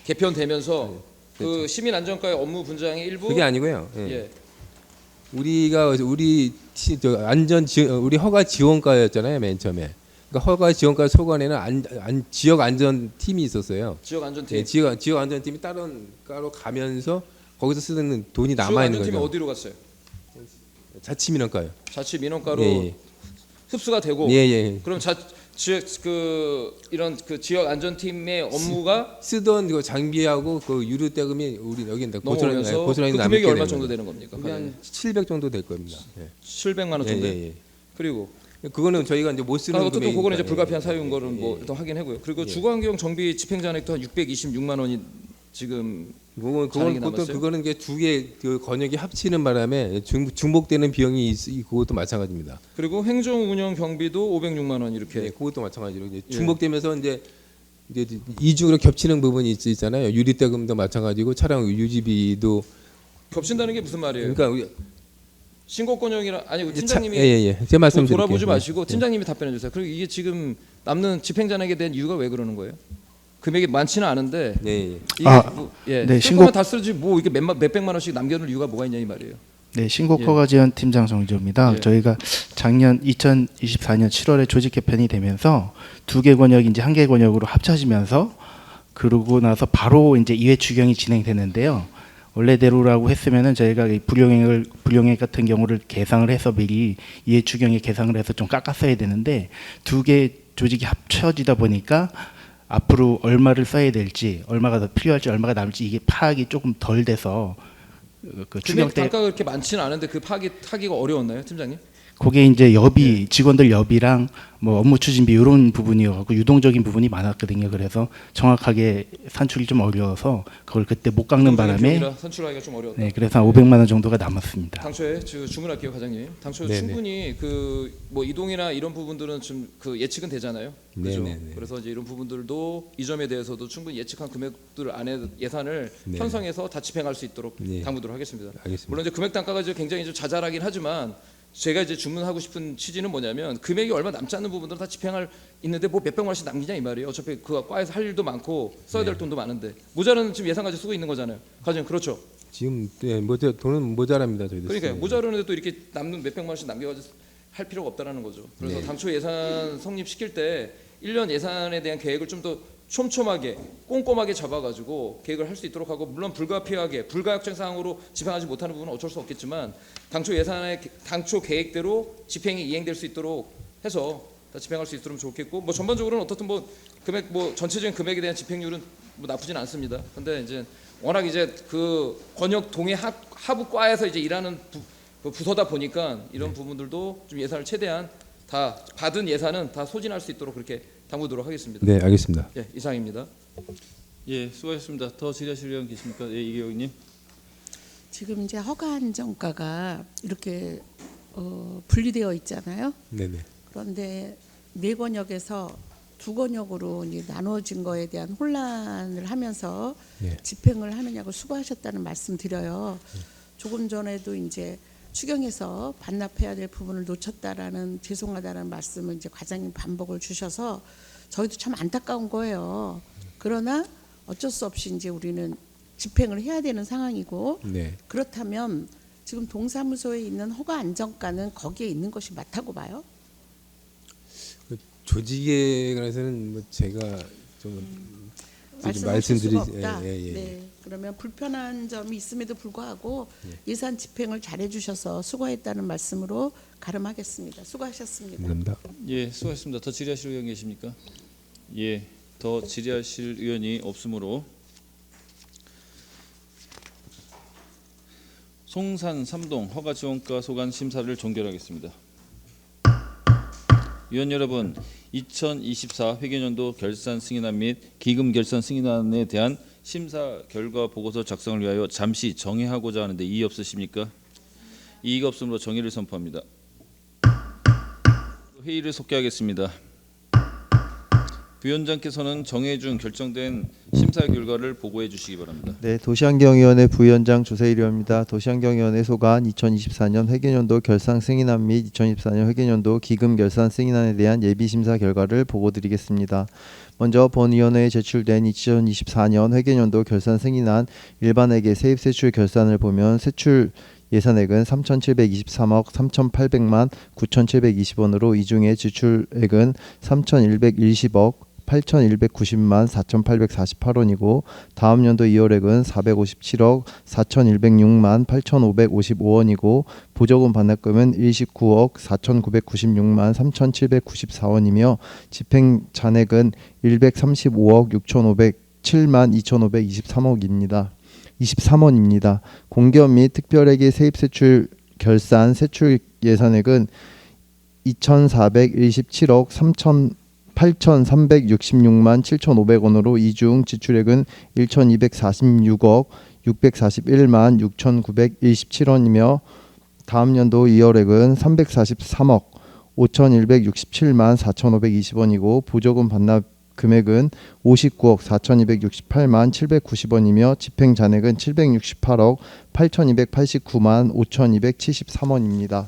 개편되면서 그 시민안전과의 업무 분장의 일부 그게 아니고요. 예. 우리가 우리 허가 지원과였잖아요, 맨 처음에. 그러니까 허가 지원과 소관에는 지역 안전팀이 있었어요. 지역 안전팀. 지역 안전팀이 따로 가면서 거기서 쓰는 돈이 남아 있는 거죠. 지역 안전팀이 어디로 갔어요? 자치민원과요. 자치민원과로 흡수가 되고. 그럼 이런 그 지역 안전팀의 업무가 쓰던 그 장비하고 그 유류 대금이 우리 여기 넘어오면서 고스란히 그 금액이 얼마 정도 되는 겁니까? 한 700 정도 될 겁니다. 700만 원 정도. 그리고 그거는 저희가 이제 못 쓰는 또 그거는 이제 불가피한 사유인 거는 뭐 일단 확인하고요. 그리고 주거환경 정비 집행 잔액도 한 626만 원이 지금 그건 잔액이 보통 남았어요? 그거는 게 두 개 그 권역이 합치는 바람에 중복되는 비용이 그것도 마찬가지입니다. 그리고 행정 운영 경비도 506만 원 이렇게. 네, 그것도 마찬가지로 이제 예. 중복되면서 이제 이중으로 겹치는 부분이 있잖아요. 유리대금도 마찬가지고 차량 유지비도 겹친다는 게 무슨 말이에요? 그러니까 신고권역이라 아니 이제 팀장님이 예. 제 말씀 돌아보지 드릴게요. 마시고 예. 팀장님이 답변해 주세요. 그리고 이게 지금 남는 집행잔액에 대한 이유가 왜 그러는 거예요? 금액이 많지는 않은데 예. 이게 네, 신고만 다 쓰지 뭐 이게 몇백만 원씩 남겨놓을 이유가 뭐가 있냐 이 말이에요. 네, 신고허가지원 팀장 정조입니다. 예. 저희가 작년 2024년 7월에 조직 개편이 되면서 두 개 권역이 이제 한 개 권역으로 합쳐지면서 그러고 나서 바로 이제 2회 추경이 진행되는데요. 원래대로라고 했으면은 저희가 이 불용액 같은 경우를 계상을 해서 미리 2회 추경에 계상을 해서 좀 깎았어야 되는데 두 개 조직이 합쳐지다 보니까 앞으로 얼마를 써야 될지, 얼마가 더 필요할지, 얼마가 남을지 이게 파악이 조금 덜 돼서 그 추경 금액 때 단가가 그렇게 많지는 않은데 그 파악하기가 어려웠나요, 팀장님? 그게 이제 여비 직원들 여비랑 뭐 업무 추진비 이런 부분이어갖고 유동적인 부분이 많았거든요. 그래서 정확하게 산출이 좀 어려워서 그걸 그때 못 깎는 바람에 산출하기가 좀 어려웠다. 네, 그래서 한 500만 원 정도가 남았습니다. 당초에 주문할게요, 과장님. 당초 네네. 충분히 그 뭐 이동이나 이런 부분들은 좀 그 예측은 되잖아요. 그렇죠. 네네네. 그래서 이제 이런 부분들도 이 점에 대해서도 충분히 예측한 금액들 안에 예산을 네. 편성해서 다 집행할 수 있도록 네. 당부도록 하겠습니다. 알겠습니다. 물론 이제 금액 단가가 이제 굉장히 좀 자잘하긴 하지만 제가 이제 주문하고 싶은 취지는 뭐냐면 금액이 얼마 남지 않는 부분들은 다 집행할 있는데 뭐 몇백만 원씩 남기냐 이 말이에요. 어차피 그 과에서 할 일도 많고 써야 될 네. 돈도 많은데 모자라는 지금 예산 가지고 쓰고 있는 거잖아요. 과장님 그렇죠. 지금 돈은 모자랍니다. 저희도. 그러니까 모자라는데 또 이렇게 남는 몇백만 원씩 남겨가지고 할 필요가 없다라는 거죠. 그래서 네. 당초 예산 성립시킬 때 1년 예산에 대한 계획을 좀 더 촘촘하게 꼼꼼하게 잡아가지고 계획을 할 수 있도록 하고 물론 불가피하게 불가역적 사항으로 집행하지 못하는 부분은 어쩔 수 없겠지만 당초 계획대로 집행이 이행될 수 있도록 해서 다 집행할 수 있도록 좋겠고 뭐 전반적으로는 어떻든 뭐 금액 뭐 전체적인 금액에 대한 집행률은 뭐 나쁘진 않습니다. 근데 이제 워낙 이제 그 권역 동해 하부과에서 이제 일하는 부서다 보니까 이런 부분들도 좀 예산을 최대한 다 받은 예산은 다 소진할 수 있도록 그렇게 당부도록 하겠습니다. 네, 알겠습니다. 예, 이상입니다. 예, 수고하셨습니다. 더 질의하실 의원 계십니까? 예, 이경님. 지금 이제 허가 안정가가 이렇게 분리되어 있잖아요. 네네. 그런데 네 권역에서 두 권역으로 이제 나눠진 거에 대한 혼란을 하면서 네. 집행을 하느냐고 수고하셨다는 말씀 드려요. 조금 전에도 이제 추경에서 반납해야 될 부분을 놓쳤다라는 죄송하다는 말씀을 이제 과장님 반복을 주셔서 저희도 참 안타까운 거예요. 그러나 어쩔 수 없이 이제 우리는 집행을 해야 되는 상황이고 네. 그렇다면 지금 동사무소에 있는 허가 안정가는 거기에 있는 것이 맞다고 봐요? 조직에 관해서는 뭐 제가 좀 말씀하실 수가 없다. 예. 네, 그러면 불편한 점이 있음에도 불구하고 예산 집행을 잘해주셔서 수고했다는 말씀으로 가름하겠습니다. 수고하셨습니다. 감사합니다. 예, 수고하셨습니다. 더 질의하실 의원 계십니까? 예, 더 질의하실 의원이 없으므로 송산 3동 허가 지원가 소관 심사를 종결하겠습니다. 위원 여러분, 2024 회계연도 결산 승인안 및 기금 결산 승인안에 대한 심사 결과 보고서 작성을 위하여 잠시 정회하고자 하는데 이의 없으십니까? 이의가 없으므로 정의를 선포합니다. 회의를 속개하겠습니다. 부위원장께서는 정회 중 결정된 심사 결과를 보고해 주시기 바랍니다. 네, 도시환경위원회 부위원장 조세일위원입니다. 도시환경위원회 소관 2024년 회계연도 결산 승인안 및 2024년 회계연도 기금 결산 승인안에 대한 예비 심사 결과를 보고드리겠습니다. 먼저 본위원회에 제출된 2024년 회계연도 결산 승인안 일반회계 세입세출 결산을 보면 세출 예산액은 3,723억 3,800만 9,720원으로 이 중에 지출액은 3,120억 8,190만 4,848원이고 다음 연도 2월액은 457억 4,106만 8,555원이고 보조금 반납금은 29억 4,996만 3,794원이며 집행 잔액은 135억 6,507만 2,523억입니다. 23원입니다. 공기업 및 특별회계 세입세출 결산 세출 예산액은 2,417억 8,366만 7,500원으로 이중 지출액은 1,246억 641만 6,927원이며 다음 연도 2월액은 343억 5,167만 4,520원이고 보조금 반납 금액은 59억 4,268만 790원이며 집행 잔액은 768억 8,289만 5,273원입니다.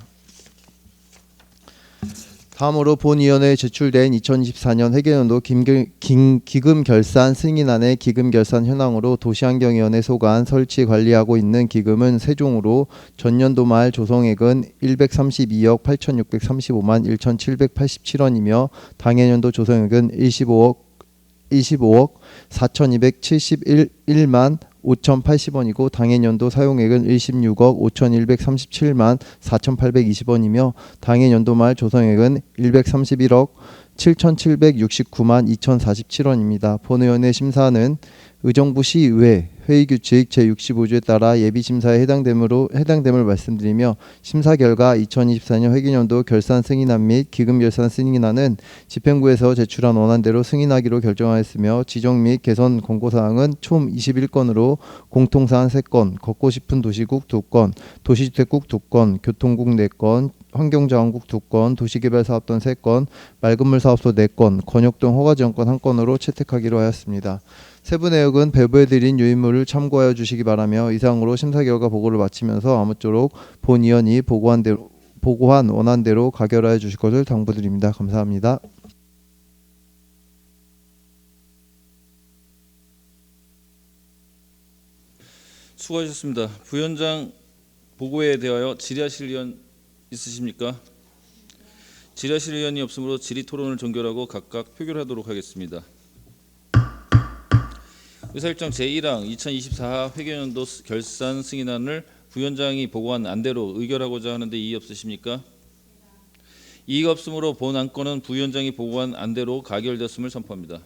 다음으로 본위원회에 제출된 2024년 회계연도 기금 결산 승인안의 기금 결산 현황으로 도시환경위원회 소관 설치 관리하고 있는 기금은 세종으로 전년도 말 조성액은 132억 8,635만 1,787원이며 당해년도 조성액은 25억 4,271만 5,080원이고 당해년도 사용액은 26억 5,137만 4,820원이며 당해년도 말 조성액은 131억 7,769만 2,047원입니다. 본위원회 심사는 의정부 시의회 회의규칙 제65조에 따라 예비심사에 해당됨을 말씀드리며 심사 결과 2024년 회계연도 결산 승인안 및 기금 결산 승인안은 집행부에서 제출한 원안대로 승인하기로 결정하였으며 지정 및 개선 권고사항은 총 21건으로 공통사안 3건, 걷고 싶은 도시국 2건, 도시주택국 2건, 교통국 4건, 환경자원국 2건, 도시개발사업단 3건, 맑은물사업소 4건, 권역동 허가지원권 1건으로 채택하기로 하였습니다. 세부 내역은 배부해드린 요인물을 참고하여 주시기 바라며 이상으로 심사 결과 보고를 마치면서 아무쪼록 본위원이 보고한 원안대로 가결하여 주실 것을 당부드립니다. 감사합니다. 수고하셨습니다. 부위원장 보고에 대하여 질의하실 의원 있으십니까? 질의하실 의원이 없으므로 질의토론을 종결하고 각각 표결하도록 하겠습니다. 의사일정 제1항 2024 회계연도 결산 승인안을 부위원장이 보고한 안대로 의결하고자 하는데 이의 없으십니까? 이의가 없으므로 본 안건은 부위원장이 보고한 안대로 가결되었음을 선포합니다.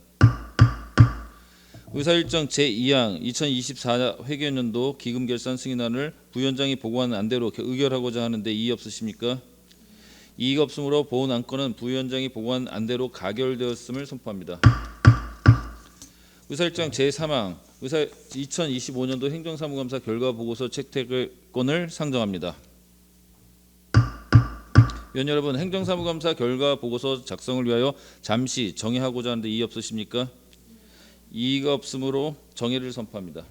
의사일정 제2항 2024 회계연도 기금 결산 승인안을 부위원장이 보고한 안대로 의결하고자 하는데 이의 없으십니까? 이의가 없으므로 본 안건은 부위원장이 보고한 안대로 가결되었음을 선포합니다. 의사일정 제3항 2025년도 행정사무감사 결과 보고서 채택권을 상정합니다. 위원 여러분, 행정사무감사 결과 보고서 작성을 위하여 잠시 정회하고자 하는데 이의 없으십니까? 이의가 없으므로 정회를 선포합니다.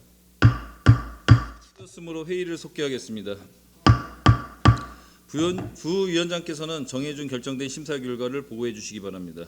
그렇으므로 회의를 속개하겠습니다. 부위원장께서는 정해 중 결정된 심사 결과를 보고해 주시기 바랍니다.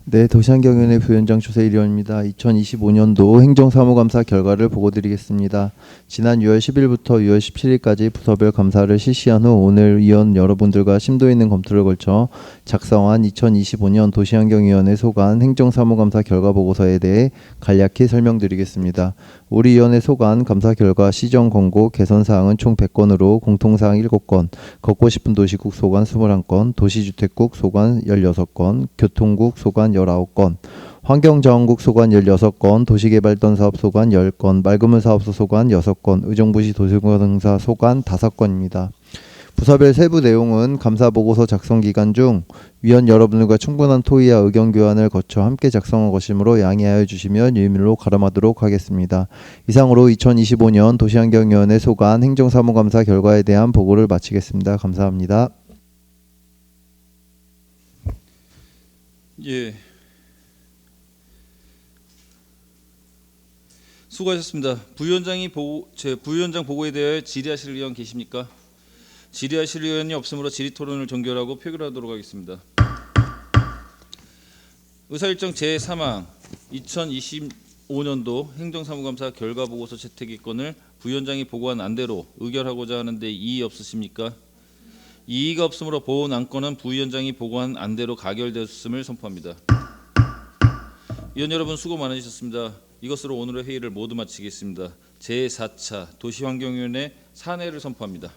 네, 도시환경위원회 부위원장 조세일위원입니다. 2025년도 행정사무감사 결과를 보고드리겠습니다. 지난 6월 10일부터 6월 17일까지 부서별 감사를 실시한 후 오늘 위원 여러분들과 심도 있는 검토를 걸쳐 작성한 2025년 도시환경위원회 소관 행정사무감사 결과 보고서에 대해 간략히 설명드리겠습니다. 우리 위원회 소관 감사 결과 시정 권고 개선사항은 총 100건으로 공통사항 7건, 걷고 싶은 도시국 소관 21건, 도시주택국 소관 16건, 교통국 소관 19건, 환경자원국 소관 16건, 도시개발던 사업 소관 10건, 맑은물 사업소 소관 6건, 의정부시 도시공사등사 소관 5건입니다. 부서별 세부 내용은 감사보고서 작성 기간 중 위원 여러분들과 충분한 토의와 의견 교환을 거쳐 함께 작성한 것이므로 양해하여 주시면 유의물로 가름하도록 하겠습니다. 이상으로 2025년 도시환경위원회 소관 행정사무감사 결과에 대한 보고를 마치겠습니다. 감사합니다. 예, 수고하셨습니다. 부위원장 보고에 대해 질의하실 의원 계십니까? 질의하실 의원이 없으므로 질의토론을 종결하고 표결하도록 하겠습니다. 의사일정 제3항 2025년도 행정사무감사 결과보고서 채택권을 부위원장이 보고한 안대로 의결하고자 하는데 이의 없으십니까? 이의가 없으므로 본 안건은 부위원장이 보고한 안대로 가결되었음을 선포합니다. 위원 여러분 수고 많으셨습니다. 이것으로 오늘의 회의를 모두 마치겠습니다. 제4차 도시환경위원회 산회를 선포합니다.